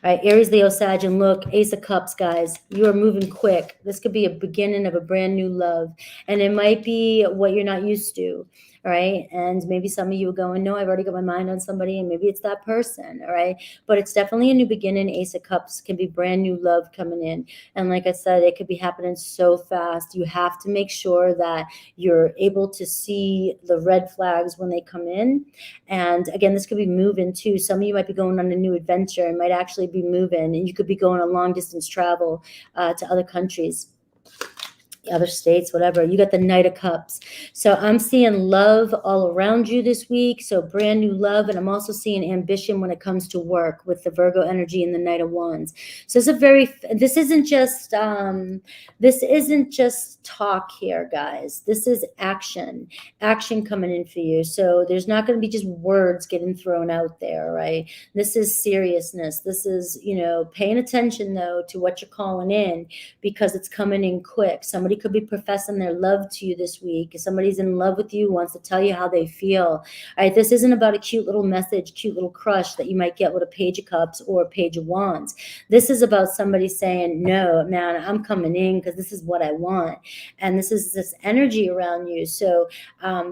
All right, Aries, Leo, Sag, and look, Ace of Cups, guys. You are moving quick. This could be a beginning of a brand new love. And it might be what you're not used to. All right. And maybe some of you are going, no, I've already got my mind on somebody, and maybe it's that person. All right. But it's definitely a new beginning. Ace of Cups can be brand new love coming in. And like I said, it could be happening so fast. You have to make sure that you're able to see the red flags when they come in. And again, this could be moving too. Some of you might be going on a new adventure and might actually be moving, and you could be going on long distance travel to other countries, other states, whatever. You got the Knight of Cups. So I'm seeing love all around you this week. So brand new love. And I'm also seeing ambition when it comes to work with the Virgo energy and the Knight of Wands. So this isn't just talk here, guys. This is action coming in for you. So there's not going to be just words getting thrown out there, right? This is seriousness. This is, paying attention though to what you're calling in, because it's coming in quick. Somebody could be professing their love to you this week. If somebody's in love with you, wants to tell you how they feel. All right, this isn't about a cute little message, cute little crush that you might get with a Page of Cups or a Page of Wands. This is about somebody saying, no, man, I'm coming in because this is what I want. And this is this energy around you. So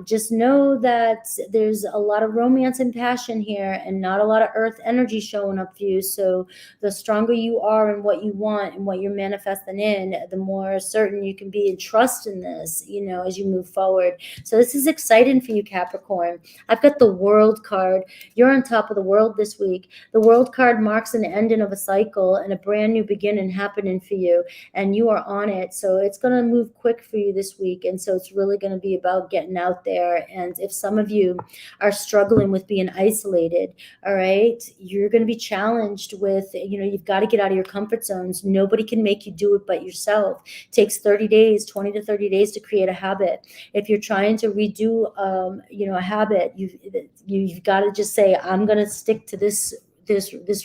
just know that there's a lot of romance and passion here, and not a lot of earth energy showing up for you. So the stronger you are in what you want and what you're manifesting in, the more certain you can be and trust in this, as you move forward. So this is exciting for you, Capricorn. I've got the World card. You're on top of the world this week. The World card marks an ending of a cycle and a brand new beginning happening for you, and you are on it. So it's going to move quick for you this week. And so it's really going to be about getting out there. And if some of you are struggling with being isolated, all right, you're going to be challenged with, you've got to get out of your comfort zones. Nobody can make you do it but yourself. It takes 30 days, 20 to 30 days to create a habit. If you're trying to redo, a habit, you've got to just say, I'm going to stick to this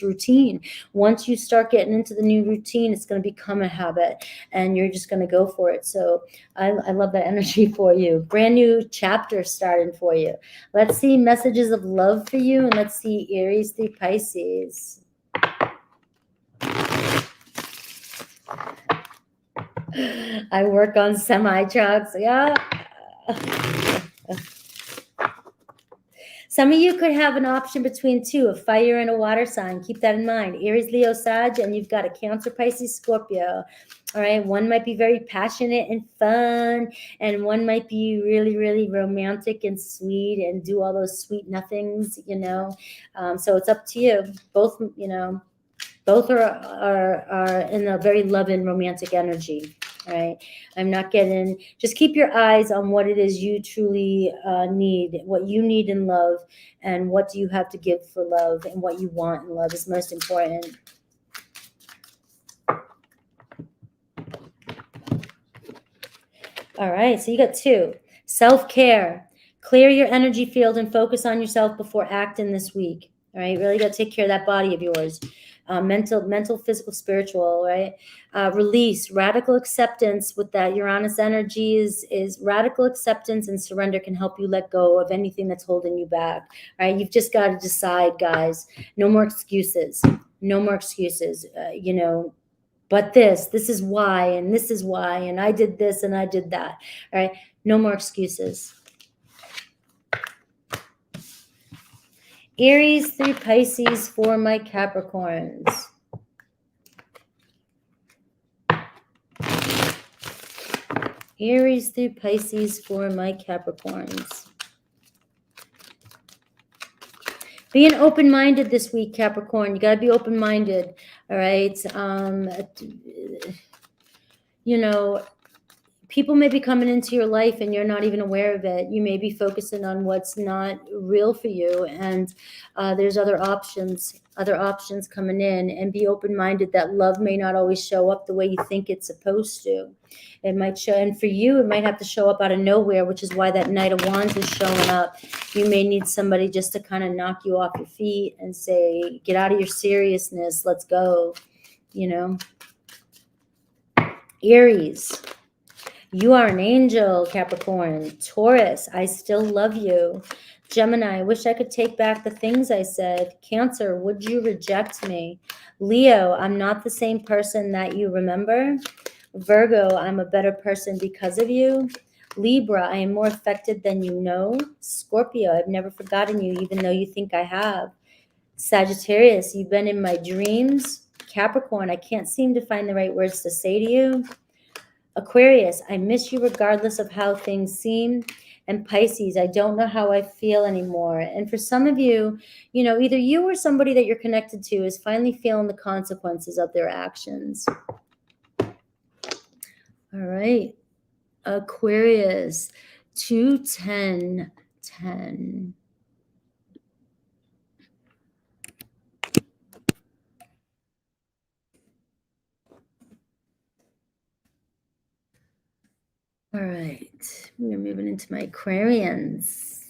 routine. Once you start getting into the new routine, it's going to become a habit, and you're just going to go for it. So I love that energy for you. Brand new chapter starting for you. Let's see messages of love for you, and let's see Aries through Pisces. I work on semi trucks. Yeah. Some of you could have an option between two, a fire and a water sign. Keep that in mind. Aries, Leo, Sag, and you've got a Cancer, Pisces, Scorpio. All right. One might be very passionate and fun, and one might be really, really romantic and sweet and do all those sweet nothings, you know. So it's up to you. Both, you know, both are in a very loving, romantic energy. All right. I'm not getting, just keep your eyes on what it is you truly need, what you need in love, and what do you have to give for love, and what you want in love is most important. All right, so you got two. Self-care. Clear your energy field and focus on yourself before acting this week. All right, really got to take care of that body of yours. Mental, physical, spiritual, right? Release, radical acceptance with that Uranus energy is radical acceptance and surrender can help you let go of anything that's holding you back. All right, you've just got to decide, guys. No more excuses. No more excuses. You know, but this is why, and this is why, and I did this and I did that. All right, no more excuses. Aries through Pisces for my Capricorns. Aries through Pisces for my Capricorns. Being open-minded this week, Capricorn. You got to be open-minded, all right? You know, people may be coming into your life and you're not even aware of it. You may be focusing on what's not real for you, and there's other options coming in. And be open-minded that love may not always show up the way you think it's supposed to. It might show, and for you, it might have to show up out of nowhere, which is why that Knight of Wands is showing up. You may need somebody just to kind of knock you off your feet and say, get out of your seriousness, let's go, you know. Aries. You are an angel, Capricorn. Taurus, I still love you. Gemini, I wish I could take back the things I said. Cancer, would you reject me? Leo, I'm not the same person that you remember. Virgo, I'm a better person because of you. Libra, I am more affected than you know. Scorpio, I've never forgotten you, even though you think I have. Sagittarius, you've been in my dreams. Capricorn, I can't seem to find the right words to say to you. Aquarius, I miss you regardless of how things seem. And Pisces, I don't know how I feel anymore. And for some of you, you know, either you or somebody that you're connected to is finally feeling the consequences of their actions. All right. Aquarius, 2-10-10. All right, we're moving into my Aquarians.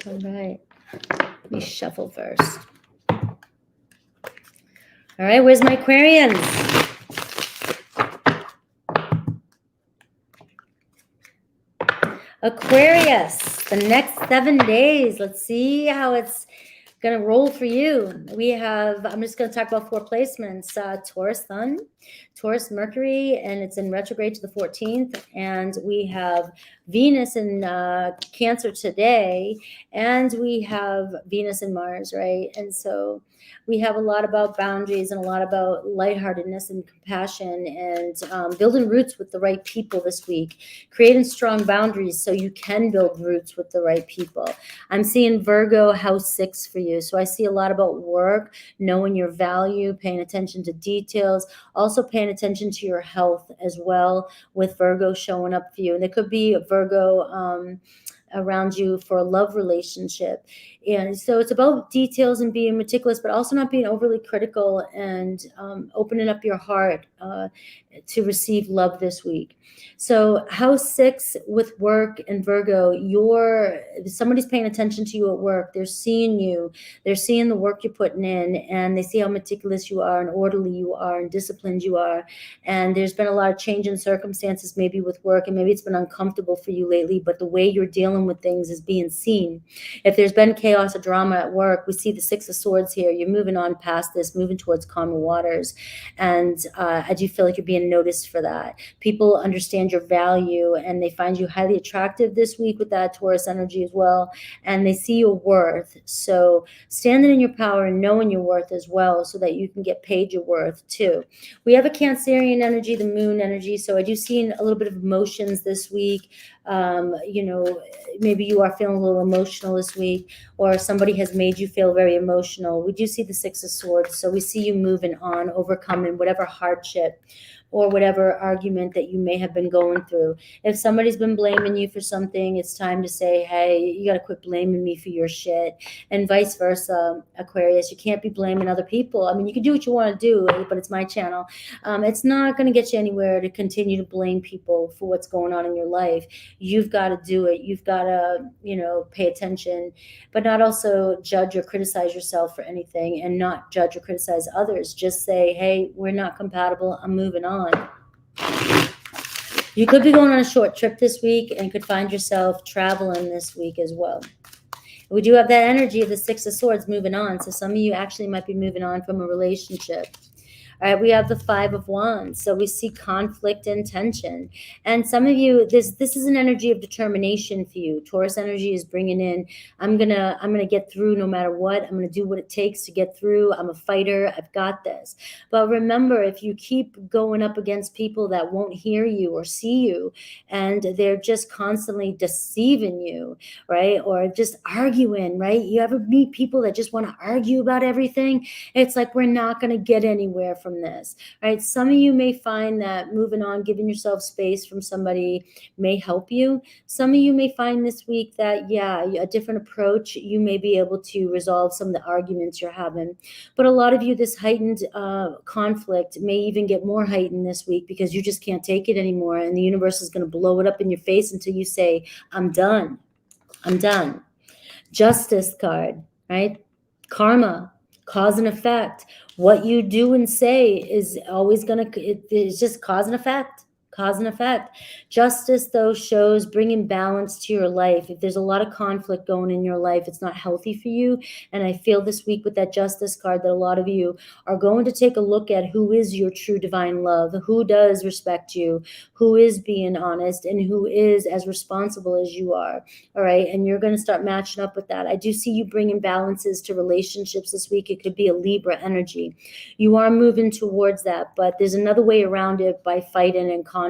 All right, let me shuffle first. All right, where's my Aquarians? Aquarius, the next 7 days. Let's see how it's going to roll for you. We have, I'm just going to talk about 4 placements. Taurus Sun, Taurus Mercury, and it's in retrograde to the 14th. And we have Venus in Cancer today, and we have Venus in Mars, right? And so we have a lot about boundaries and a lot about lightheartedness and compassion and building roots with the right people this week, creating strong boundaries so you can build roots with the right people. I'm seeing Virgo house 6 for you. So I see a lot about work, knowing your value, paying attention to details, also paying attention to your health as well, with Virgo showing up for you. And there could be a Virgo around you for a love relationship. And so it's about details and being meticulous, but also not being overly critical, and opening up your heart to receive love this week. So house 6 with work and Virgo, somebody's paying attention to you at work. They're seeing you. They're seeing the work you're putting in, and they see how meticulous you are and orderly you are and disciplined you are. And there's been a lot of change in circumstances maybe with work, and maybe it's been uncomfortable for you lately, but the way you're dealing dealing with things is being seen. If there's been chaos or drama at work, we see the Six of Swords here. You're moving on past this, moving towards calmer waters. And I do feel like you're being noticed for that. People understand your value and they find you highly attractive this week with that Taurus energy as well. And they see your worth. So standing in your power and knowing your worth as well, so that you can get paid your worth too. We have a Cancerian energy, the moon energy. So I do see a little bit of emotions this week. You know, maybe you are feeling a little emotional this week, or somebody has made you feel very emotional. We do see the Six of Swords. So we see you moving on, overcoming whatever hardship or whatever argument that you may have been going through. If somebody's been blaming you for something, it's time to say, hey, you got to quit blaming me for your shit, and vice versa, Aquarius. You can't be blaming other people. I mean, you can do what you want to do, but it's my channel. It's not going to get you anywhere to continue to blame people for what's going on in your life. You've got to do it. You've got to, you know, pay attention, but not also judge or criticize yourself for anything, and not judge or criticize others. Just say, hey, we're not compatible. I'm moving on. You could be going on a short trip this week and could find yourself traveling this week as well. We do have that energy of the Six of Swords moving on. So some of you actually might be moving on from a relationship. All right, we have the Five of Wands. So we see conflict and tension. And some of you, this is an energy of determination for you. Taurus energy is bringing in, I'm gonna get through no matter what. I'm gonna do what it takes to get through. I'm a fighter. I've got this. But remember, if you keep going up against people that won't hear you or see you, and they're just constantly deceiving you, right, or just arguing, right? You ever meet people that just want to argue about everything? It's like, we're not going to get anywhere from this, right? Some of you may find that moving on, giving yourself space from somebody may help you. Some of you may find this week that, yeah, a different approach, you may be able to resolve some of the arguments you're having. But a lot of you, this heightened conflict may even get more heightened this week, because you just can't take it anymore. And the universe is going to blow it up in your face until you say, I'm done. I'm done. Justice card, right? Karma, cause and effect. What you do and say is always going to, it's just cause and effect. Cause and effect. Justice, though, shows bringing balance to your life. If there's a lot of conflict going in your life, it's not healthy for you. And I feel this week with that Justice card that a lot of you are going to take a look at who is your true divine love, who does respect you, who is being honest, and who is as responsible as you are. All right. And you're going to start matching up with that. I do see you bringing balances to relationships this week. It could be a Libra energy. You are moving towards that, but there's another way around it by fighting and conflict.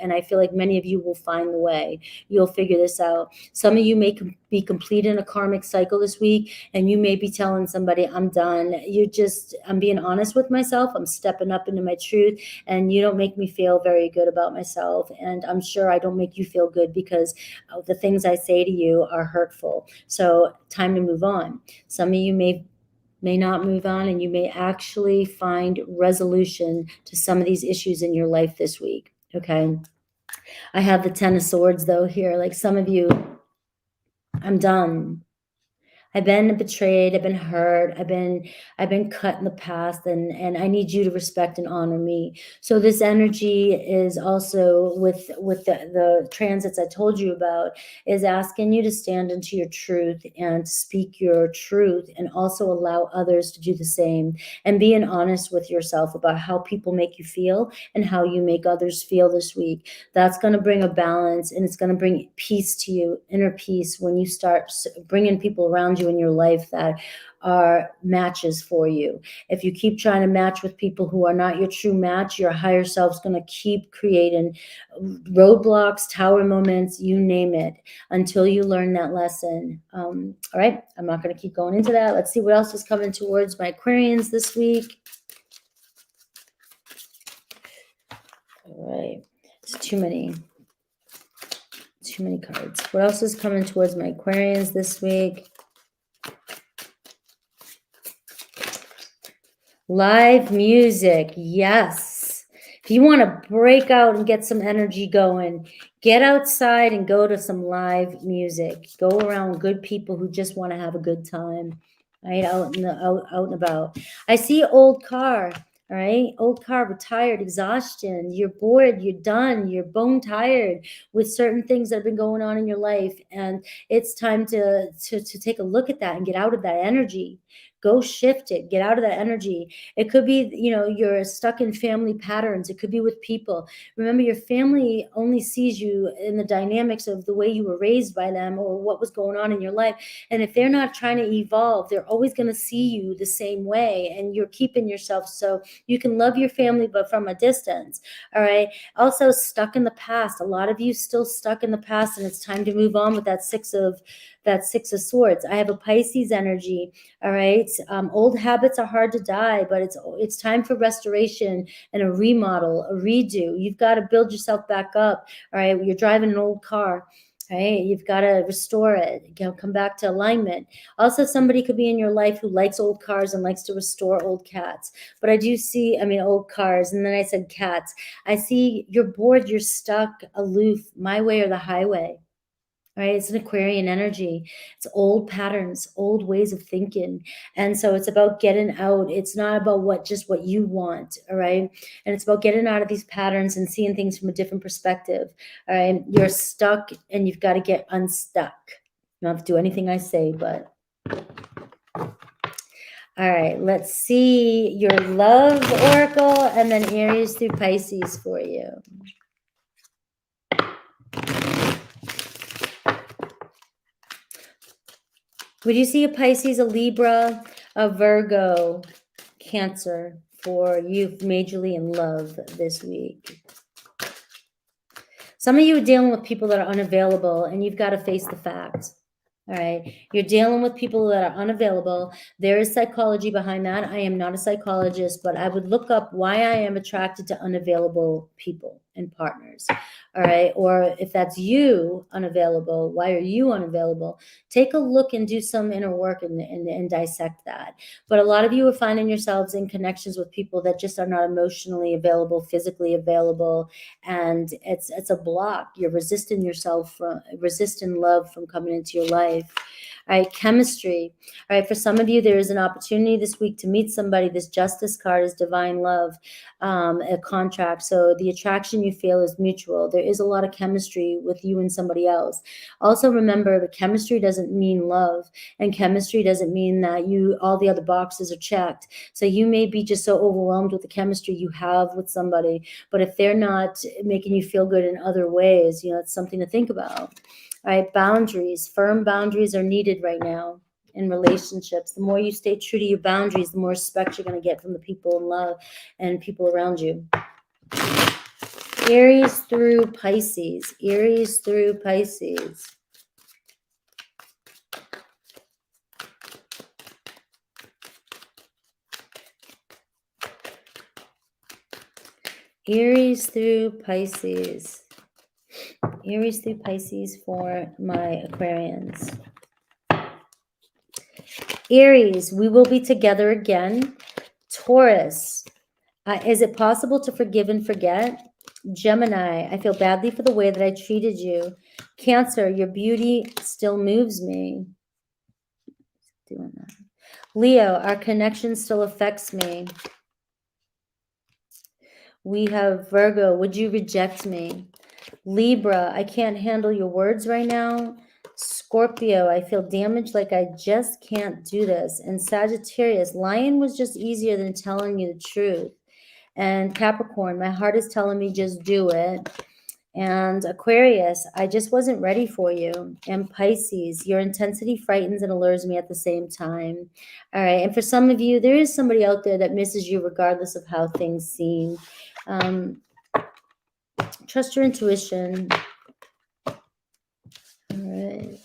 And I feel like many of you will find the way. You'll figure this out. Some of you may be completing a karmic cycle this week, and you may be telling somebody, I'm done. I'm being honest with myself. I'm stepping up into my truth, and you don't make me feel very good about myself. And I'm sure I don't make you feel good, because the things I say to you are hurtful. So time to move on. Some of you may not move on, and you may actually find resolution to some of these issues in your life this week. Okay. I have the Ten of Swords though here. Like some of you, I'm done. I've been betrayed. I've been hurt. I've been cut in the past, and I need you to respect and honor me. So this energy is also with the transits I told you about, is asking you to stand into your truth and speak your truth, and also allow others to do the same, and being honest with yourself about how people make you feel and how you make others feel this week. That's going to bring a balance, and it's going to bring peace to you, inner peace, when you start bringing people around you in your life that are matches for you. If you keep trying to match with people who are not your true match, your higher self's going to keep creating roadblocks, tower moments, you name it, until you learn that lesson. All right, I'm not going to keep going into that. Let's see what else is coming towards my Aquarians this week. All right, it's too many cards. What else is coming towards my Aquarians this week? Live music, yes. If you want to break out and get some energy going, get outside and go to some live music. Go around good people who just want to have a good time, right? Out and about. I see old car. All right. Old car, retired, exhaustion. You're bored. You're done. You're bone tired with certain things that have been going on in your life. And it's time to take a look at that and get out of that energy. Go shift it. Get out of that energy. It could be, you know, you're stuck in family patterns. It could be with people. Remember, your family only sees you in the dynamics of the way you were raised by them or what was going on in your life. And if they're not trying to evolve, they're always going to see you the same way. And you're keeping yourself so you can love your family, but from a distance. All right. Also, stuck in the past. A lot of you still stuck in the past, and it's time to move on with that Six of Swords. I have a Pisces energy. All right. Old habits are hard to die, but it's time for restoration and a remodel, a redo. You've got to build yourself back up. All right. You're driving an old car. Right? You've got to restore it, come back to alignment. Also, somebody could be in your life who likes old cars and likes to restore old cats. But I do see, old cars, and then I said cats. I see you're bored, you're stuck, aloof, my way or the highway. Right? It's an Aquarian energy. It's old patterns, old ways of thinking. And so it's about getting out. It's not about just what you want. All right. And it's about getting out of these patterns and seeing things from a different perspective. All right. You're stuck and you've got to get unstuck. You don't have to do anything I say, but. All right. Let's see your love oracle and then Aries through Pisces for you. Would you see a Pisces, a Libra, a Virgo, Cancer for you majorly in love this week? Some of you are dealing with people that are unavailable, and you've got to face the facts. All right. You're dealing with people that are unavailable. There is psychology behind that. I am not a psychologist, but I would look up why I am attracted to unavailable people and partners. All right. Or if that's you unavailable, why are you unavailable? Take a look and do some inner work and dissect that. But a lot of you are finding yourselves in connections with people that just are not emotionally available, physically available. And it's a block. You're resisting love from coming into your life. All right, chemistry. All right, for some of you, there is an opportunity this week to meet somebody. This Justice card is divine love, a contract. So the attraction you feel is mutual. There is a lot of chemistry with you and somebody else. Also remember, the chemistry doesn't mean love, and chemistry doesn't mean that all the other boxes are checked. So you may be just so overwhelmed with the chemistry you have with somebody, but if they're not making you feel good in other ways, it's something to think about. All right, boundaries. Firm boundaries are needed right now in relationships. The more you stay true to your boundaries, the more respect you're going to get from the people in love and people around you. Aries through Pisces. Aries through Pisces. Aries through Pisces. Aries through Pisces for my Aquarians. Aries, we will be together again. Taurus, is it possible to forgive and forget? Gemini, I feel badly for the way that I treated you. Cancer, your beauty still moves me. Doing that. Leo, our connection still affects me. We have Virgo, would you reject me? Libra, I can't handle your words right now. Scorpio, I feel damaged, like I just can't do this. And Sagittarius, lying was just easier than telling you the truth. And Capricorn, my heart is telling me just do it. And Aquarius, I just wasn't ready for you. And Pisces, your intensity frightens and allures me at the same time. All right. And for some of you, there is somebody out there that misses you regardless of how things seem. Trust your intuition. All right.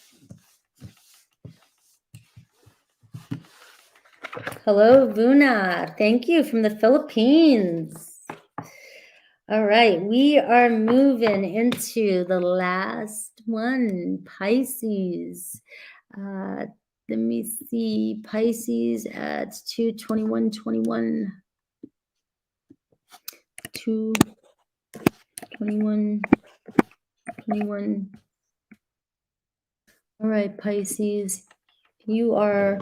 Hello, Vuna. Thank you from the Philippines. All right. We are moving into the last one, Pisces. Let me see. Pisces at 2/21/21. 2/21/21. All right, Pisces. You are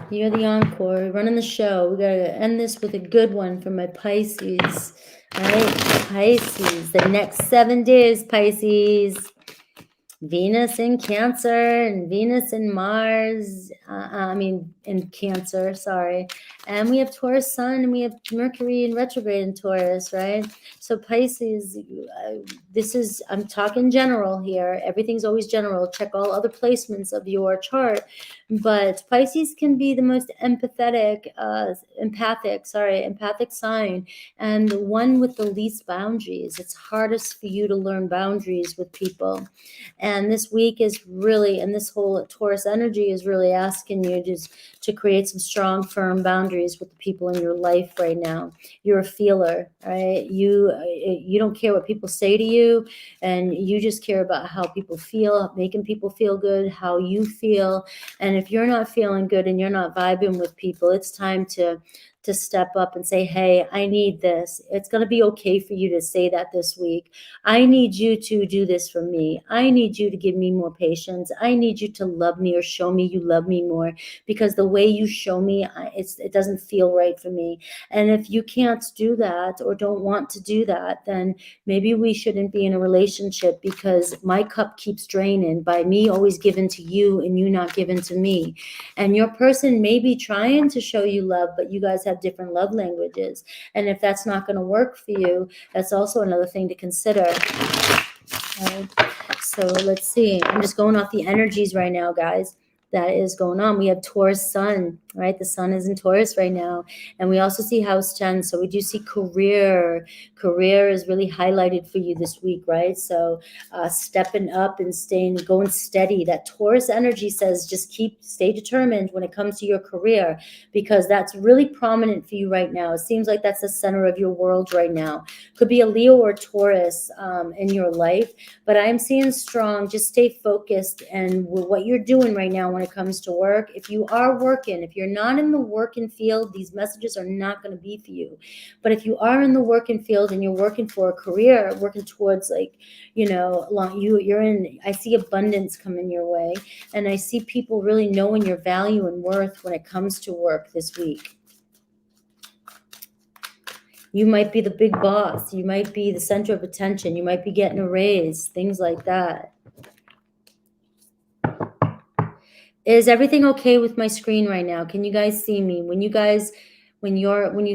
You're the encore, running the show. We gotta end this with a good one for my Pisces. All right, Pisces. The next 7 days, Pisces. Venus in Cancer and Venus in Mars. In Cancer, sorry. And we have Taurus Sun and we have Mercury in retrograde in Taurus, right? So Pisces, I'm talking general here. Everything's always general. Check all other placements of your chart. But Pisces can be the most empathic sign, and one with the least boundaries. It's hardest for you to learn boundaries with people. And this week is really, and this whole Taurus energy is really asking you just to create some strong, firm boundaries with the people in your life right now. You're a feeler, right? You don't care what people say to you, and you just care about how people feel, making people feel good, how you feel. And if you're not feeling good and you're not vibing with people, it's time to step up and say, hey, I need this. It's going to be okay for you to say that this week. I need you to do this for me. I need you to give me more patience. I need you to love me or show me you love me more, because the way you show me, it doesn't feel right for me. And if you can't do that or don't want to do that, then maybe we shouldn't be in a relationship, because my cup keeps draining by me always giving to you and you not giving to me. And your person may be trying to show you love, but you guys have different love languages. And if that's not going to work for you, that's also another thing to consider. Right? So let's see. I'm just going off the energies right now, guys. That is going on. We have Taurus Sun, right? The Sun is in Taurus right now. And we also see House 10. So we do see career. Career is really highlighted for you this week, right? So stepping up and going steady. That Taurus energy says just stay determined when it comes to your career, because that's really prominent for you right now. It seems like that's the center of your world right now. Could be a Leo or Taurus in your life, but I'm seeing strong. Just stay focused and what you're doing right now when it comes to work. If you are working, if you're not in the working field, these messages are not going to be for you. But if you are in the working field and you're working for a career, working towards I see abundance coming your way, and I see people really knowing your value and worth when it comes to work this week. You might be the big boss. You might be the center of attention. You might be getting a raise, things like that. Is everything okay with my screen right now? Can you guys see me? When you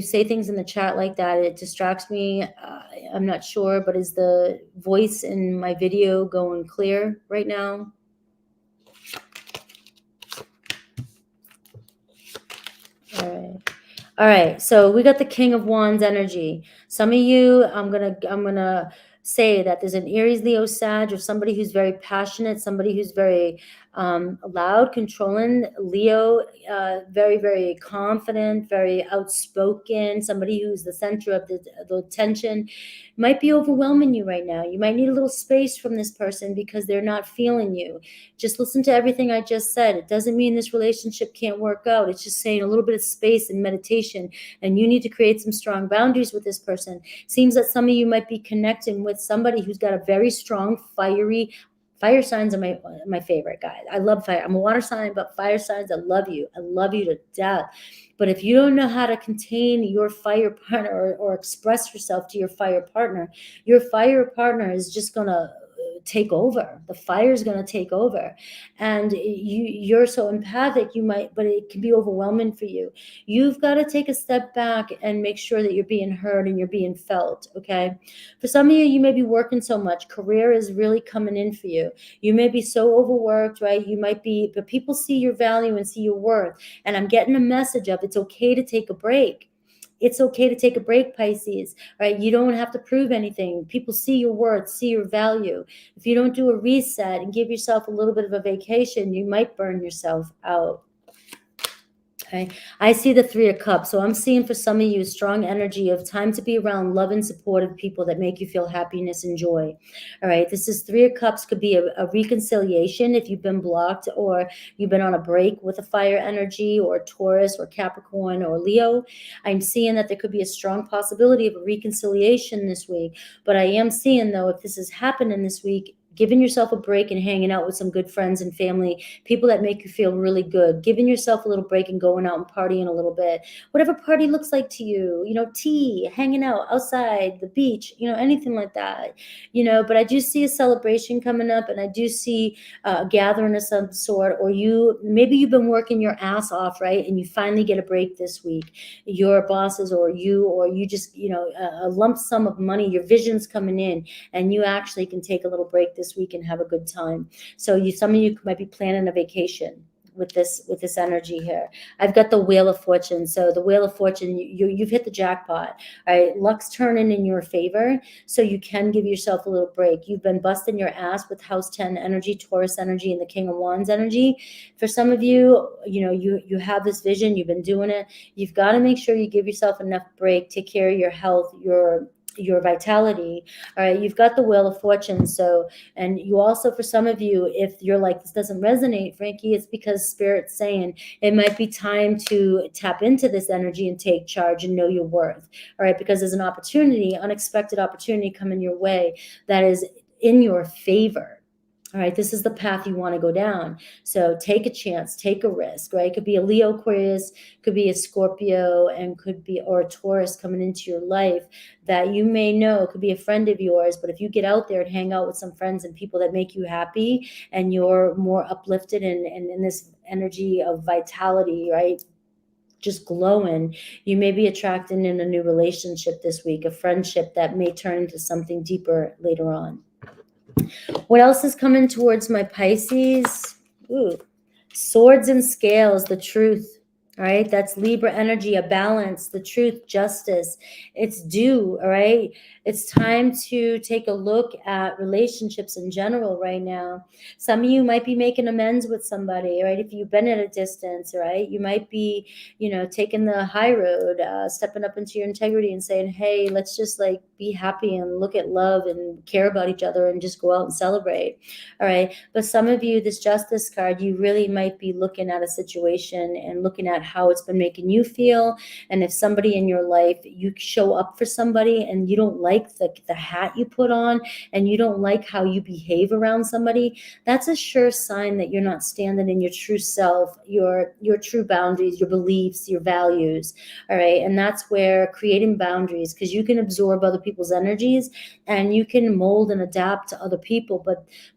say things in the chat like that, it distracts me. I'm not sure, but is the voice in my video going clear right now? All right. So we got the King of Wands energy. Some of you, I'm gonna say that there's an Aries, Leo, Sag, or somebody who's very passionate, somebody who's very loud, controlling. Leo, very, very confident, very outspoken, somebody who's the center of the attention. Might be overwhelming you right now. You might need a little space from this person because they're not feeling you. Just listen to everything I just said. It doesn't mean this relationship can't work out. It's just saying a little bit of space and meditation, and you need to create some strong boundaries with this person. Seems that some of you might be connecting with somebody who's got a very strong, fire signs are my favorite, guys. I love fire. I'm a water sign, but fire signs, I love you. I love you to death. But if you don't know how to contain your fire partner or express yourself to your fire partner is just going to take over. The fire is going to take over, and you're so empathic, but it can be overwhelming for you. You've got to take a step back and make sure that you're being heard and you're being felt. Okay. For some of you, you may be working so much. Career is really coming in for you. You may be so overworked, right? But people see your value and see your worth. And I'm getting a message of it's okay to take a break. It's okay to take a break, Pisces, right? You don't have to prove anything. People see your worth, see your value. If you don't do a reset and give yourself a little bit of a vacation, you might burn yourself out. Okay. I see the 3 of Cups. So I'm seeing for some of you strong energy of time to be around love and supportive people that make you feel happiness and joy. All right. This is 3 of Cups. Could be a reconciliation if you've been blocked or you've been on a break with a fire energy or Taurus or Capricorn or Leo. I'm seeing that there could be a strong possibility of a reconciliation this week. But I am seeing, though, if this is happening this week, giving yourself a break and hanging out with some good friends and family, people that make you feel really good, giving yourself a little break and going out and partying a little bit, whatever party looks like to you, you know, tea, hanging out outside, the beach, you know, anything like that, you know. But I do see a celebration coming up, and I do see a gathering of some sort, or maybe you've been working your ass off, right? And you finally get a break this week. Your bosses or you just, you know, a lump sum of money, your vision's coming in, and you actually can take a little break this week and have a good time. So some of you might be planning a vacation with this energy here. I've got the Wheel of Fortune. So the Wheel of Fortune, you've hit the jackpot. All right, luck's turning in your favor, so you can give yourself a little break. You've been busting your ass with House 10 energy, Taurus energy, and the King of Wands energy. For some of you, you know, you have this vision, you've been doing it. You've got to make sure you give yourself enough break, take care of your health, your vitality. All right, you've got the Wheel of Fortune. So, and you also, for some of you, if you're like, this doesn't resonate, Frankie, it's because Spirit's saying it might be time to tap into this energy and take charge and know your worth. All right, because there's an opportunity, unexpected opportunity coming your way that is in your favor. All right, this is the path you want to go down. So take a chance, take a risk, right? It could be a Leo, Aquarius, could be a Scorpio, and could be, or a Taurus coming into your life that you may know could be a friend of yours. But if you get out there and hang out with some friends and people that make you happy, and you're more uplifted and in this energy of vitality, right? Just glowing, you may be attracting in a new relationship this week, a friendship that may turn into something deeper later on. What else is coming towards my Pisces? Ooh, Swords and Scales, the truth. All right, that's Libra energy, a balance, the truth, justice. It's due. All right, it's time to take a look at relationships in general right now. Some of you might be making amends with somebody, right? If you've been at a distance, right? You might be, you know, taking the high road, stepping up into your integrity and saying, hey, let's just like be happy and look at love and care about each other and just go out and celebrate. All right, but some of you, this Justice card, you really might be looking at a situation and looking at how it's been making you feel. And if somebody in your life, you show up for somebody and you don't like the hat you put on, and you don't like how you behave around somebody, that's a sure sign that you're not standing in your true self, your true boundaries, your beliefs, your values. All right, and that's where creating boundaries, because you can absorb other people's energies and you can mold and adapt to other people,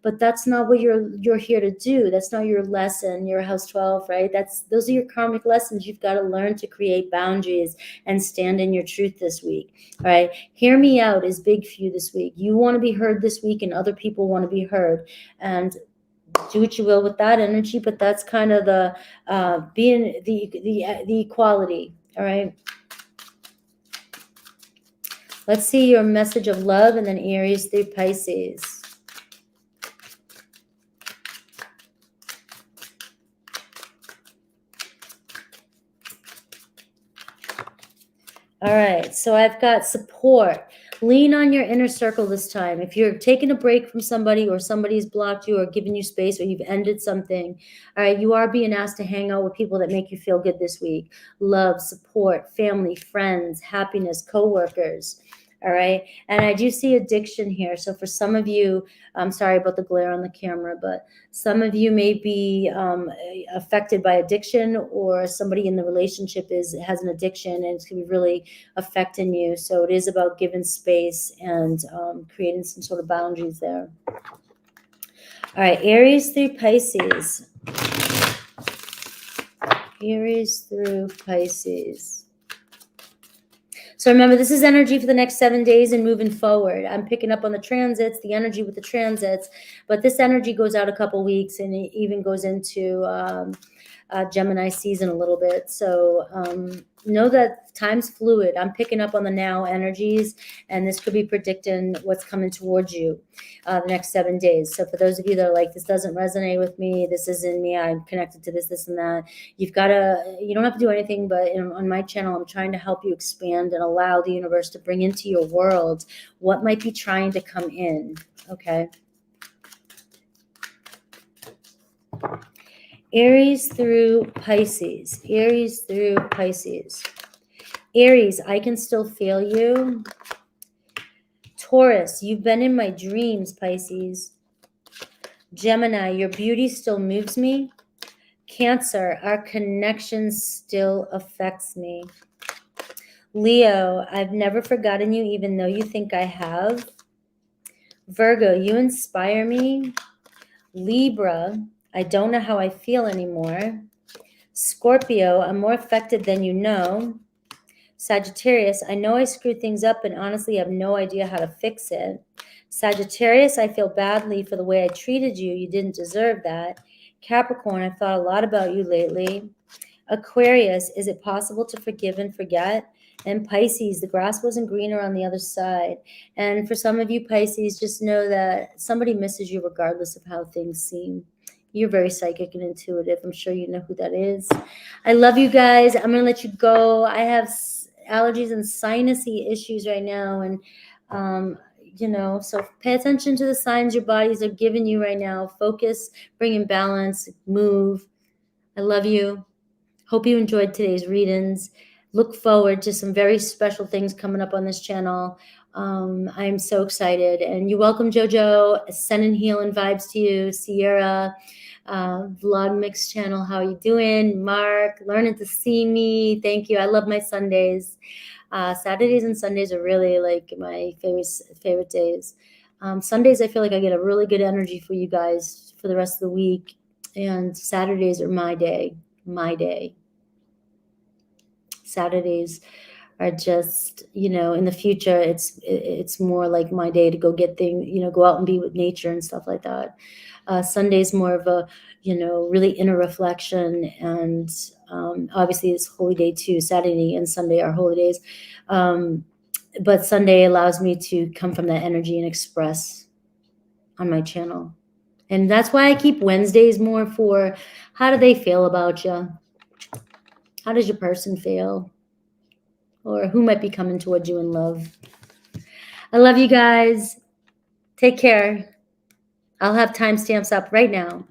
but that's not what you're here to do. That's not your lesson. Your house 12, right? Those are your karmic lessons. You've got to learn to create boundaries and stand in your truth this week. All right, hear me out is big for you this week. You want to be heard this week, and other people want to be heard, and do what you will with that energy. But that's kind of the being the equality. All right, let's see your message of love, and then Aries through Pisces. All right, so I've got support. Lean on your inner circle this time. If you're taking a break from somebody, or somebody's blocked you or given you space, or you've ended something, all right, you are being asked to hang out with people that make you feel good this week. Love, support, family, friends, happiness, coworkers. All right, and I do see addiction here. So for some of you, I'm sorry about the glare on the camera, but some of you may be affected by addiction, or somebody in the relationship has an addiction, and it's going to be really affecting you. So it is about giving space and creating some sort of boundaries there. All right, Aries through Pisces. Aries through Pisces. So remember, this is energy for the next 7 days and moving forward. I'm picking up on the transits, the energy with the transits, but this energy goes out a couple weeks, and it even goes into Gemini season a little bit. So know that time's fluid. I'm picking up on the now energies, and this could be predicting what's coming towards you the next 7 days. So for those of you that are like, this doesn't resonate with me, this isn't me, I'm connected to this and that, you don't have to do anything, but on my channel, I'm trying to help you expand and allow the universe to bring into your world what might be trying to come in, okay? Aries through Pisces. Aries through Pisces. Aries, I can still feel you. Taurus, you've been in my dreams, Pisces. Gemini, your beauty still moves me. Cancer, our connection still affects me. Leo, I've never forgotten you even though you think I have. Virgo, you inspire me. Libra, I don't know how I feel anymore. Scorpio, I'm more affected than you know. Sagittarius, I know I screwed things up and honestly have no idea how to fix it. Sagittarius, I feel badly for the way I treated you. You didn't deserve that. Capricorn, I've thought a lot about you lately. Aquarius, is it possible to forgive and forget? And Pisces, the grass wasn't greener on the other side. And for some of you Pisces, just know that somebody misses you regardless of how things seem. You're very psychic and intuitive. I'm sure you know who that is. I love you guys. I'm going to let you go. I have allergies and sinusy issues right now. And, you know, so pay attention to the signs your bodies are giving you right now. Focus, bring in balance, move. I love you. Hope you enjoyed today's readings. Look forward to some very special things coming up on this channel. I'm so excited. And you're welcome, JoJo. Sending healing vibes to you. Sierra, Vlog Mix channel, how you doing? Mark, learning to see me. Thank you. I love my Sundays. Saturdays and Sundays are really like my favorite days. Sundays, I feel like I get a really good energy for you guys for the rest of the week. And Saturdays are my day. My day. Saturdays are just, you know, in the future, it's more like my day to go get things, you know, go out and be with nature and stuff like that. Sunday's more of a, you know, really inner reflection. And obviously it's holy day too. Saturday and Sunday are holy days. But Sunday allows me to come from that energy and express on my channel. And that's why I keep Wednesdays more for how do they feel about you? How does your person feel? Or who might be coming towards you in love? I love you guys. Take care. I'll have timestamps up right now.